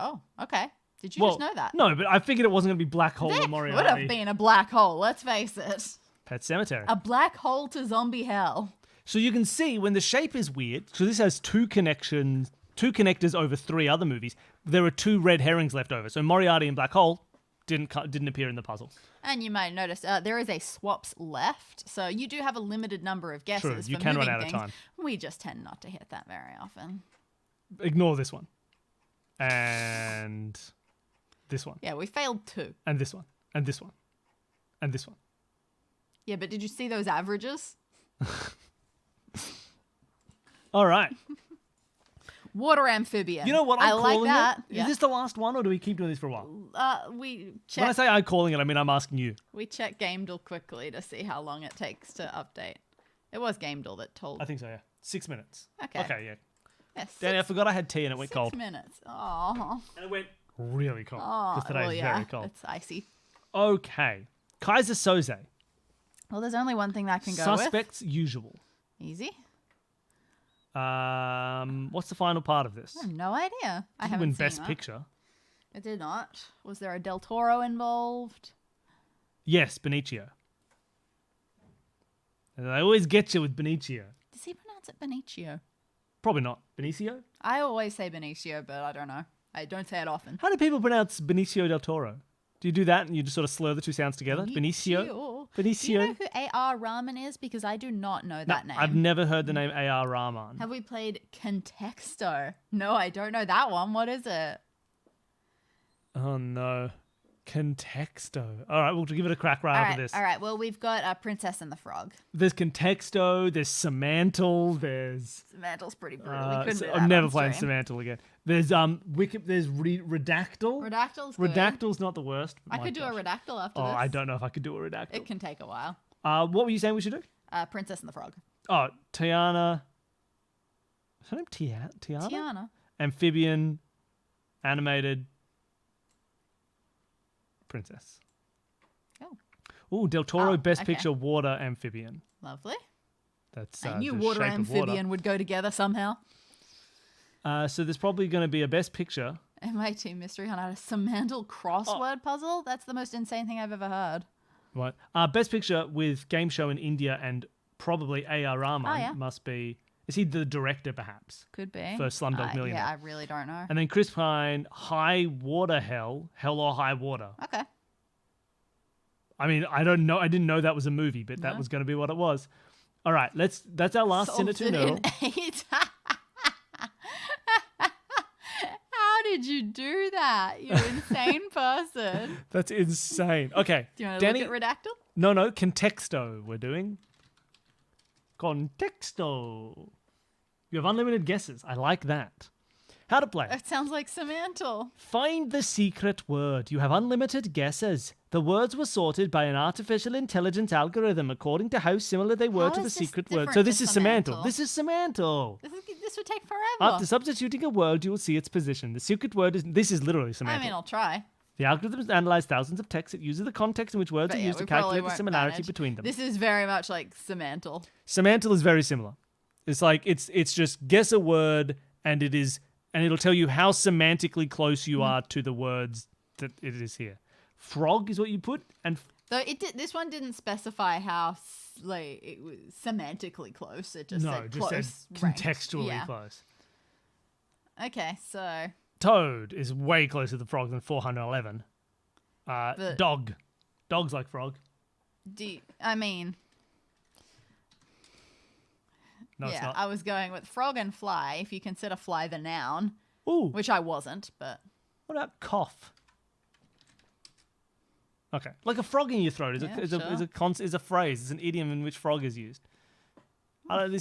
Oh, okay. Did you just know that? No, but I figured it wasn't going to be Black Hole There or would Moriarty. have been a black hole, let's face it. Pet Cemetery. A black hole to zombie hell. So you can see when the shape is weird. So this has 2 connectors over 3 other movies. There are 2 red herrings left over. So Moriarty and Black Hole didn't appear in the puzzle. And you might notice there is a swaps left, so you do have a limited number of guesses. you for can run moving out of things. time. We just tend not to hit that very often. Ignore this one. And this one. Yeah, we failed 2. And this one. And this one. And this one. Yeah, but did you see those averages? All right. Water amphibian. You know what I I'm like calling that. it? Yeah. Is this the last one, or do we keep doing this for a while? We When I check. say I'm calling it, I mean I'm asking you. We check Gamedel quickly to see how long it takes to update. It was Gamedel that told. I think so, yeah. 6 minutes. Okay. Okay, yeah. Yeah, Danny, I forgot I had tea and it went 6 cold. minutes. Oh, And it went really cold. oh, Because today's well, yeah, very cold. it's icy. Okay. Kaiser Soze. Well, there's only one thing that can go Suspects usual. with. Easy. What's the final part of this? I have no idea. I Did haven't win seen Best that. Picture. It did not. Was there a Del Toro involved? Yes, Benicio. And they always get you with Benicio. Does he pronounce it Benicio? Probably not. Benicio? I always say Benicio, but I don't know. I don't say it often. How do people pronounce Benicio del Toro? Do you do that and you just sort of slur the 2 sounds together? Benicio? Do you Benicio? know who A.R. Rahman is? Because I do not know that name. I've never heard the name A.R. Rahman. Have we played Contexto? No, I don't know that one. What is it? Oh no. Contexto. All right, we'll give it a crack right after this. All right. Well, we've got Princess and the Frog. There's Contexto, there's Semantle, there's... Mantle's pretty brutal. We couldn't do that I'm never on playing stream. Semantle again. There's there's Redactyl. Redactyl's good. Redactyl's not the worst. I My could do gosh. a Redactyl after Oh, this. I don't know if I could do a Redactyl. It can take a while. What were you saying we should do? Princess and the Frog. Oh, Tiana. Is her name Tiana? Tiana. Amphibian, animated, princess. Oh, Oh, Del Toro, Oh, Best okay. Picture, water, amphibian. lovely. That's I knew the water shape of water. amphibian would go together somehow. So there's probably going to be a Best Picture. MIT Mystery Hunt had a Semantle crossword puzzle? That's the most insane thing I've ever heard. Right. Best Picture with Game Show in India and probably A.R. Rahman Oh, yeah. must be... Is he the director, perhaps? Could be. For Slumdog Millionaire. Yeah, I really don't know. And then Chris Pine, High Water Hell, Hell or High Water. Okay. I mean, I don't know. I didn't know that was a movie, but that No. was going to be what it was. All right, that's our last Solved Senator it Nurgle. in 8. How did you do that, you insane person? That's insane. Okay, Do you want to Danny. look at Redactyl? No, contexto. We're doing contexto. You have unlimited guesses. I like that. How to play. It sounds like Semantle. Find the secret word. You have unlimited guesses. The words were sorted by an artificial intelligence algorithm according to how similar they were How to the is this secret word. different So to this is Semantle. Semantle? This is Semantle. This would take forever. After substituting a word, you will see its position. The secret word is... This is literally Semantle. I mean, I'll try. The algorithm has analyzed thousands of texts. It uses the context in which words But are yeah, used to we probably calculate the won't similarity manage. between them. This is very much like Semantle. Semantle is very similar. It's like it's just guess a word and it'll tell you how semantically close you are to the words that it is here. Frog is what you put, and Though this one didn't specify how it was semantically close. It just said just close. said ranked. contextually Yeah. close. Okay, so Toad is way closer to frog than 411. But- Dog's like frog. I mean, No, it's yeah, not. I was going with frog and fly. If you consider fly the noun, Ooh, which I wasn't, but what about cough? Okay, like a frog in your throat is Yeah, is a phrase. It's an idiom in which frog is used. I don't know,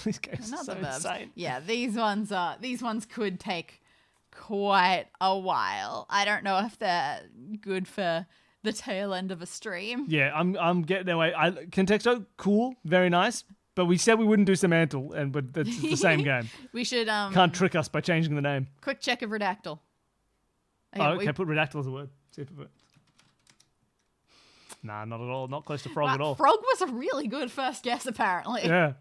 this game's not so the verbs. insane. Yeah, these ones could take quite a while. I don't know if they're good for the tail end of a stream. Yeah, I'm getting away. Contexto, cool, very nice. But we said we wouldn't do Semantle, but it's the same game. We should Can't trick us by changing the name. quick check of redactyl. Okay, put redactyl as a word. See if it works. Nah, not at all. Not close to frog at all. Frog was a really good first guess, apparently. Yeah.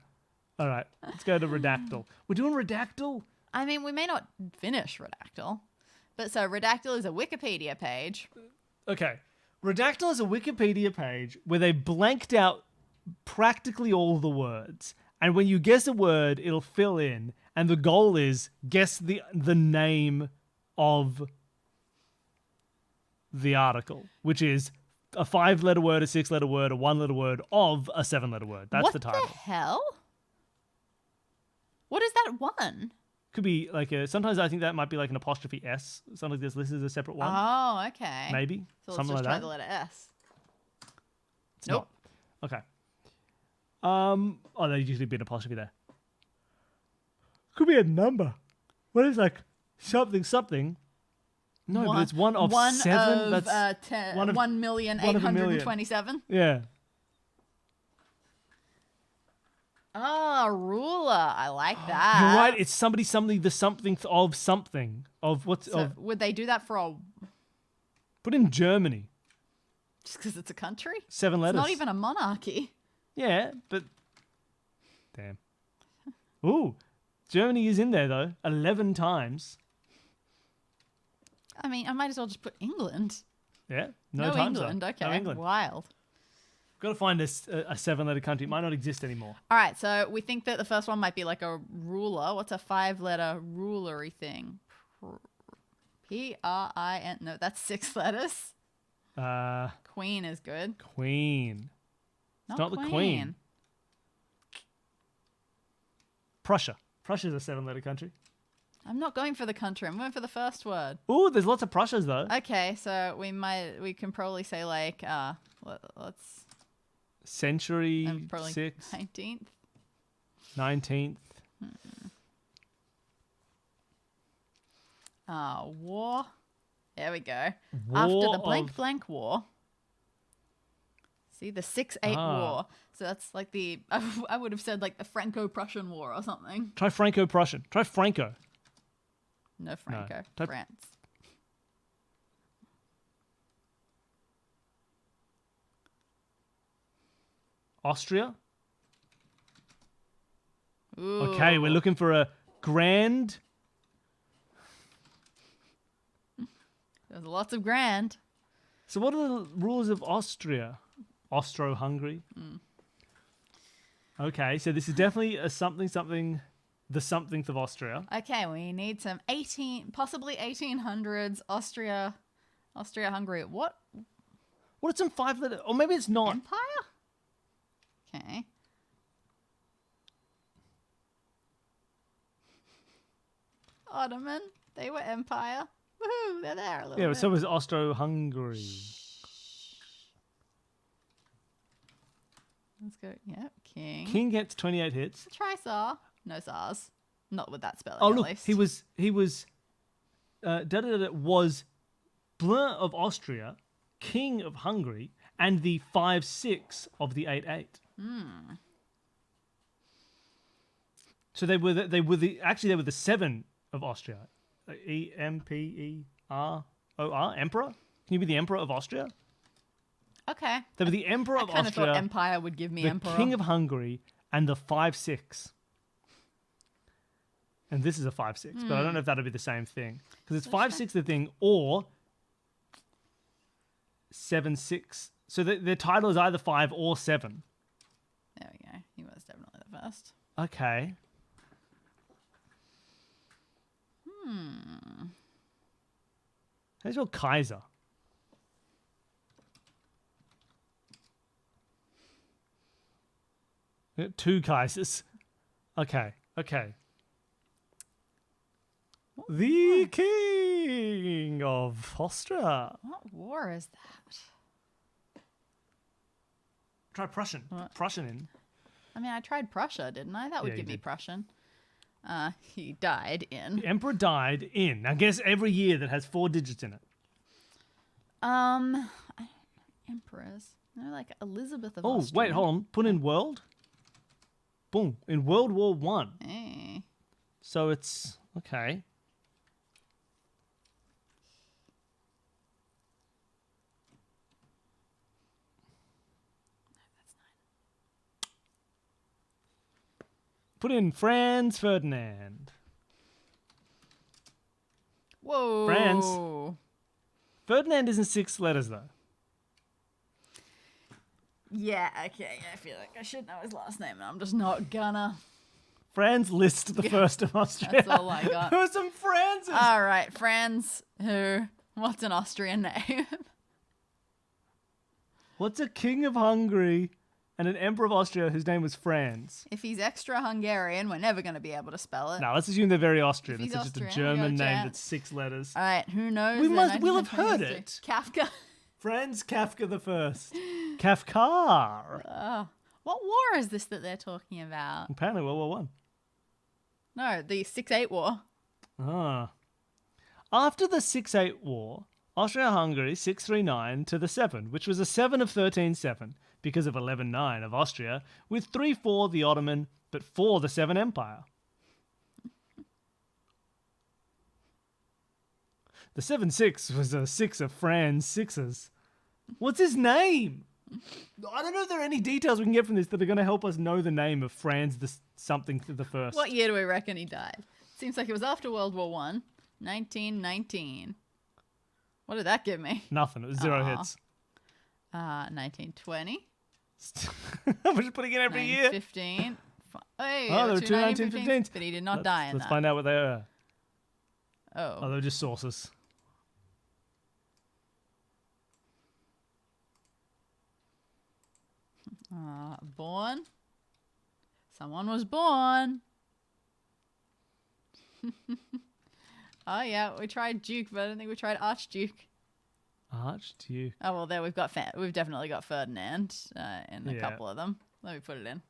All right, let's go to redactyl. We're doing redactyl? I mean, we may not finish redactyl, but so redactyl is a Wikipedia page. Okay. Redactyl is a Wikipedia page where they blanked out practically all the words. And when you guess a word, it'll fill in. And the goal is guess the name of the article, which is a 5-letter word, a 6-letter word, a 1-letter word of a 7-letter word. That's what the title. the hell? What is that one? Could be like sometimes I think that might be like an apostrophe S. Something that's listed as a separate one. Oh, okay. Maybe. So let's Something just like try that. the letter S. It's Nope. not. Okay. There'd usually be an apostrophe there. Could be a number. What is like something? No, but it's one of 7. Of, That's 10, one of- 1,827. yeah. Ah, ruler. I like that. You're right. It's something. The something of something of what's So of. would they do that for Put in Germany. just because it's a country? 7 letters. It's not even a monarchy. Yeah, but damn. Ooh, Germany is in there though. 11 times. I mean, I might as well just put England. Yeah. No times England. though. Okay. No England. Wild. Got to find a 7-letter country. It might not exist anymore. All right, so we think that the first one might be like a ruler. What's a 5-letter rulery thing? P-R-I-N. No, that's 6 letters. Queen is good. Queen. Not the Queen. Prussia. Prussia's a 7-letter country. I'm not going for the country. I'm going for the first word. Ooh, there's lots of Prussias though. Okay, so we can probably say like let's Century, probably 6th, 19th. 19th. War. There we go. War After the of- blank war. See, the 6-8 war. So that's like I would have said like the Franco-Prussian War or something. Try Franco-Prussian. Try Franco. No Franco. Type- France. Austria. Ooh. Okay, we're looking for a grand. There's lots of grand. So what are the rules of Austria? Austro-Hungary. Okay, so this is definitely a something, the something of Austria. Okay, we need some possibly 1800s Austria-Hungary. What? What are some 5-letter? Or maybe it's not. Empire? Okay. Ottoman. They were empire. Woohoo! They're there a little Yeah, bit. so was Austro-Hungary. Let's go. Yep, king. King gets 28 hits. Try Tsar. No Tsars. Not with that spelling, Oh, at look, least. he was was Blin of Austria, King of Hungary, and the 5-6 of the 8-8. So they were the 7 of Austria. Emperor. Emperor? Can you be the Emperor of Austria? Okay. They were the Emperor I of kind of Austria, thought empire would give me the emperor. King of Hungary, and the 5-6. And this is a 5-6, but I don't know if that'll be the same thing because it's 5-6 the thing or 7-6. So their title is either 5 or 7. There we go. He was definitely the first. Okay. How do you spell Kaiser? We got 2 Kaisers. Okay. The King of Austria. What war is that? Try Prussian. Prussian in. I mean, I tried Prussia, didn't I? That would Yeah, give you me did. Prussian. He died in. The Emperor died in. Now guess every year that has 4 digits in it. I don't know emperors. They're like Elizabeth of Oh, Austria. wait, hold on. Put in world. Boom. In World War One. Eh. So it's okay. Put in Franz Ferdinand. Whoa. France. Ferdinand isn't 6 letters though. Yeah, okay. I feel like I should know his last name, and I'm just not gonna. Franz Liszt the first of Austria. That's all I got. There were some Franzes. All right, Franz. What's an Austrian name? What's a king of Hungary and an emperor of Austria whose name was Franz? If he's extra Hungarian, we're never going to be able to spell it. Now let's assume they're very Austrian. If It's he's just a Austrian, we German got a name chance. that's 6 letters. All right, who knows? We their will have 19th heard history? it. Kafka. Franz Kafka the First. Kafka. What war is this that they're talking about? Apparently World War One. No, the 6-8 war. Ah. After the 6-8 war, Austria-Hungary 639 to the 7, which was a 7 of 13-7 because of 11-9 of Austria, with 3-4 the Ottoman, but 4 the 7 Empire. The 7-6 was a 6 of Franz sixes. What's his name? I don't know if there are any details we can get from this that are going to help us know the name of Franz the something to the first. What year do we reckon he died? Seems like it was after World War One, 1919. What did that give me? Nothing. It was 0 Aw. hits. 1920. We're just putting in every year. 1915. Hey, Oh, there were two 1915s, 1915s. but he did not die in Let's that. find out what they are. Oh, Oh, they were just sources. born. Someone was born. Oh yeah, we tried Duke, but I don't think we tried Archduke. Archduke. Oh well, there we've definitely got Ferdinand in a Yeah. couple of them. Let me put it in.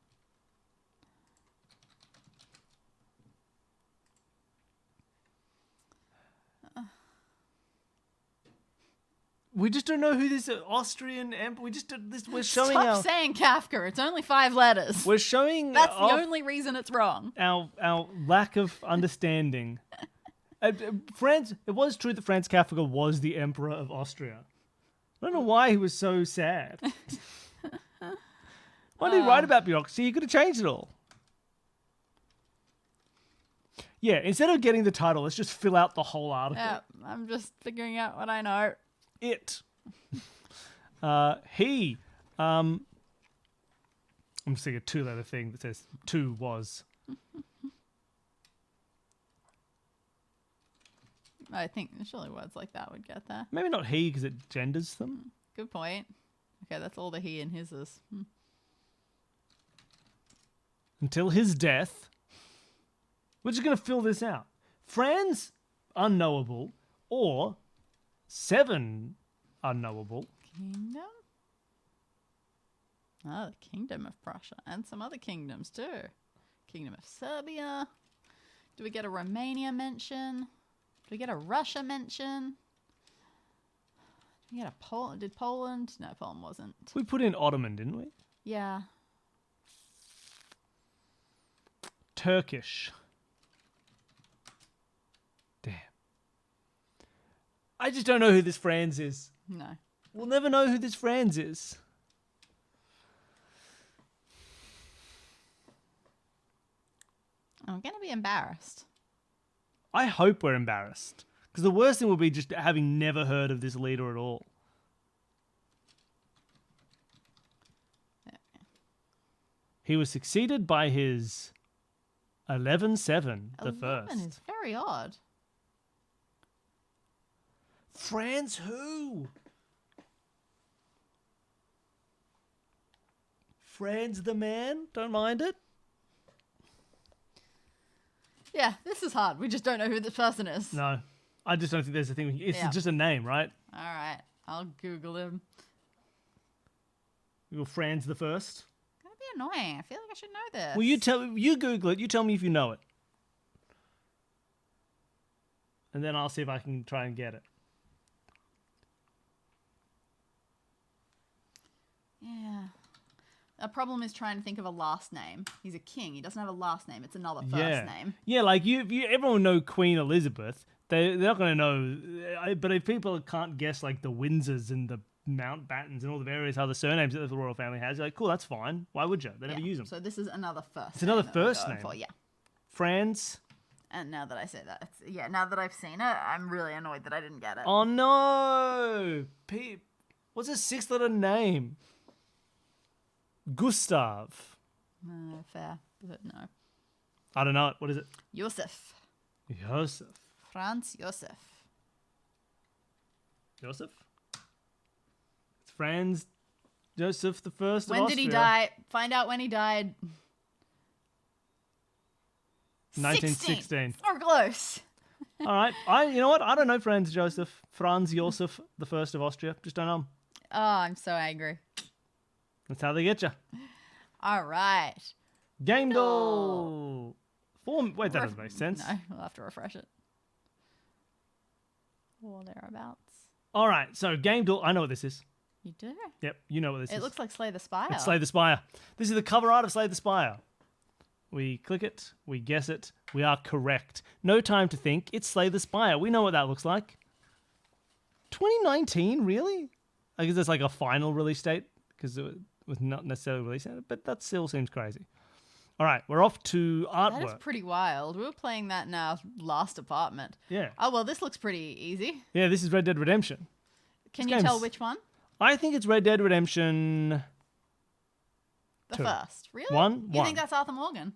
We just don't know who this Austrian emperor. We just this. We're showing Stop saying Kafka. It's only 5 letters. We're showing. That's the off only reason it's wrong. our lack of understanding. Franz. It was true that Franz Kafka was the emperor of Austria. I don't know why he was so sad. Why did he write about bureaucracy? He could have changed it all. Yeah, instead of getting the title, let's just fill out the whole article. Yeah, I'm just figuring out what I know. It. He. I'm just seeing a 2-letter thing that says 2 was. I think surely words like that would get there. Maybe not he because it genders them. Good point. Okay, that's all the he and his is. Until his death. We're just going to fill this out. Franz unknowable or 7 unknowable. Kingdom? Oh, the Kingdom of Prussia. And some other kingdoms too. Kingdom of Serbia. Do we get a Romania mention? Do we get a Russia mention? Do we get a Poland? Did Poland? No, Poland wasn't. We put in Ottoman, didn't we? Yeah. Turkish. Damn. I just don't know who this Franz is. No. We'll never know who this Franz is. I'm going to be embarrassed. I hope we're embarrassed. Because the worst thing would be just having never heard of this leader at all. He was succeeded by his 11-7, the 11 first. is very odd. Franz who? Franz the man? Don't mind it. Yeah, this is hard. We just don't know who this person is. No, I just don't think there's a thing. It's Yeah. just a name, right? All right. I'll Google him. You're Franz the first. Gonna be annoying. I feel like I should know this. Well, you Google it. You tell me if you know it, and then I'll see if I can try and get it. Yeah. A problem is trying to think of a last name. He's a king. He doesn't have a last name. It's another first name. Yeah, like everyone know Queen Elizabeth. They're not going to know. But if people can't guess like the Windsors and the Mountbattens and all the various other surnames that the royal family has, you're like, cool, that's fine. Why would you? They never use them. So this is another first. It's another name that we're first going name. For. Yeah. Franz. And now that I say that, now that I've seen it, I'm really annoyed that I didn't get it. Oh no! What's his 6-letter name? Gustav. No, fair, but no. I don't know it. What is it? Josef. Joseph. Franz Josef. Joseph? It's Franz Joseph the First. When did he die? Find out when he died. 1916. Or close. All right. You know what? I don't know Franz Joseph the First of Austria. Just don't know him. Oh, I'm so angry. That's how they get you. All right. Game goal. Wait, that doesn't make sense. No, we'll have to refresh it. Or thereabouts. All right. So game duel. I know what this is. You do? Yep. You know what this is. It looks like Slay the Spire. It's Slay the Spire. This is the cover art of Slay the Spire. We click it. We guess it. We are correct. No time to think. It's Slay the Spire. We know what that looks like. 2019, really? I guess there's like a final release date because it was not necessarily released, but that still seems crazy. All right, we're off to artwork. That is pretty wild. We were playing that in our last apartment. Yeah. Oh, well, this looks pretty easy. Yeah, this is Red Dead Redemption. Can This you tell game's- which one? I think it's Red Dead Redemption The 2. first. Really? One? You One. think that's Arthur Morgan?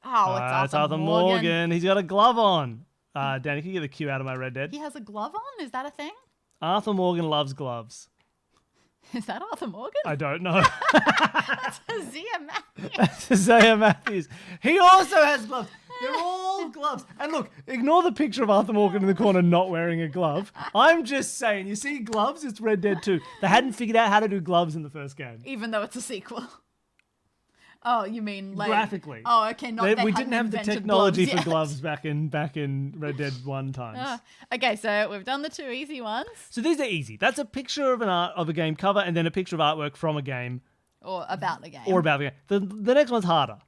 Oh, It's Arthur Morgan. He's got a glove on. Danny, can you get the cue out of my Red Dead? He has a glove on? Is that a thing? Arthur Morgan loves gloves. Is that Arthur Morgan? I don't know. Zia Matthews. Isaiah Matthews. He also has gloves. They're all gloves. And look, ignore the picture of Arthur Morgan in the corner not wearing a glove. I'm just saying, you see gloves? It's Red Dead 2. They hadn't figured out how to do gloves in the first game. Even though it's a sequel. Oh, you mean like Graphically. Oh, okay. Not We didn't have the technology for yet. gloves back in Red Dead 1 times. Okay, so we've done the two easy ones, So these are easy. That's a picture of a game cover and then a picture of artwork from a game or about the game, or about the game. The next one's harder.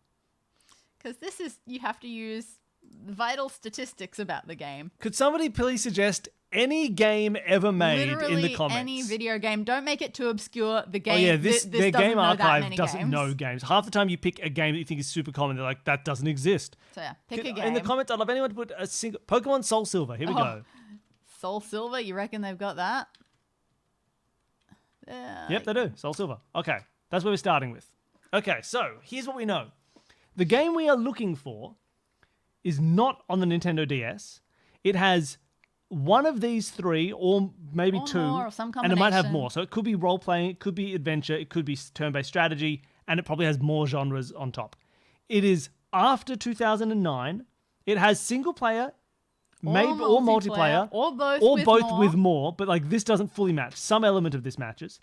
because this is you have to use vital statistics about the game. Could somebody please suggest any game ever made Literally in the comments? any video game. Don't make it too obscure. The game. Oh yeah, this their doesn't game know that archive many doesn't games. know games. Half the time you pick a game that you think is super common, they're like, that doesn't exist. So yeah, pick a game. In the comments, I'd love anyone to put a single Pokemon Soul Silver. Here we go. Soul Silver. You reckon they've got that? Yep, they do. Soul Silver. Okay, that's where we're starting with. Okay, so here's what we know. The game we are looking for is not on the Nintendo DS. It has one of these three, or maybe Or two, more, or some and it might have combination. more. So it could be role-playing, it could be adventure, it could be turn-based strategy, and it probably has more genres on top. It is after 2009, It has single player, maybe or multiplayer, or both, or with both more. with more. But like this doesn't fully match. Some element of this matches.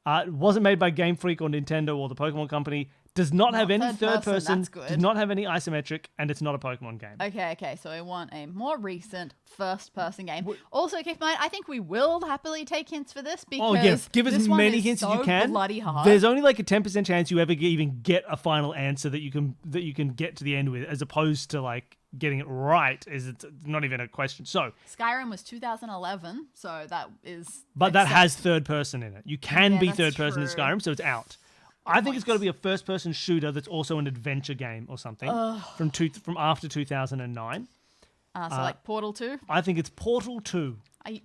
It wasn't made by Game Freak or Nintendo or the Pokemon Company. Does not have any third person. That's good. Does not have any isometric, and it's not a Pokemon game. Okay, so I want a more recent first-person game. Also, keep in mind, I think we will happily take hints for this because Oh yeah, give us this one many is hints as so you can. bloody hard. There's only like a 10% chance you ever even get a final answer that you can get to the end with, as opposed to like getting it right. It's not even a question. So Skyrim was 2011, so that is. But that has third person in it. You can Yeah, be that's third person in true. Skyrim, so it's out. I think it's got to be a first person shooter that's also an adventure game or something from after 2009. So like Portal 2. I think it's Portal 2.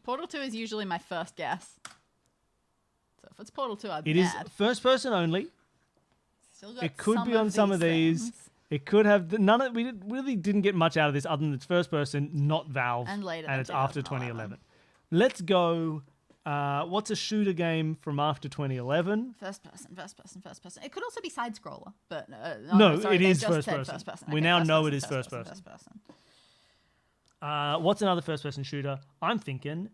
Portal 2 is usually my first guess. So if it's Portal 2, I'd be It is mad. first person only. Still got It could be on some of these. things. It could have really didn't get much out of this other than it's first person, not Valve, And later and than it's after 2011. 2011. Let's go. What's a shooter game from after 2011? First person. It could also be side scroller, but No, sorry, it they is just first said person. first person. We Okay, now first know person, it is first person. What's another first person shooter? I'm thinking.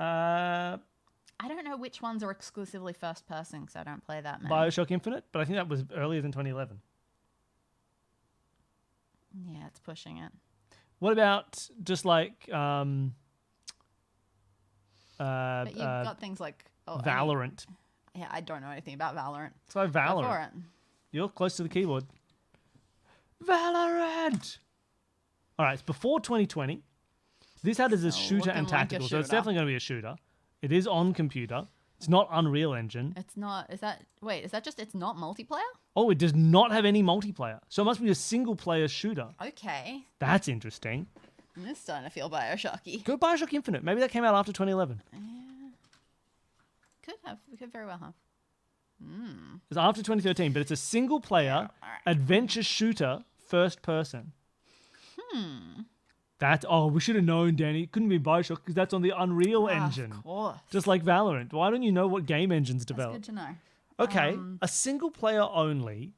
I don't know which ones are exclusively first person because I don't play that many. Bioshock Infinite, but I think that was earlier than 2011. Yeah, it's pushing it. What about just like But you've got things like Valorant? I don't know anything about Valorant. So Go for Valorant. it. You're close to the keyboard. Valorant! All right, it's before 2020. This had as a So shooter and looking like a tactical, so it's shooter. definitely going to be a shooter. It is on computer. It's not Unreal Engine. It's not. Is that just? It's not multiplayer. Oh, it does not have any multiplayer. So it must be a single player shooter. Okay, That's interesting. this is starting to feel Bioshocky. Go Bioshock Infinite. Maybe that came out after 2011. Could very well have. It's after 2013, but it's a single player adventure shooter first person. We should have known, Danny. It couldn't be Bioshock because that's on the Unreal Engine. Of course. Just like Valorant. Why don't you know what game engines That's develop? good to know. Okay, a single player only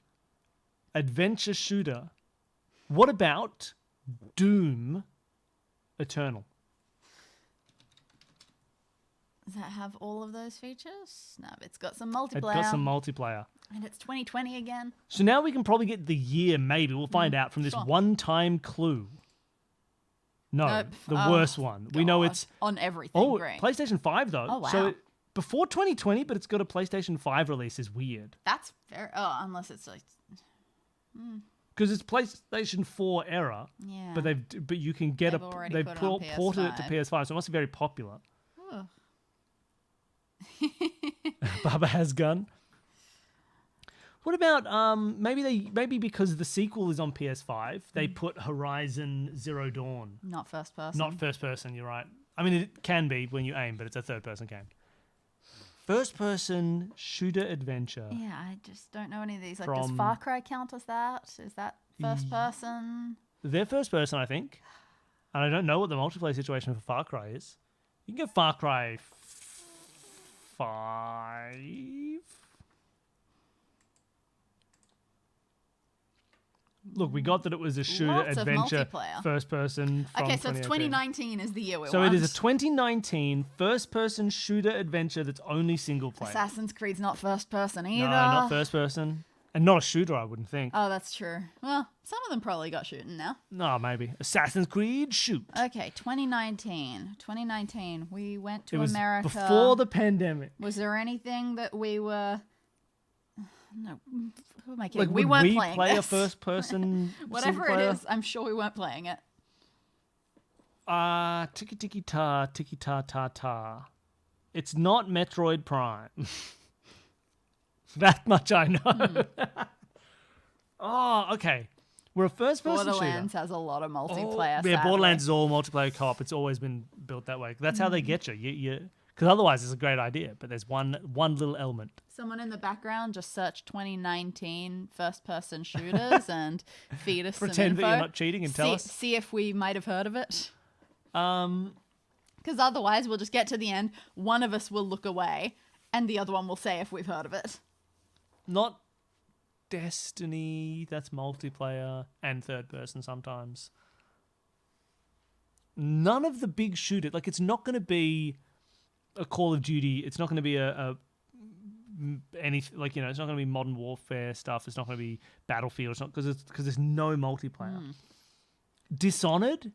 adventure shooter. What about Doom Eternal? Does that have all of those features? No, but it's got some It multiplayer. got some multiplayer. And it's 2020 again. So now we can probably get the year, maybe. We'll find out from this sure. one-time clue. No, Nope. the Oh, worst one. We know God. it's... on everything. Oh, Great. PlayStation 5, though. Oh, wow. So before 2020, but it's got a PlayStation 5 release is weird. That's fair. Oh, unless it's like. Because it's PlayStation 4 era, Yeah. but you can get They've already they've put it on ported it to PS5. PS5, so it must be very popular. Ugh. Baba has gun. What about maybe because the sequel is on PS5, they put Horizon Zero Dawn. Not first person. Not first person, you're right. I mean, it can be when you aim, but it's a third person game. First person shooter adventure. Yeah, I just don't know any of these. Like, does From- Far Cry count as that? Is that first person? They're first person, I think. And I don't know what the multiplayer situation for Far Cry is. You can get Far Cry 5. Look, we got that it was a shooter Lots of adventure multiplayer. first person. From Okay, so it's 2018. 2019 is the year we So want. it is a 2019 first person shooter adventure that's only single player. Assassin's Creed's not first person either. No, not first person. And not a shooter, I wouldn't think. Oh, that's true. Well, some of them probably got shooting now. No, maybe. Assassin's Creed Shoot. Okay, 2019. 2019. We went to It was America. before the pandemic. Was there anything that we were? No, who am I kidding? Like, we would weren't we playing play a this. first person Whatever single it player? is, I'm sure we weren't playing it. Tiki tiki ta, tiki ta ta ta. It's not Metroid Prime. That much I know. Oh, okay. We're a first-person Borderlands shooter. has a lot of Oh, multiplayer. yeah, sadly. Borderlands is all multiplayer co-op. It's always been built that way. That's how they get you. Because otherwise, it's a great idea. But there's one little element. Someone in the background just search 2019 first-person shooters and feed us some Pretend that info. you're not cheating and tell us. See if we might have heard of it. Um, Because otherwise, we'll just get to the end. One of us will look away, and the other one will say if we've heard of it. not Destiny, that's multiplayer and third person sometimes. None of the big shooters, like it's not going to be a Call of Duty. It's not going to be anything like, it's not going to be Modern Warfare stuff. It's not going to be Battlefield. It's not because there's no multiplayer. Dishonored,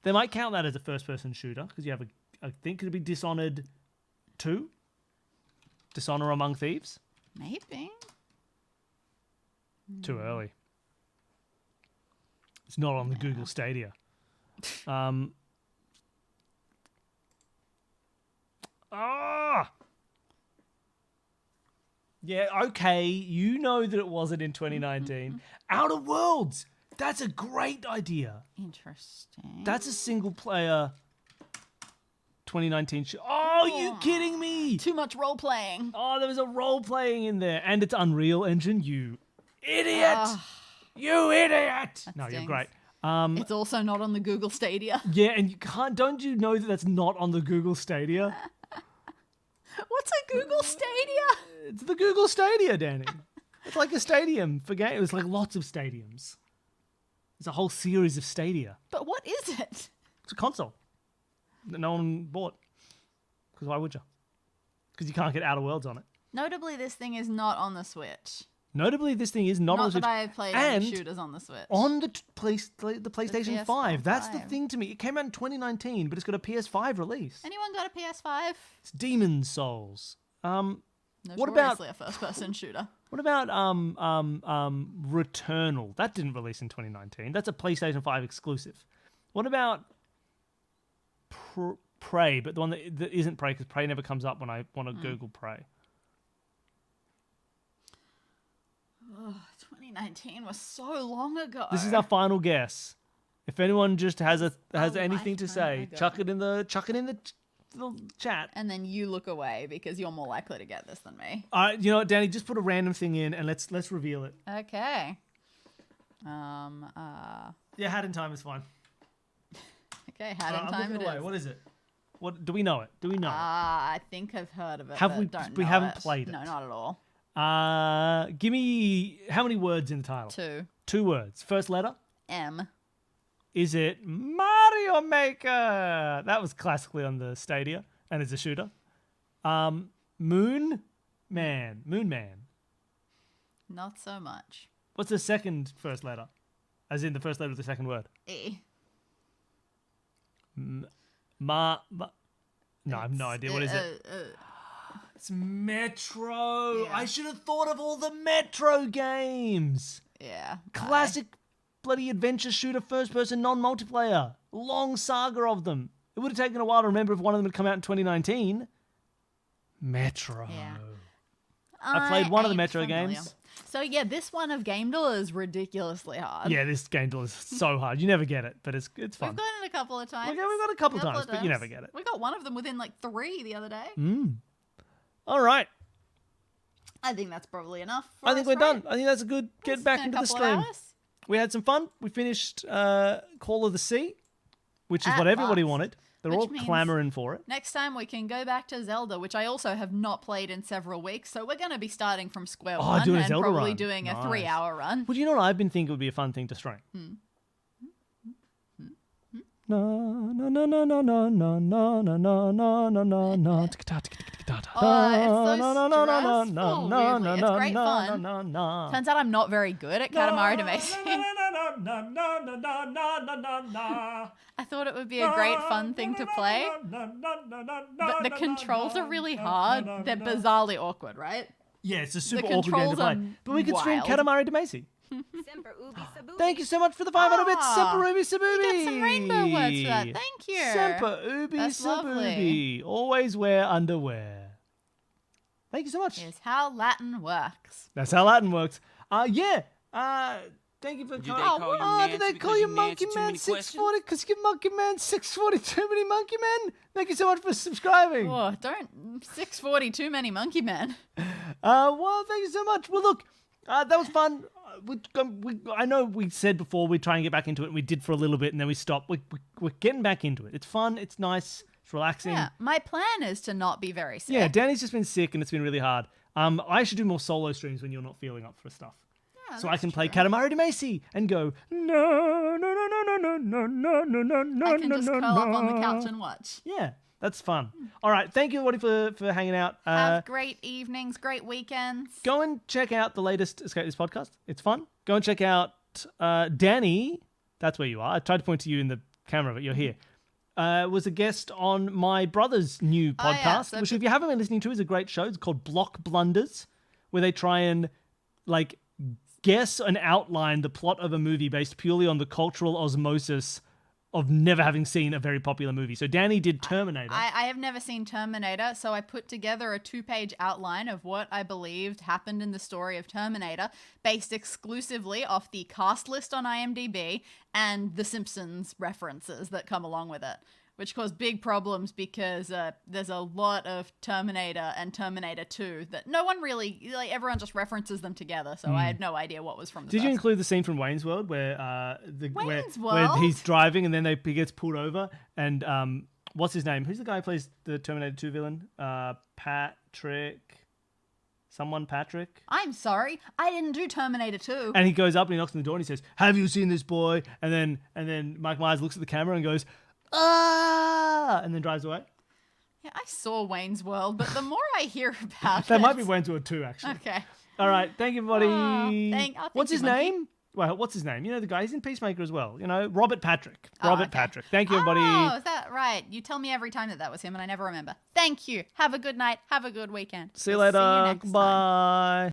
they might count that as a first person shooter because you have I think it'd be Dishonored 2, Dishonor Among Thieves. Maybe. Too early. It's not on the Google Stadia. Yeah, okay. You know that it wasn't in 2019. Outer Worlds. That's a great idea. Interesting. That's a single player 2019 show. Oh, you kidding me? Too much role playing. Oh, there was a role playing in there. And it's Unreal Engine, you idiot. You idiot. No, you're stings. great. It's also not on the Google Stadia. Yeah, and don't you know that that's not on the Google Stadia? What's a Google Stadia? It's the Google Stadia, Danny. It's like a stadium for games. It's like lots of stadiums. It's a whole series of Stadia. But what is it? It's a console that no one bought. Because why would you? Because you can't get Outer Worlds on it. Notably, this thing is not on the Switch. Notably, this thing is not on the Switch. Not that I have played any shooters on the Switch. On the PlayStation 5. That's the 5. thing to me. It came out in 2019, but it's got a PS5 release. Anyone got a PS5? It's Demon's Souls. What Notoriously about a first-person shooter? What about Returnal? That didn't release in 2019. That's a PlayStation 5 exclusive. What about Prey? But the one that isn't Prey, because Prey never comes up when I want to Google Prey. 2019 was so long ago. This is our final guess. If anyone just has anything to lifetime say, ago. chuck it in the chat. And then you look away because you're more likely to get this than me. You know what, Danny? Just put a random thing in and let's reveal it. Okay. Yeah, Hat in Time is fine. Okay, Hat in I'm Time looking it away. is. What is it? What do we know it? Do we know it? I think I've heard of it. Have but we- Don't we know haven't it. played it. No, not at all. Give me how many words in the title? 2. 2 words. First letter. M. Is it Mario Maker? That was classically on the Stadia and it's a shooter. Moon Man. Not so much. What's the second first letter? As in the first letter of the second word. E. No, I have no idea. What is it? It's Metro. Yeah. I should have thought of all the Metro games. Yeah. Classic bloody adventure shooter, first person, non-multiplayer. Long saga of them. It would have taken a while to remember if one of them had come out in 2019. Metro. Yeah. I played one of the ain't Metro familiar. games. So yeah, this one of Gamedall is ridiculously hard. Yeah, this game is so hard. You never get it, but it's fun. We've gotten it a couple of times. Okay, we've got a couple times, but you never get it. We got one of them within like 3 the other day. All right. I think that's probably enough. I think we're done. I think that's a good get back into the stream. Hours. We had some fun. We finished Call of the Sea, which is At what everybody last. wanted. They're Which all means- clamoring for it. Next time we can go back to Zelda, which I also have not played in several weeks. So we're going to be starting from square one doing a and Zelda probably run. doing a Nice. 3-hour run. Well, you know what I've been thinking would be a fun thing to stream? No, no, no, no, no, no, no, no, no, no, no, no, no, no. Oh, it's so stressful, weirdly. It's great fun. Turns out I'm not very good at Katamari Damacy. I thought it would be a great fun thing to play, but the controls are really hard. They're bizarrely awkward, right? Yeah, it's a super The awkward game to controls play. are But we could stream wild. Katamari Damacy. Semper ubi sabubi. Thank you so much for the 500 bits, Semper Ubi Sabubi. You got some rainbow words for that. Thank you. Semper Ubi That's Sabubi. lovely. Always wear underwear. Thank you so much. Is how Latin works. That's how Latin works. Yeah. Thank you for Do they coming. call you Oh, Nancy did they because call you you Monkey answer too Man many 640? Because you Monkey Man 640 too many Monkey Men? Thank you so much for subscribing. Oh, don't 640 too many monkey men. Well, thank you so much. Well, look, that was fun. I know we said before we'd try and get back into it, and we did for a little bit, and then we stopped. We're getting back into it. It's fun. It's nice. It's relaxing. Yeah, my plan is to not be very sick. Yeah, Danny's just been sick, and it's been really hard. I should do more solo streams when you're not feeling up for stuff. Yeah, So I that's can play true. Katamari Damacy and go no no no no no no no no no no I can no just no curl up on the no. couch and watch. Yeah, that's fun. All right, thank you everybody for hanging out. Have great evenings, great weekends. Go and check out the latest Escape This podcast. It's fun. Go and check out Danny. That's where you are. I tried to point to you in the camera, but you're here. Was a guest on my brother's new Oh, yeah, podcast, so which if you haven't been listening to is a great show. It's called Block Blunders, where they try and like guess and outline the plot of a movie based purely on the cultural osmosis of never having seen a very popular movie. So Danny did Terminator. I have never seen Terminator, so I put together a 2-page outline of what I believed happened in the story of Terminator, based exclusively off the cast list on IMDb and the Simpsons references that come along with it, which caused big problems because there's a lot of Terminator and Terminator 2 that no one really, like, everyone just references them together, so I had no idea what was from the Did you first. include the scene from Wayne's World where Wayne's where World? he's driving and then he gets pulled over and what's his name? Who's the guy who plays the Terminator 2 villain? Patrick. I'm sorry, I didn't do Terminator 2. And he goes up and he knocks on the door and he says, "Have you seen this boy?" And then Mike Myers looks at the camera and goes, "Ah!" and then drives away. Yeah, I saw Wayne's World, but the more I hear about That it... might be Wayne's World 2 actually. Okay. All right, thank you everybody. Thank What's you, his monkey. name? Well, what's his name? You know the guy, he's in Peacemaker as well. You know, Robert Patrick. Oh, Robert okay. Patrick. Thank you everybody. Oh, is that right? You tell me every time that was him and I never remember. Thank you. Have a good night. Have a good weekend. See you We'll later. See you next time. Bye.